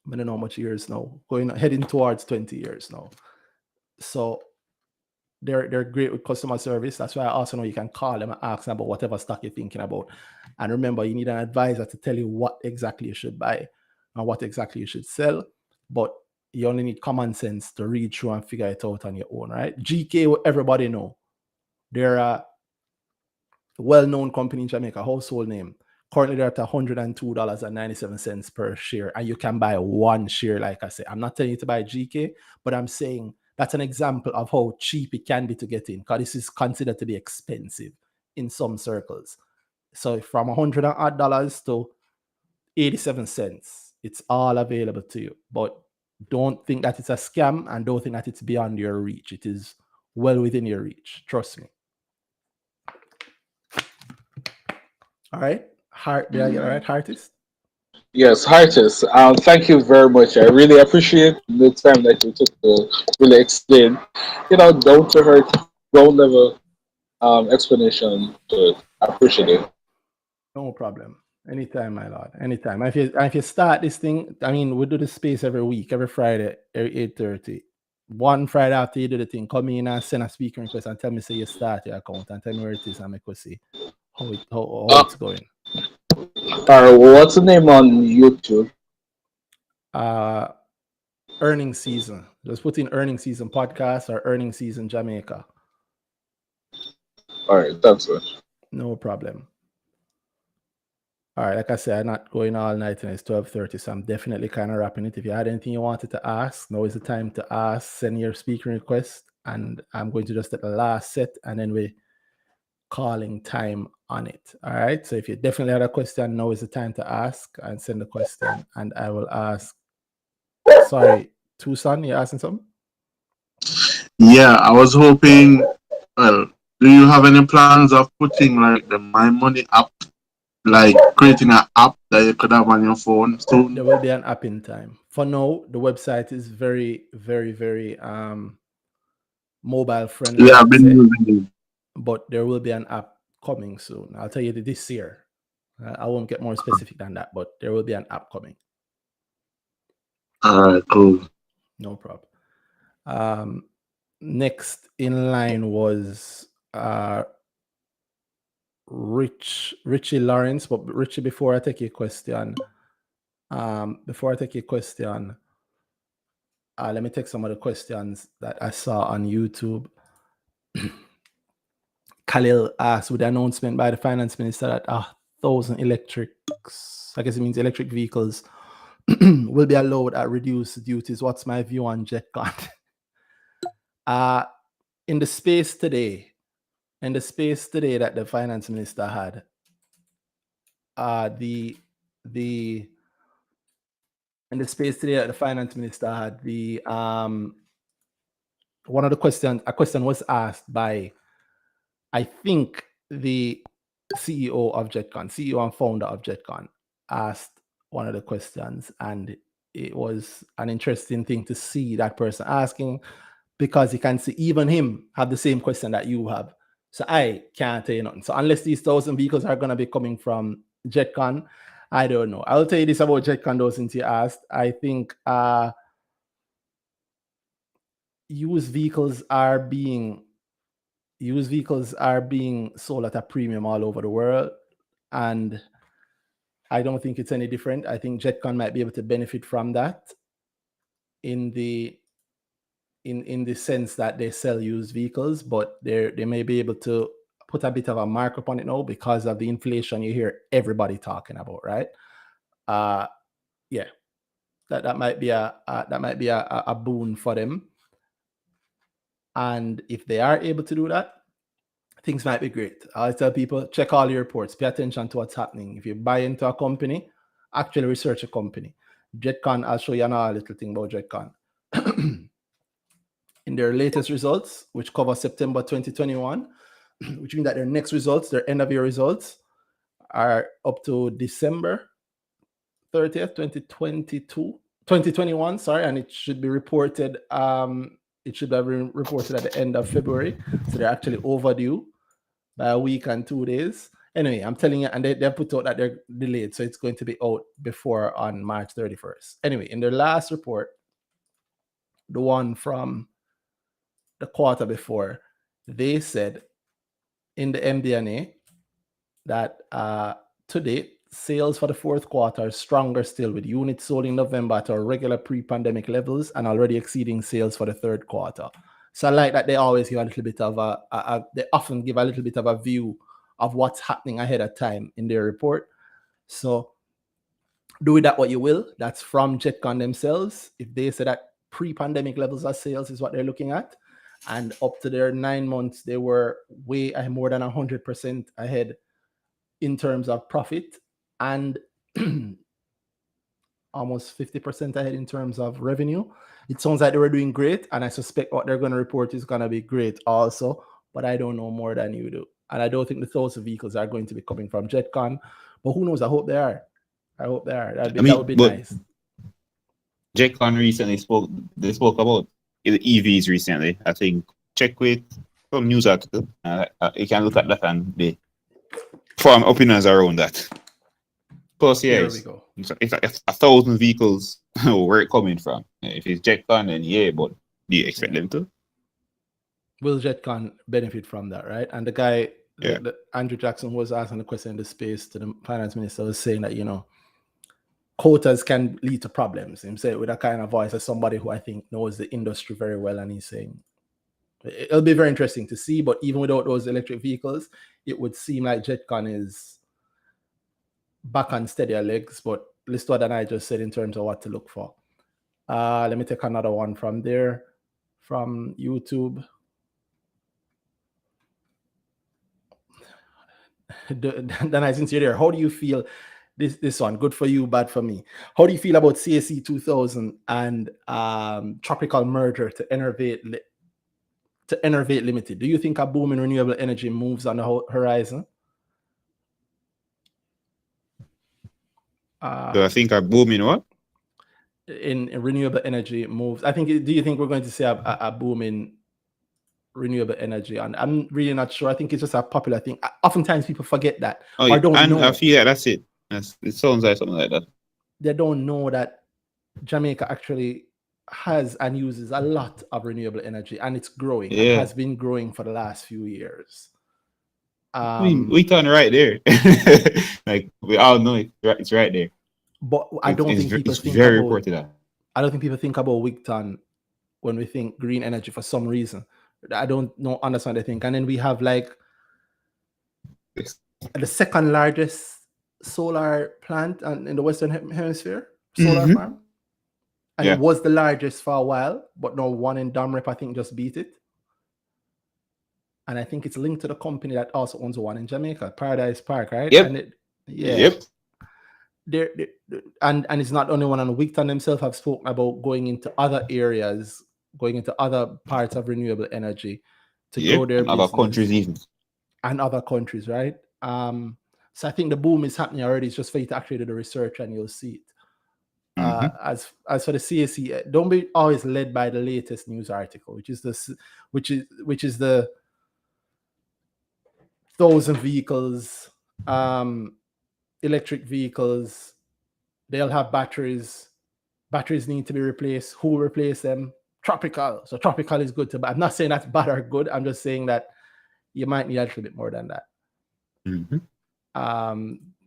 I don't know how much years now, heading towards 20 years now. So they're great with customer service. That's why I also know you can call them and ask them about whatever stock you're thinking about. And remember, you need an advisor to tell you what exactly you should buy and what exactly you should sell. But you only need common sense to read through and figure it out on your own, right? GK, everybody know. They're a well-known company in Jamaica, household name. Currently, they're at $102.97 per share, and you can buy one share. Like I said, I'm not telling you to buy GK, but I'm saying that's an example of how cheap it can be to get in, because this is considered to be expensive in some circles. So from $100 to 87 cents, it's all available to you. But don't think that it's a scam, and don't think that it's beyond your reach. It is well within your reach. Trust me. All right. Did I get it right, Heartist? Yes, Heartist. Thank you very much. I really appreciate the time that you took to really explain, down to earth, ground level explanation to it. I appreciate it. No problem. Anytime, my lord. Anytime. If you start this thing, I mean, we do the space every week, every Friday, every 8:30. One Friday after you do the thing, come in and send a speaker request and tell me say you start your account and tell me where it is, and make us see how it's going. What's the name on YouTube? Earning Season. Just put in Earning Season Podcast or Earning Season Jamaica. All right, that's it. No problem. All right, like I said, I'm not going all night and it's 12:30, so I'm definitely kind of wrapping it. If you had anything you wanted to ask, now is the time to ask. Send your speaker request, and I'm going to just take the last set, and then we're calling time on it. All right, so if you definitely had a question, now is the time to ask and send the question, and I will ask. Sorry, Tucson, you asking something? Yeah, I was hoping. Well, do you have any plans of putting like the My Money app, like creating an app that you could have on your phone soon? There will be an app in time. For now, the website is very, very, very mobile friendly. Yeah, I've been using it. But there will be an app coming soon. I'll tell you this year. I won't get more specific than that, but there will be an app coming. All right, cool. No problem. Next in line was Richie Lawrence. But Richie, before I take your question, let me take some of the questions that I saw on YouTube. Khalil asked, with the announcement by the finance minister that 1,000 electrics, I guess it means electric vehicles, will be allowed at reduced duties. What's my view on JetCon? In the space today that the finance minister had, one of the questions, a question was asked by, I think, the CEO of JetCon, CEO and founder of JetCon, asked one of the questions, and it was an interesting thing to see that person asking, because you can see even him have the same question that you have. So I can't tell you nothing. So unless these 1,000 vehicles are going to be coming from JetCon, I don't know. I'll tell you this about JetCon though, since you asked. I think used vehicles are being sold at a premium all over the world, and I don't think it's any different. I think JetCon might be able to benefit from that in the sense that they sell used vehicles, but they may be able to put a bit of a markup on it now because of the inflation you hear everybody talking about, right? Yeah, that might be a boon for them. And if they are able to do that, things might be great. I tell people, check all your reports, pay attention to what's happening. If you buy into a company, actually research a company. JetCon, I'll show you another little thing about JetCon. In their latest results, which cover September 2021, which means that their next results, their end of year results, are up to December 30th, 2021, sorry, and it should be reported, it should have been reported at the end of February. So they're actually overdue by a week and 2 days. Anyway, I'm telling you, and they put out that they're delayed, so it's going to be out before on March 31st. Anyway, in their last report, the one from the quarter before, they said in the MD&A that to date, sales for the fourth quarter are stronger still, with units sold in November at our regular pre-pandemic levels and already exceeding sales for the third quarter. So I like that they always give a little bit of they often give a little bit of a view of what's happening ahead of time in their report. So do with that what you will. That's from JetCon themselves. If they say that pre-pandemic levels of sales is what they're looking at, and up to their 9 months, they were way more than 100% ahead in terms of profit, and almost 50% ahead in terms of revenue. It sounds like they were doing great, and I suspect what they're going to report is going to be great also, but I don't know more than you do. And I don't think the 1,000 vehicles are going to be coming from JetCon, but who knows? I hope they are. That would be nice. JetCon recently spoke about the EVs recently. I think check with some news article. You can look at that and they form opinions around that. Plus, yeah, it's 1,000 vehicles. Where it coming from? If it's JetCon, then yeah, but do you expect them to? Will JetCon benefit from that, right? And the guy, Andrew Jackson, was asking the question in the space to the finance minister, was saying that, quotas can lead to problems. He said with a kind of voice as somebody who I think knows the industry very well, and he's saying it'll be very interesting to see. But even without those electric vehicles, it would seem like JetCon is back on steadier legs. But listen to what I just said in terms of what to look for. Let me take another one from there, from YouTube. Danhai, since you're there, how do you feel? This one, good for you, bad for me. How do you feel about CAC 2000 and Tropical merger to Enervate Limited? Do you think a boom in renewable energy moves on the horizon? Do I think a boom in what? In renewable energy moves. Do you think we're going to see a boom in renewable energy? And I'm really not sure. I think it's just a popular thing. Oftentimes people forget that or don't know. I feel like that's it. It sounds like something like that. They don't know that Jamaica actually has and uses a lot of renewable energy, and it's growing and has been growing for the last few years. I mean, we turn right there. Like we all know it. It's right there. But I don't think people think very reported that. I don't think people think about Wigton when we think green energy for some reason. I don't understand the thing. And then we have like the second largest solar plant in the Western Hemisphere, solar farm. And it was the largest for a while, but now one in Damrep, I think, just beat it. And I think it's linked to the company that also owns one in Jamaica, Paradise Park, right? Yep. And and it's not only one, and Wigton themselves have spoken about going into other areas, going into other parts of renewable energy to grow their business. Other countries even. And other countries, right? So I think the boom is happening already. It's just for you to actually do the research and you'll see it. As for the CAC, don't be always led by the latest news article, which is the 1,000 vehicles, electric vehicles. They'll have batteries. Batteries need to be replaced. Who will replace them? tropical. So tropical is good too, but I'm not saying that's bad or good. I'm just saying that you might need a little bit more than that.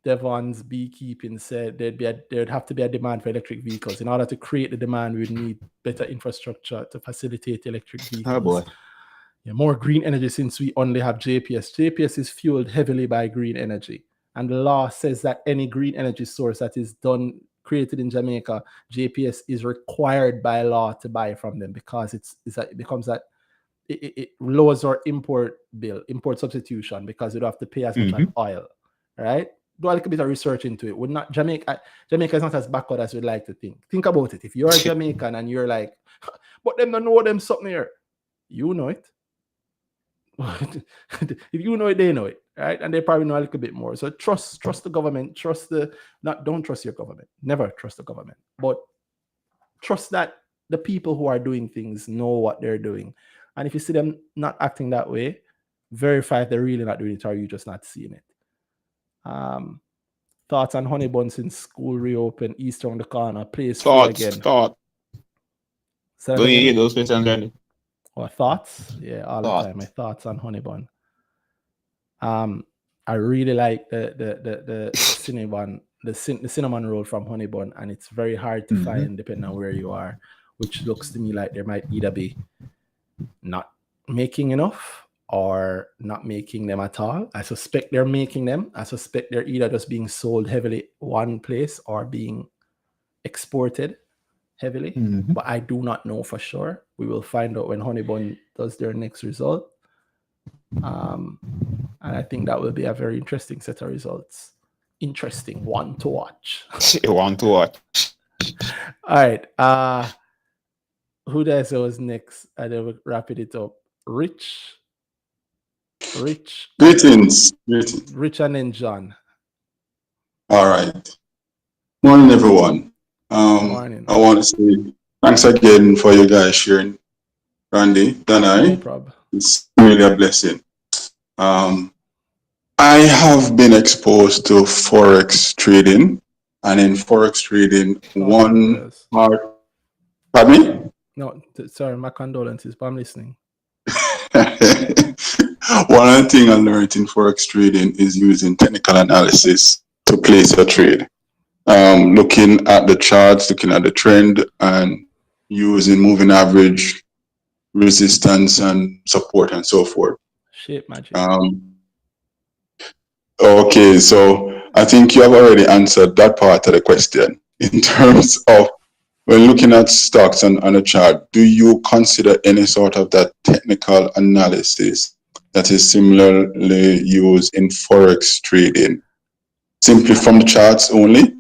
Devon's beekeeping said there'd have to be a demand for electric vehicles. In order to create the demand, we would need better infrastructure to facilitate electric vehicles. Oh boy. Yeah, more green energy, since we only have JPS. JPS is fueled heavily by green energy. And the law says that any green energy source that is created in Jamaica, JPS is required by law to buy from them, because it becomes that it lowers our import substitution, because you don't have to pay as much on oil, right? Do a little bit of research into it. Jamaica is not as backward as we'd like to think. Think about it. If you're a Jamaican and you're like, but them don't know them something here, you know it. If you know it, they know it, right? And they probably know a little bit more. So trust the government. Don't trust your government. Never trust the government, but trust that the people who are doing things know what they're doing. And if you see them not acting that way, verify if they're really not doing it, or you just not seeing it. Thoughts on honey bun since school reopened, Easter on the corner, place free again. Don't you hear those questions, Randy? Or thoughts? Yeah, all the time. My thoughts on honey bun. I really like the cinnamon, the cinnamon roll from honey bun, and it's very hard to find depending on where you are, which looks to me like there might either be not making enough or not making them at all. I suspect they're making them. I suspect they're either just being sold heavily one place or being exported heavily, but I do not know for sure. We will find out when Honeybun does their next result. And I think that will be a very interesting set of results. Interesting one to watch. One to watch. All right. Who does was next? And then we'll wrap it up. Rich. Greetings. Rich and then John. All right. Morning, everyone. Morning. I want to say thanks again for you guys sharing. Randy, Danhai. No problem. It's really a blessing. I have been exposed to Forex trading, and in Forex trading, one part. Pardon me? No, sorry, my condolences, but I'm listening. One other thing I learned in Forex trading is using technical analysis to place a trade. Looking at the charts, looking at the trend, and using moving average, resistance, and support, and so forth. Shape magic. Okay, so I think you have already answered that part of the question. In terms of when looking at stocks on a chart, do you consider any sort of that technical analysis that is similarly used in Forex trading? Simply from the charts only,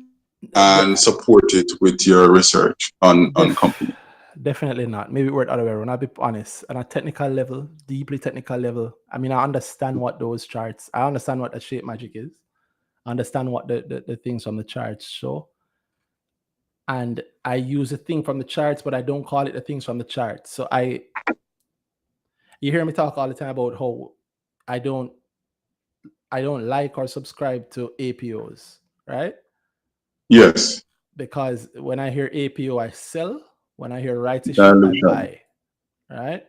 and support it with your research on company? Definitely not. Maybe we're the other way around. I'll be honest. On a technical level, deeply technical level, I mean, I understand what those charts, I understand what a shape magic is. I understand what the things from the charts show. And I use a thing from the charts, but I don't call it the things from the charts. So you hear me talk all the time about how I don't like or subscribe to APOs, right? Yes. Because when I hear APO, I sell. When I hear right issue, I buy. Right?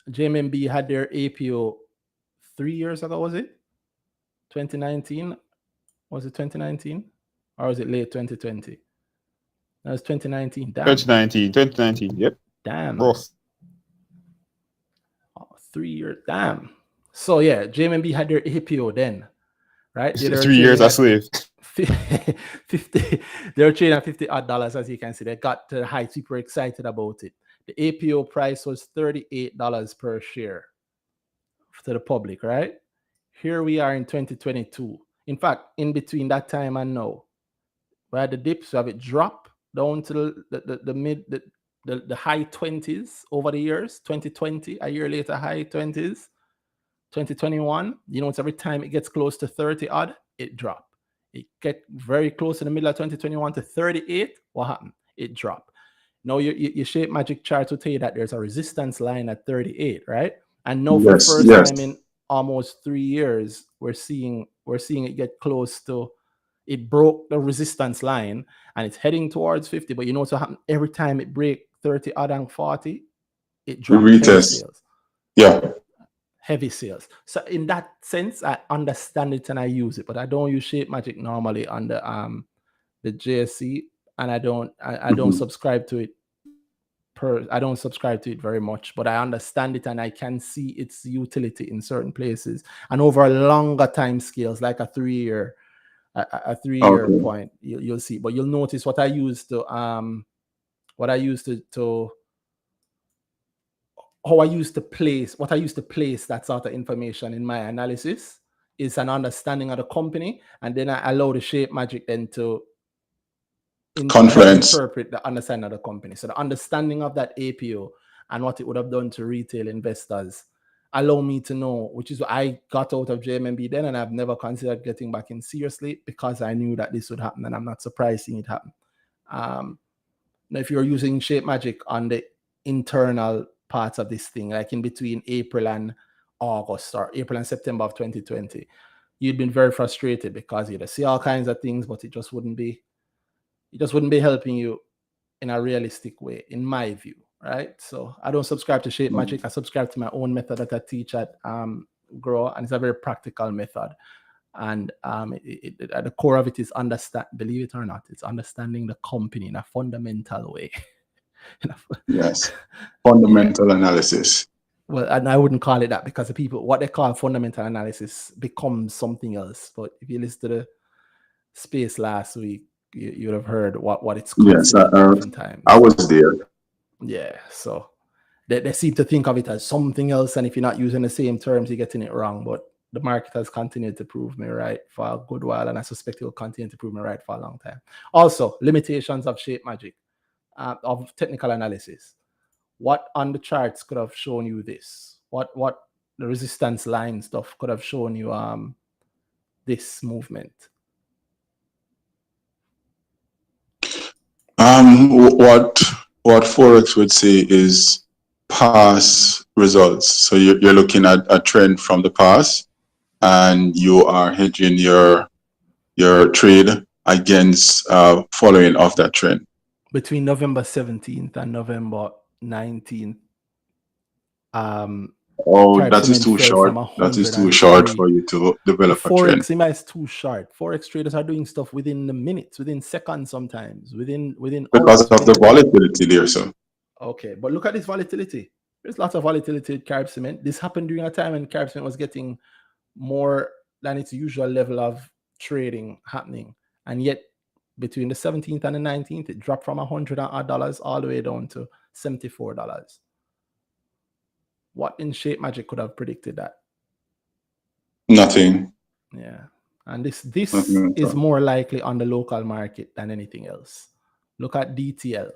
JMB had their APO 3 years ago, was it? 2019? Was it 2019? Or was it late 2020? That was 2019. Damn. 2019, yep. Damn. Rough. 3 years. Damn. So yeah, JMB had their APO then, right? 3 years a slave. 50. They were trading at $50 as you can see. They got to the heights. People were excited about it. The APO price was $38 per share to the public, right? Here we are in 2022. In fact, in between that time and now, we had the dips, we have it drop down to the high 20s over the years. 2020, a year later, high 20s. 2021, you know, it's every time it gets close to 30 odd, it dropped. It get very close in the middle of 2021 to 38. What happened? It dropped. Now your shape magic chart will tell you that there's a resistance line at 38, right? And now for the first time in almost 3 years, we're seeing it get close to, it broke the resistance line and it's heading towards 50. But you know what's happened? Every time it breaks 30 odd and 40, it dropped heavy Retest. sales. Yeah. Heavy sales. So in that sense, I understand it and I use it, but I don't use Shape Magic normally on the JSC, and I don't subscribe to it. I don't subscribe to it very much, but I understand it and I can see its utility in certain places and over longer time scales, like a 3-year, a 3-year Okay. point. You'll see, but you'll notice what I use to place that sort of information in my analysis is an understanding of the company, and then I allow the Shape Magic then to help interpret the understanding of the company. So the understanding of that APO and what it would have done to retail investors allow me to know, which is what I got out of JMMB then, and I've never considered getting back in seriously because I knew that this would happen, and I'm not surprised seeing it happen. Now, if you're using Shape Magic on the internal parts of this thing, like in between April and August or April and September of 2020, you'd been very frustrated because you'd see all kinds of things, but it just wouldn't be helping you in a realistic way, in my view, right? So I don't subscribe to Shape Magic. I subscribe to my own method that I teach at Grow, and it's a very practical method. And at the core of it is believe it or not, it's understanding the company in a fundamental way. Yes, fundamental analysis. Well, and I wouldn't call it that because the people, what they call fundamental analysis becomes something else. But if you listen to the space last week, you would have heard what it's considered different times. I was there. Yeah, so they seem to think of it as something else, and if you're not using the same terms, you're getting it wrong. But the market has continued to prove me right for a good while, and I suspect it will continue to prove me right for a long time. Also, limitations of Shape Magic, of technical analysis. What on the charts could have shown you this? What the resistance line stuff could have shown you this movement? What Forex would say is past results. So you're looking at a trend from the past, and you are hedging your trade against following off that trend. Between November 17th and November 19th. That is too short. That is too short for you to develop a trend. Forex is too short. Forex traders are doing stuff within the minutes, within seconds, sometimes within because hours, of the volatility there, sir. Okay, but look at this volatility. There's lots of volatility at Carib Cement. This happened during a time when Carib Cement was getting more than its usual level of trading happening, and yet between the 17th and the 19th, it dropped from $100 all the way down to $74. What in Shape Magic could have predicted that? Nothing. Yeah, and this is more likely on the local market than anything else. Look at DTL,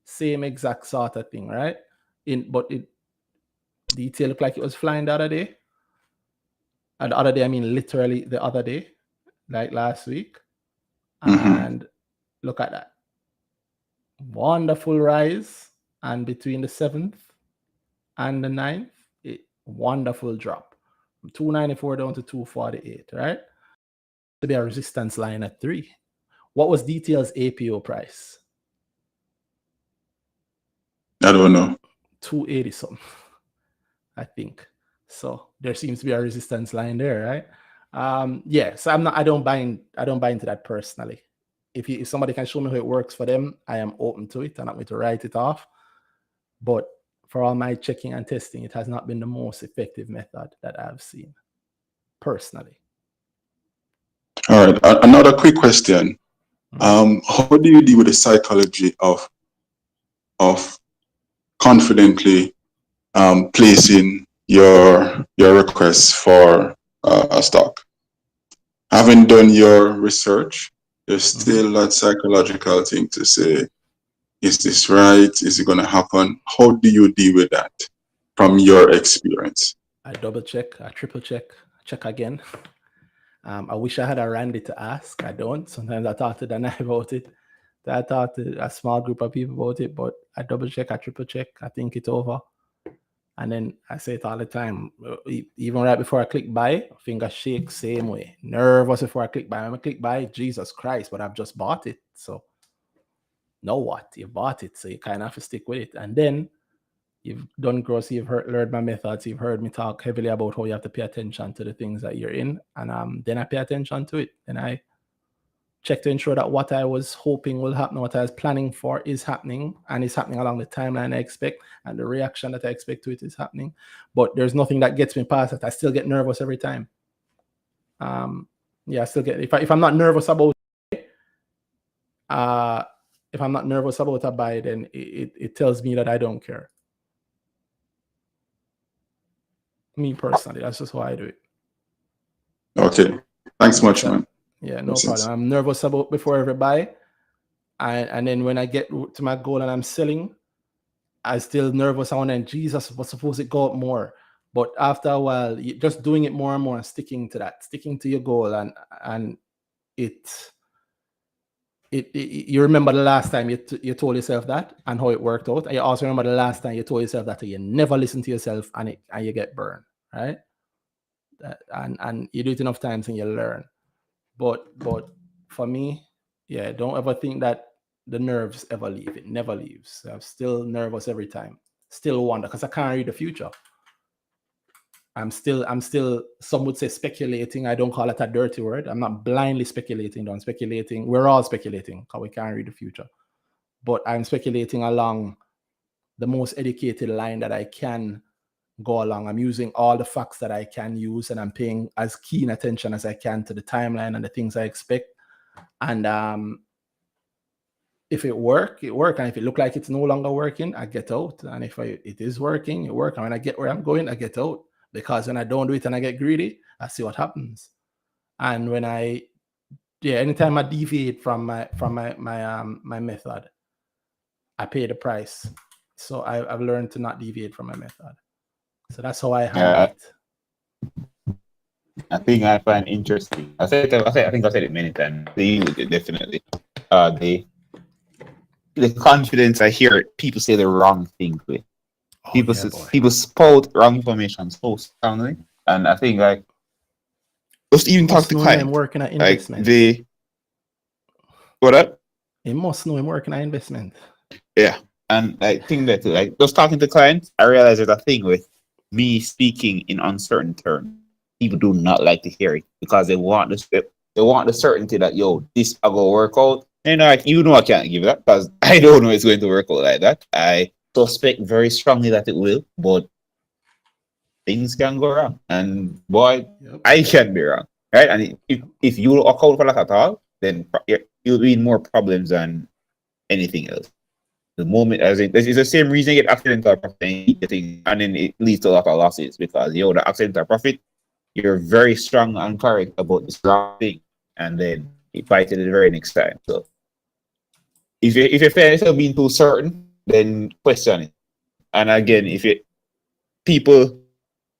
same exact sort of thing, right? DTL looked like it was flying the other day. And the other day, I mean literally the other day, like last week. And look at that. Wonderful rise. And between the 7th and the 9th, wonderful drop. From 294 down to 248, right? To be a resistance line at 3. What was DTL's APO price? I don't know. 280 something, I think. So there seems to be a resistance line there, right? Yeah. So I don't buy into that personally. If somebody can show me how it works for them, I am open to it. I'm not going to write it off. But for all my checking and testing, it has not been the most effective method that I've seen personally. All right. Another quick question. How do you deal with the psychology of confidently placing your request for a stock? Having done your research, there's still that psychological thing to say, is this right? Is it going to happen? How do you deal with that from your experience? I double check, I triple check, check again. I wish I had a Randy to ask. I don't. Sometimes I talk to Danhai about it. I talk to a small group of people about it, but I double check, I triple check, I think it over. And then I say it all the time. Even right before I click buy, finger shake, same way. Nervous before I click buy. When I click buy, Jesus Christ, but I've just bought it. So now what? You bought it, so you kind of have to stick with it. And then you've done gross, you've learned my methods, you've heard me talk heavily about how you have to pay attention to the things that you're in. And then I pay attention to it. And I check to ensure that what I was hoping will happen, what I was planning for is happening, and it's happening along the timeline I expect, and the reaction that I expect to it is happening. But there's nothing that gets me past it. I still get nervous every time. I still get, if I'm not nervous about if I'm not nervous about a buy, then it tells me that I don't care. Me personally, that's just how I do it. Okay. Thanks much, man. Yeah, no problem. I'm nervous about before every buy. And then when I get to my goal and I'm selling, I'm still nervous. I want to, Jesus, was supposed to go up more. But after a while, you're just doing it more and more and sticking to that, sticking to your goal. And you remember the last time you told yourself that and how it worked out. And you also remember the last time you told yourself that you never listen to yourself and you get burned, right? And you do it enough times and you learn. But for me, yeah, don't ever think that the nerves ever leave. It never leaves. I'm still nervous every time. Still wonder, because I can't read the future. I'm still, some would say speculating. I don't call it a dirty word. I'm not blindly speculating, though. I'm speculating. We're all speculating because we can't read the future. But I'm speculating along the most educated line that I can go along. I'm using all the facts that I can use, and I'm paying as keen attention as I can to the timeline and the things I expect. And if it work, it work. And if it look like it's no longer working, I get out. And if it is working, it work. And when I get where I'm going, I get out. Because when I don't do it and I get greedy, I see what happens. And when anytime I deviate from my method, I pay the price. So I've learned to not deviate from my method. So that's how I handle it. I think I find interesting. I think I've said it many times. Definitely. The confidence I hear people say the wrong things with. People spout wrong information so strongly, and I think like just even talk to clients. I'm working at investment. What up? He must know him working at investment. Yeah, and I think that like just talking to clients, I realize there's a thing with me speaking in uncertain terms. People do not like to hear it because they want the certainty that this I go work out. And I can't give that because I don't know it's going to work out like that. I suspect very strongly that it will, but things can go wrong. And boy, I can be wrong, right? And if you don't account for that at all, then you'll be in more problems than anything else. The moment, as it's the same reason you get accidental profit and then it leads to a lot of losses because the accidental profit, you're very strong and correct about this wrong thing, and then you fight it the very next time. So if you find yourself being too certain, then question it. And again, people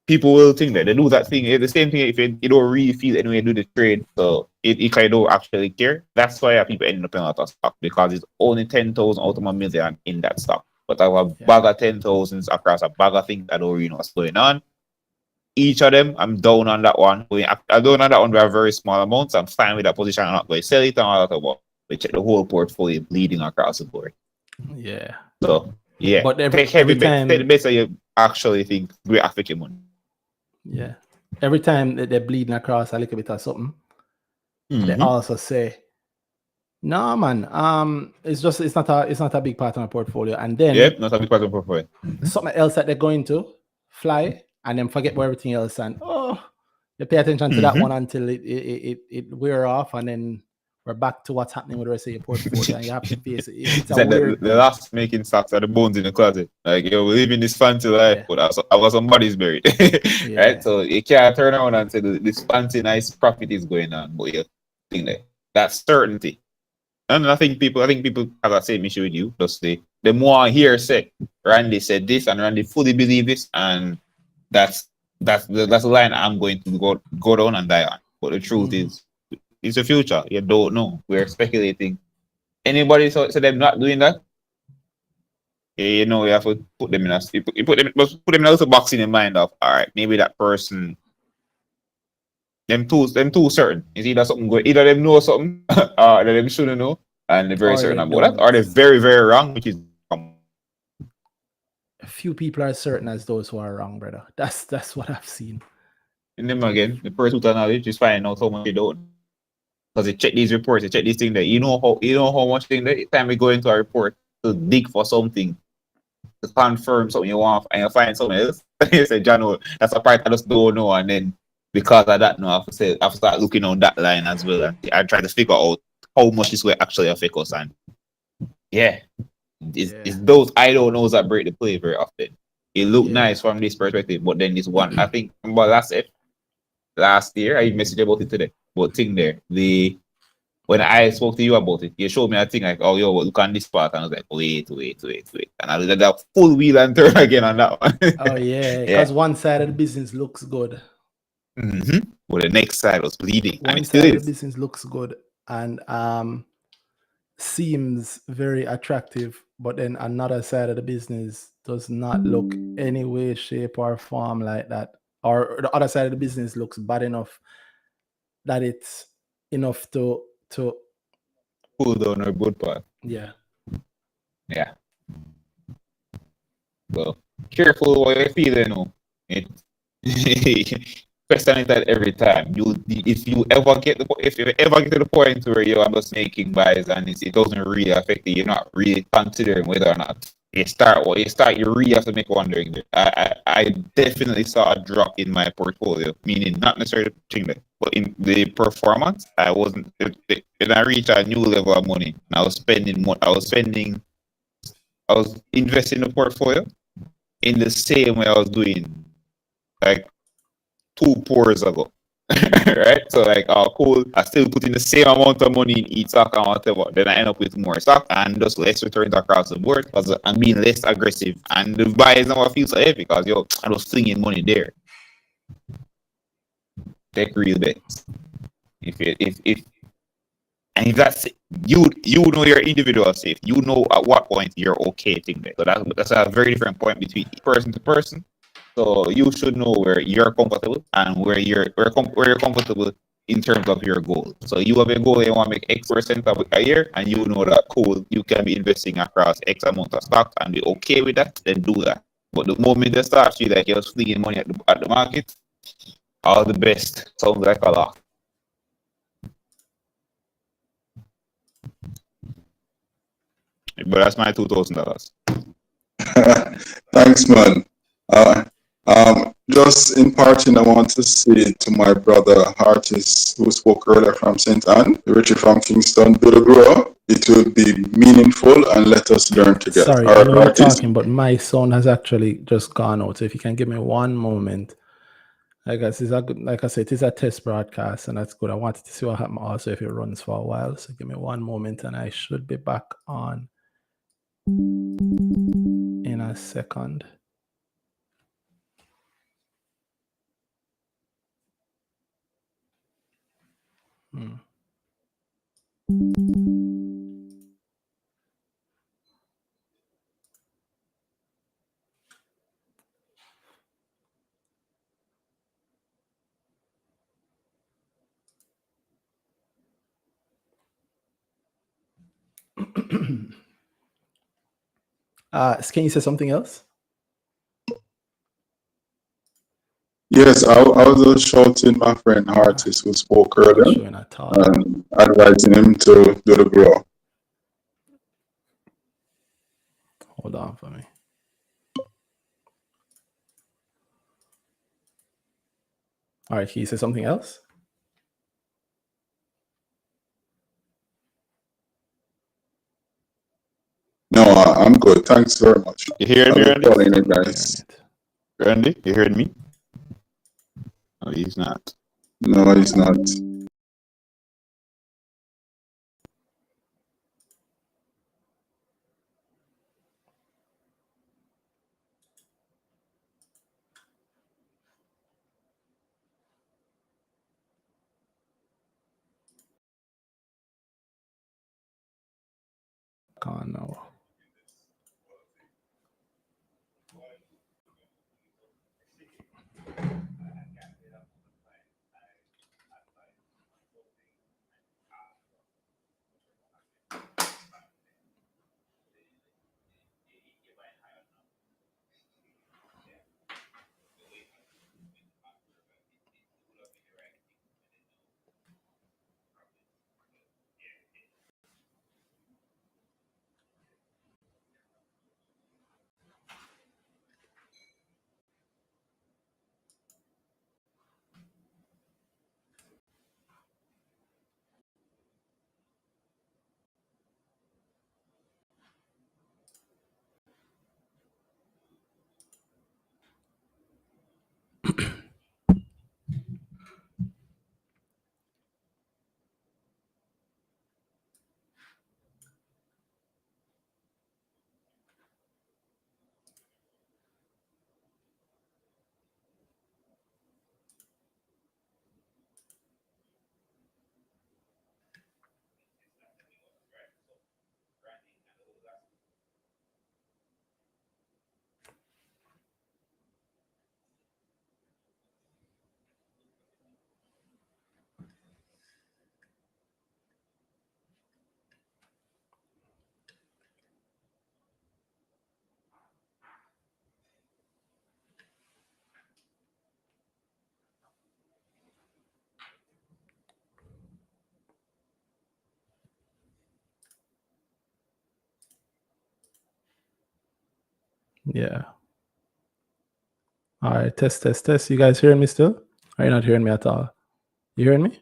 will think that they do that thing. It's the same thing if you don't really feel it when you do the trade. So if I don't actually care, that's why people end up in a lot of stock because it's only 10,000 out of a million in that stock. But I have a bag of 10,000s across a bag of things I don't really know what's going on. Each of them, I'm down on that one. I'm down on that one by a very small amount. So I'm fine with that position. I'm not going to sell it and all that about. We check the whole portfolio bleeding across the board. Yeah. So yeah, but take heavy bets. Take the bets that you actually think will affect your money. Yeah. Every time they're bleeding across a little bit of something, they also say, "No, man. It's not a big part of my portfolio." And then not a big part of the portfolio. Something else that they're going to fly, and then forget about everything else, and they pay attention to that one until it wear off, and then we're back to what's happening with the rest of your portfolio, and you have to face it. It's like the last making stocks are the bones in the closet. Like we live in this fancy life, but I was somebody's buried, right? So you can't turn around and say this fancy nice profit is going on, but you think that's certainty. And I think people have that same issue with you. Just the more I hear say Randy said this and Randy fully believe this, and that's the line I'm going to go down and die on. But the truth is, it's the future. You don't know. We're speculating. Anybody so them not doing that? You have to put them in a put them in a little box in your mind of all right, maybe that person. Them two certain. It's either something good, either them know something, or them shouldn't know, and they're very Or certain they about that, or they're don't. very, very wrong, which is A few people are certain as those who are wrong, brother. That's what I've seen. in them again. The person with knowledge is finding out how much they don't. Because they check these reports, they check these things that you know how much thing that time we go into a report to dig for something, to confirm something you want and you find something else. You say, John, oh, that's a part I just don't know, and then because of that, no, I have to start looking on that line as well, and I try to figure out how much this will actually affect us. And yeah, it's those I don't knows that break the play very often. It looked nice from this perspective, but then this one, I think, but last year I messaged about it today. But thing there, when I spoke to you about it, you showed me a thing like, oh, yo, look on this part. And I was like, wait. And I did that full wheel and turn again on that one. Oh, yeah. Because one side of the business looks good. Mm-hmm. Well, the next side was bleeding. One and it still side of is. the business looks good and seems very attractive. But then another side of the business does not look any way, shape, or form like that. Or the other side of the business looks bad enough that it's enough to pull down our good part. Yeah. Yeah. Well, careful what you're feeling, no. Question it at every time. If you ever get to the point where you're just making buys and it doesn't really affect you, you're not really considering whether or not you really have to make wondering. I definitely saw a drop in my portfolio, meaning not necessarily the thing, but in the performance. I wasn't, and I reached a new level of money. And I was investing in the portfolio in the same way I was doing like 2 pours ago. Right? So like, oh cool, I still put in the same amount of money in each stock and whatever. Then I end up with more stock and just less returns across the board because I'm being less aggressive. And the buys never feel so heavy because I was flinging money there. Take real bets. If that's you know your individual safe. You know at what point you're okay thinking that. So that's a very different point between person to person. So you should know where you're comfortable and where you're comfortable in terms of your goal. So you have a goal, you want to make X% of a year, and you know that cool, you can be investing across X amount of stock and be okay with that, then do that. But the moment they start feel like you're flinging money at the market, all the best. Sounds like a lot. But that's my $2,000. Thanks, man. Just in parting, I want to say to my brother artist who spoke earlier from St. Anne, Richie from Kingston, Bill Grow, it will be meaningful and let us learn together. Sorry, I know you're talking, but my sound has actually just gone out. So if you can give me one moment. Like I said, it is a test broadcast, and that's good. I wanted to see what happened also if it runs for a while. So give me one moment, and I should be back on in a second. Can you say something else? Yes, I was just shouting my friend artist who spoke earlier and advising him to do the grow. Hold on for me. All right, can you say something else? No, I'm good. Thanks very much. You hear me, I'll be calling it, guys. Randy, you heard me? No, he's not. No, he's not. Can't know. Yeah. All right, test. You guys hearing me still? Are you not hearing me at all? You hearing me?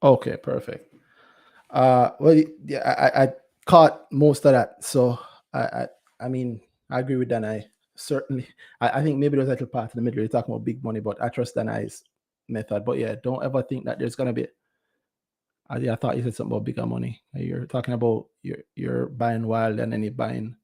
Okay, perfect. Well, yeah, I caught most of that. So I mean, I agree with Danhai. Certainly, I think maybe there's a little part in the middle. You're talking about big money, but I trust Danhai's method. But yeah, don't ever think that there's gonna be. I thought you said something about bigger money. You're talking about you're buying wild and then you're buying.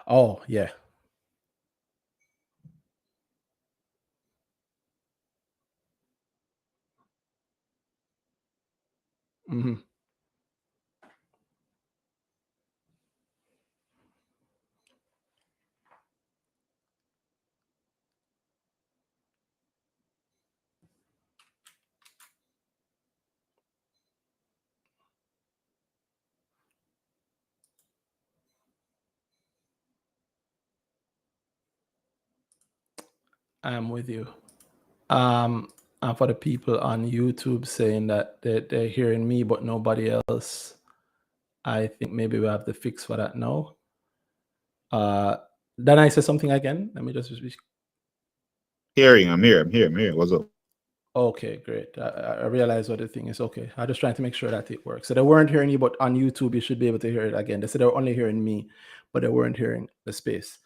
Oh yeah. Hmm. I'm with you. And for the people on YouTube saying that they're hearing me but nobody else, I think maybe we have the fix for that now. Then I say something again. Let me just. I'm here. What's up? Okay, great. I realize what the thing is. Okay, I'm just trying to make sure that it works. So they weren't hearing you, but on YouTube you should be able to hear it again. They said they were only hearing me, but they weren't hearing the space.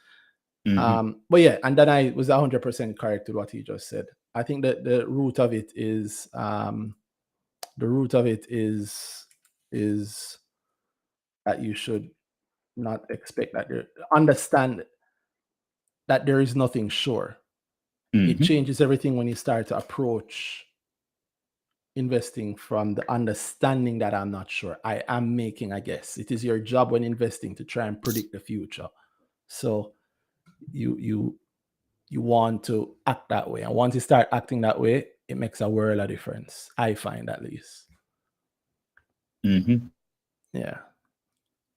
But yeah, and then I was 100% correct with what he just said. I think that the root of it is that you should not expect that understand that there is nothing sure. It changes everything when you start to approach investing from the understanding that I'm not sure. I am making a guess. It is your job when investing to try and predict the future. So you want to act that way. And once you start acting that way, it makes a world of difference. I find, at least. Yeah.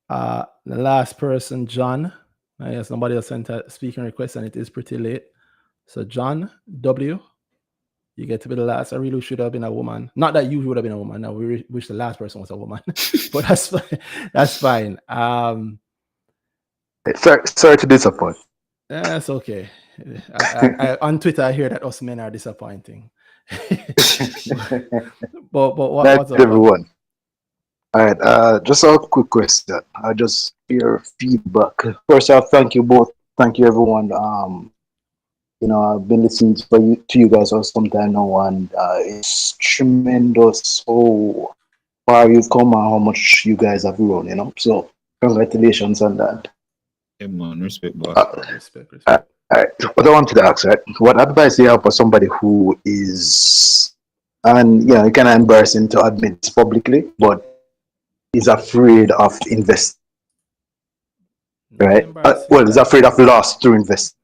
The last person, John. I guess nobody else sent a speaking request and it is pretty late. So John W., you get to be the last. I really should have been a woman. Not that you would have been a woman. No, we wish the last person was a woman. But that's fine. That's fine. Sorry to disappoint. That's okay. I on Twitter I hear that us men are disappointing. but what's up, everyone? All right, just a quick question. I just hear feedback. First off, thank you both. Thank you, everyone. I've been listening to you guys for some time now, and it's tremendous how far you've come and how much you guys have grown. So congratulations on that. Yeah, man, respect, boss. Respect. All right, what I wanted to ask, right? What advice do you have for somebody who is, and it's kind of embarrassing to admit this publicly, but is afraid of investing, right? Well, is afraid of loss through investing.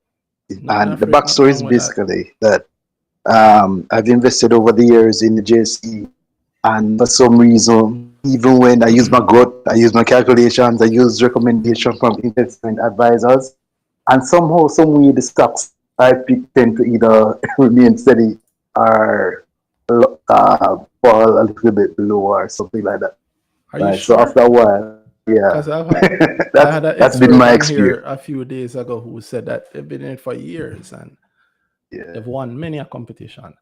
And the backstory is basically that I've invested over the years in the JSE, and for some reason, even when I use my gut, I use my calculations, I use recommendations from investment advisors, and somehow, some way, the stocks I pick tend to either remain steady or fall a little bit below or something like that. Are you sure? So after a while, yeah, I had an that's been expert my on experience here a few days ago who said that they've been in it for years and they've won many a competition.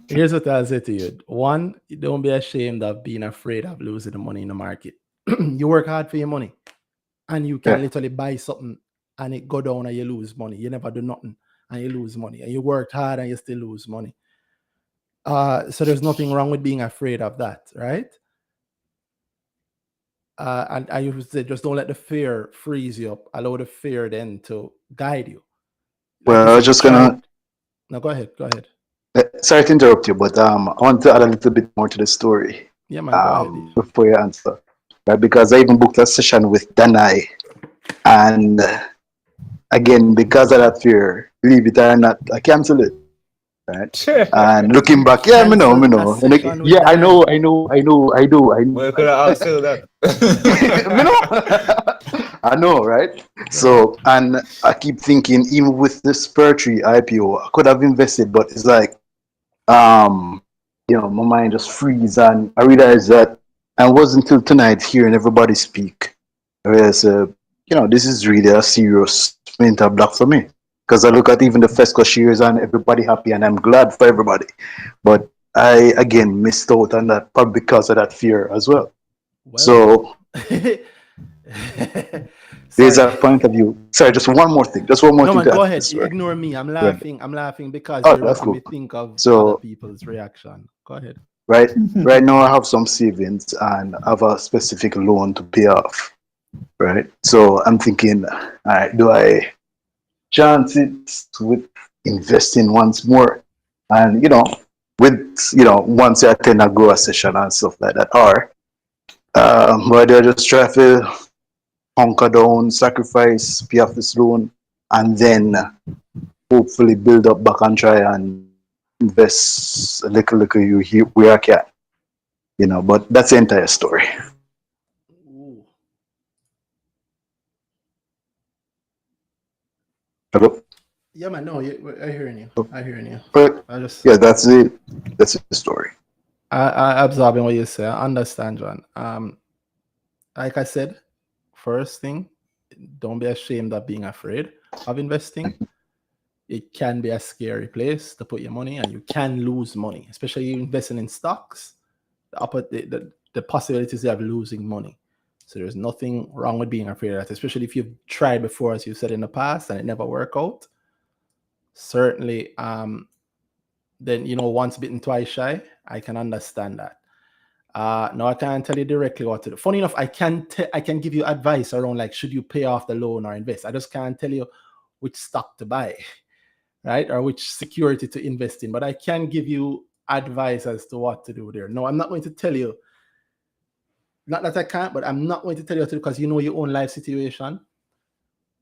Here's what I'll say to you. One, don't be ashamed of being afraid of losing the money in the market. You work hard for your money and you can literally buy something and it go down and you lose money. You never do nothing and you lose money, and you worked hard and you still lose money. So there's nothing wrong with being afraid of that, right? And I used to say, just don't let the fear freeze you up. Allow the fear then to guide you. Well, I was just gonna. No, go ahead. Sorry to interrupt you, but I want to add a little bit more to the story. Yeah, man, go ahead. Before you answer, right? Because I even booked a session with Danhai, and again, because of that fear, believe it or not, I canceled it. right? And looking back, yeah, me know. Yeah, I know. Well, could I answer that? Me know. I know, right? So, and I keep thinking, even with the Spurtree IPO, I could have invested, but it's like, my mind just freeze, and I realized that, and it wasn't until tonight hearing everybody speak, whereas, this is really a serious mental block for me. Because I look at even the FESCO shares and everybody happy, and I'm glad for everybody. But I, again, missed out on that, probably because of that fear as well. So, there's a point of view. Sorry, just one more thing. Just one more No, thing man, to go add. ahead. Ignore me. I'm laughing. I'm laughing because Oh, you're that's making cool. me think of other So, people's reaction. Go ahead. right now I have some savings and I have a specific loan to pay off. Right. So I'm thinking, all right, do I chance it with investing once more? And once I attend a grower session and stuff like that, or but I just try to hunker down, sacrifice, pay off this loan, and then hopefully build up back and try and invest a little where I can. But that's the entire story. Ooh. Hello? Yeah, man. No, I'm hearing you. I'm hearing you. But yeah, that's it. That's the story. I absorbing what you say. I understand, John. Like I said, first thing, don't be ashamed of being afraid of investing. It can be a scary place to put your money, and you can lose money, especially investing in stocks. The possibilities of losing money. So there's nothing wrong with being afraid of that, especially if you've tried before, as you said in the past, and it never worked out. Certainly, then once bitten, twice shy. I can understand that. No, I can't tell you directly what to do. Funny enough, I can give you advice around, like, should you pay off the loan or invest. I just can't tell you which stock to buy, right, or which security to invest in. But I can give you advice as to what to do there. No, I'm not going to tell you. Not that I can't, but I'm not going to tell you what to do because you know your own life situation.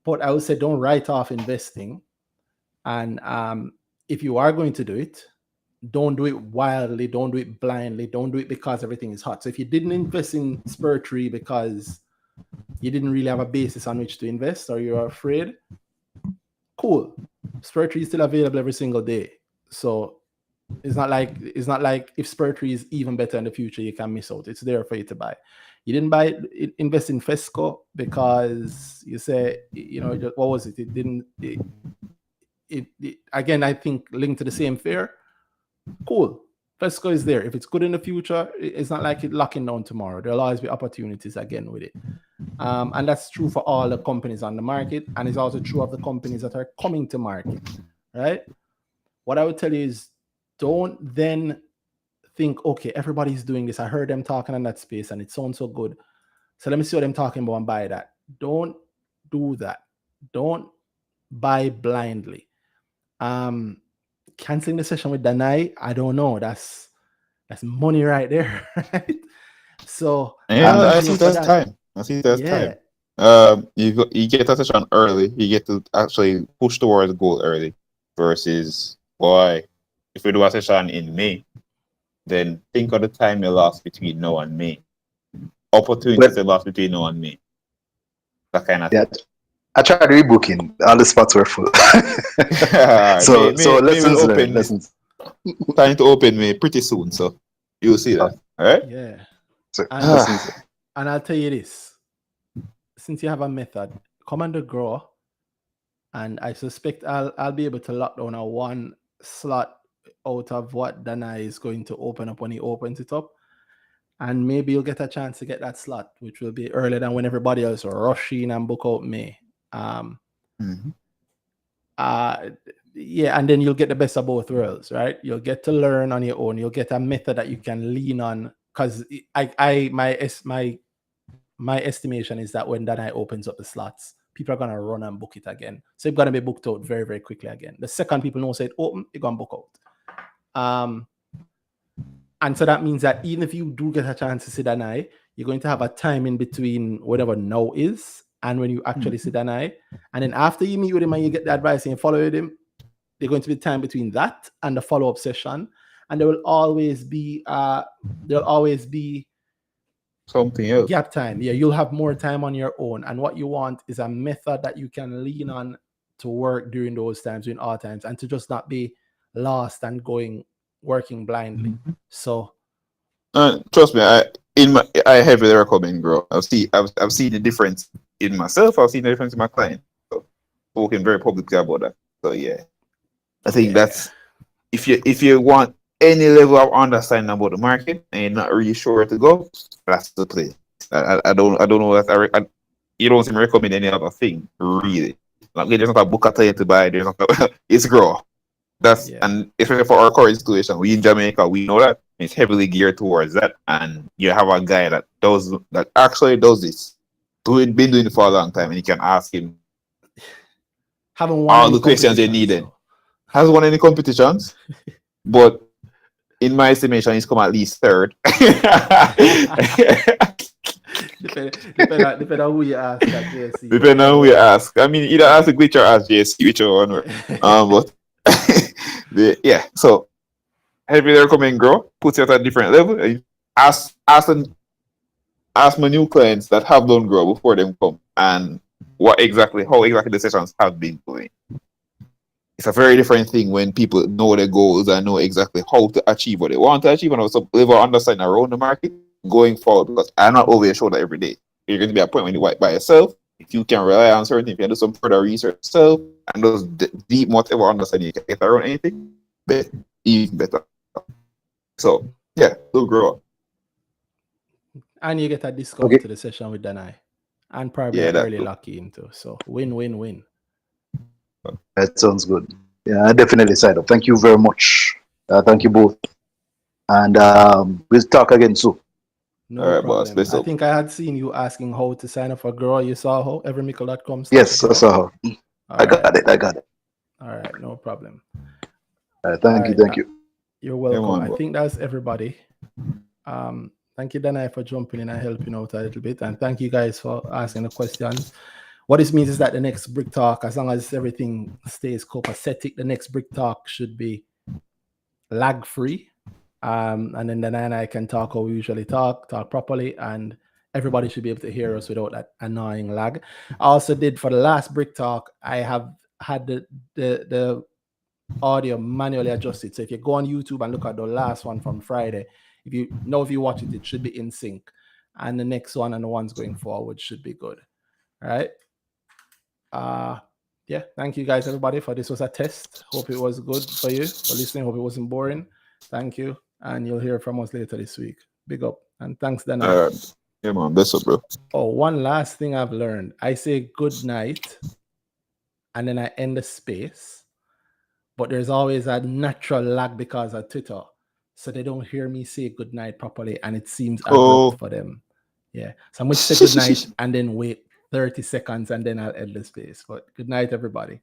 But I would say don't write off investing. And if you are going to do it, don't do it wildly, don't do it blindly, don't do it because everything is hot. So if you didn't invest in Spurtree because you didn't really have a basis on which to invest, or you're afraid, cool. Spurtree is still available every single day. So it's not like if Spurtree is even better in the future, you can miss out. It's there for you to buy. You didn't invest in FESCO because you say, what was it? It didn't. It again, I think linked to the same fear. Cool. FESCO is there. If it's good in the future, it's not like it locking down tomorrow. There'll always be opportunities again with it. And that's true for all the companies on the market. And it's also true of the companies that are coming to market, right? What I would tell you is don't then think, okay, everybody's doing this. I heard them talking in that space and it sounds so good. So let me see what I'm talking about and buy that. Don't do that. Don't buy blindly. Canceling the session with Danhai, I don't know. That's money right there, right? So I see that's time. You get a session early. You get to actually push towards the goal early. Versus, if we do a session in May, then think of the time you lost between now and May. Opportunities you lost between now and May. That kind of thing. I tried rebooking. All the spots were full. So lessons learned. Lessons. Time to open May pretty soon, so you'll see that. All right? Yeah. So, and I'll tell you this. Since you have a method, come on the grow, and I suspect I'll be able to lock down a one slot out of what Danhai is going to open up when he opens it up. And maybe you'll get a chance to get that slot, which will be earlier than when everybody else will rush in and book out May. Yeah, and then you'll get the best of both worlds, right? You'll get to learn on your own. You'll get a method that you can lean on. Because my estimation is that when Danhai opens up the slots, people are gonna run and book it again. So it's gonna be booked out very, very quickly again. The second people know say it open, you're gonna book out. And so that means that even if you do get a chance to see Danhai, you're going to have a time in between whatever now is and when you actually see Danhai. And then after you meet with him and you get the advice and you follow with him, there's going to be time between that and the follow-up session, and there'll always be something else. Gap time. Yeah, you'll have more time on your own. And what you want is a method that you can lean on to work during those times, during all times, and to just not be lost and working blindly. Mm-hmm. So trust me, I heavily recommend Grow. I've seen the difference in myself. I've seen the difference in my client. So spoken very publicly about that. So yeah, I think that's if you want any level of understanding about the market and you're not really sure where to go, that's the place. I don't know that you don't seem to recommend any other thing really. Like there's not a book I tell you to buy. There's not it's Grow. That's and especially for our current situation, we in Jamaica, we know that it's heavily geared towards that, and you have a guy that actually does this, been doing it for a long time, and you can ask him all the questions they needed. So. Hasn't won any competitions, but in my estimation, he's come at least third. Depending on who you ask at JSC. Depending on who you ask. I mean, either ask the glitch or ask JSC, whichever one. But yeah, so heavily recommend Grow. Put it at a different level. Ask my new clients that have done Grow before them come and how exactly the sessions have been going. It's a very different thing when people know their goals and know exactly how to achieve what they want to achieve and also level of understanding around the market going forward, because I'm not over your shoulder every day. You're going to be at a point when you work by yourself. If you can rely on certain things, you can do some further research yourself and those deep whatever understanding you can get around anything, but even better. So yeah, do Grow. And you get a discount to the session with Danhai. And probably an early lock in too. So win. That sounds good. Yeah, I definitely sign up. Thank you very much. Thank you both. And we'll talk again soon. No problem. Boss, I think I had seen you asking how to sign up for Grow. You saw how everymickle.com. Yes, I saw how. I got it. All right, no problem. Thank you. You're welcome. I think that's everybody. Thank you, Danhai, for jumping in and helping out a little bit. And thank you guys for asking the questions. What this means is that the next Brick Talk, as long as everything stays copacetic, the next Brick Talk should be lag-free. And then Danhai and I can talk how we usually talk properly, and everybody should be able to hear us without that annoying lag. I also did for the last Brick Talk, I have had the audio manually adjusted. So if you go on YouTube and look at the last one from Friday, if you watch it, it should be in sync. And the next one and the ones going forward should be good. All right. Yeah, thank you guys, everybody, for this was a test. Hope it was good for you for listening. Hope it wasn't boring. Thank you. And you'll hear from us later this week. Big up. And thanks, Danhai. Yeah, man. That's up, bro. Oh, one last thing I've learned. I say good night, and then I end the space. But there's always a natural lag because of Twitter. So they don't hear me say good night properly, and it seems abrupt for them. Yeah. So I'm going to say good night and then wait 30 seconds, and then I'll end the space. But good night, everybody.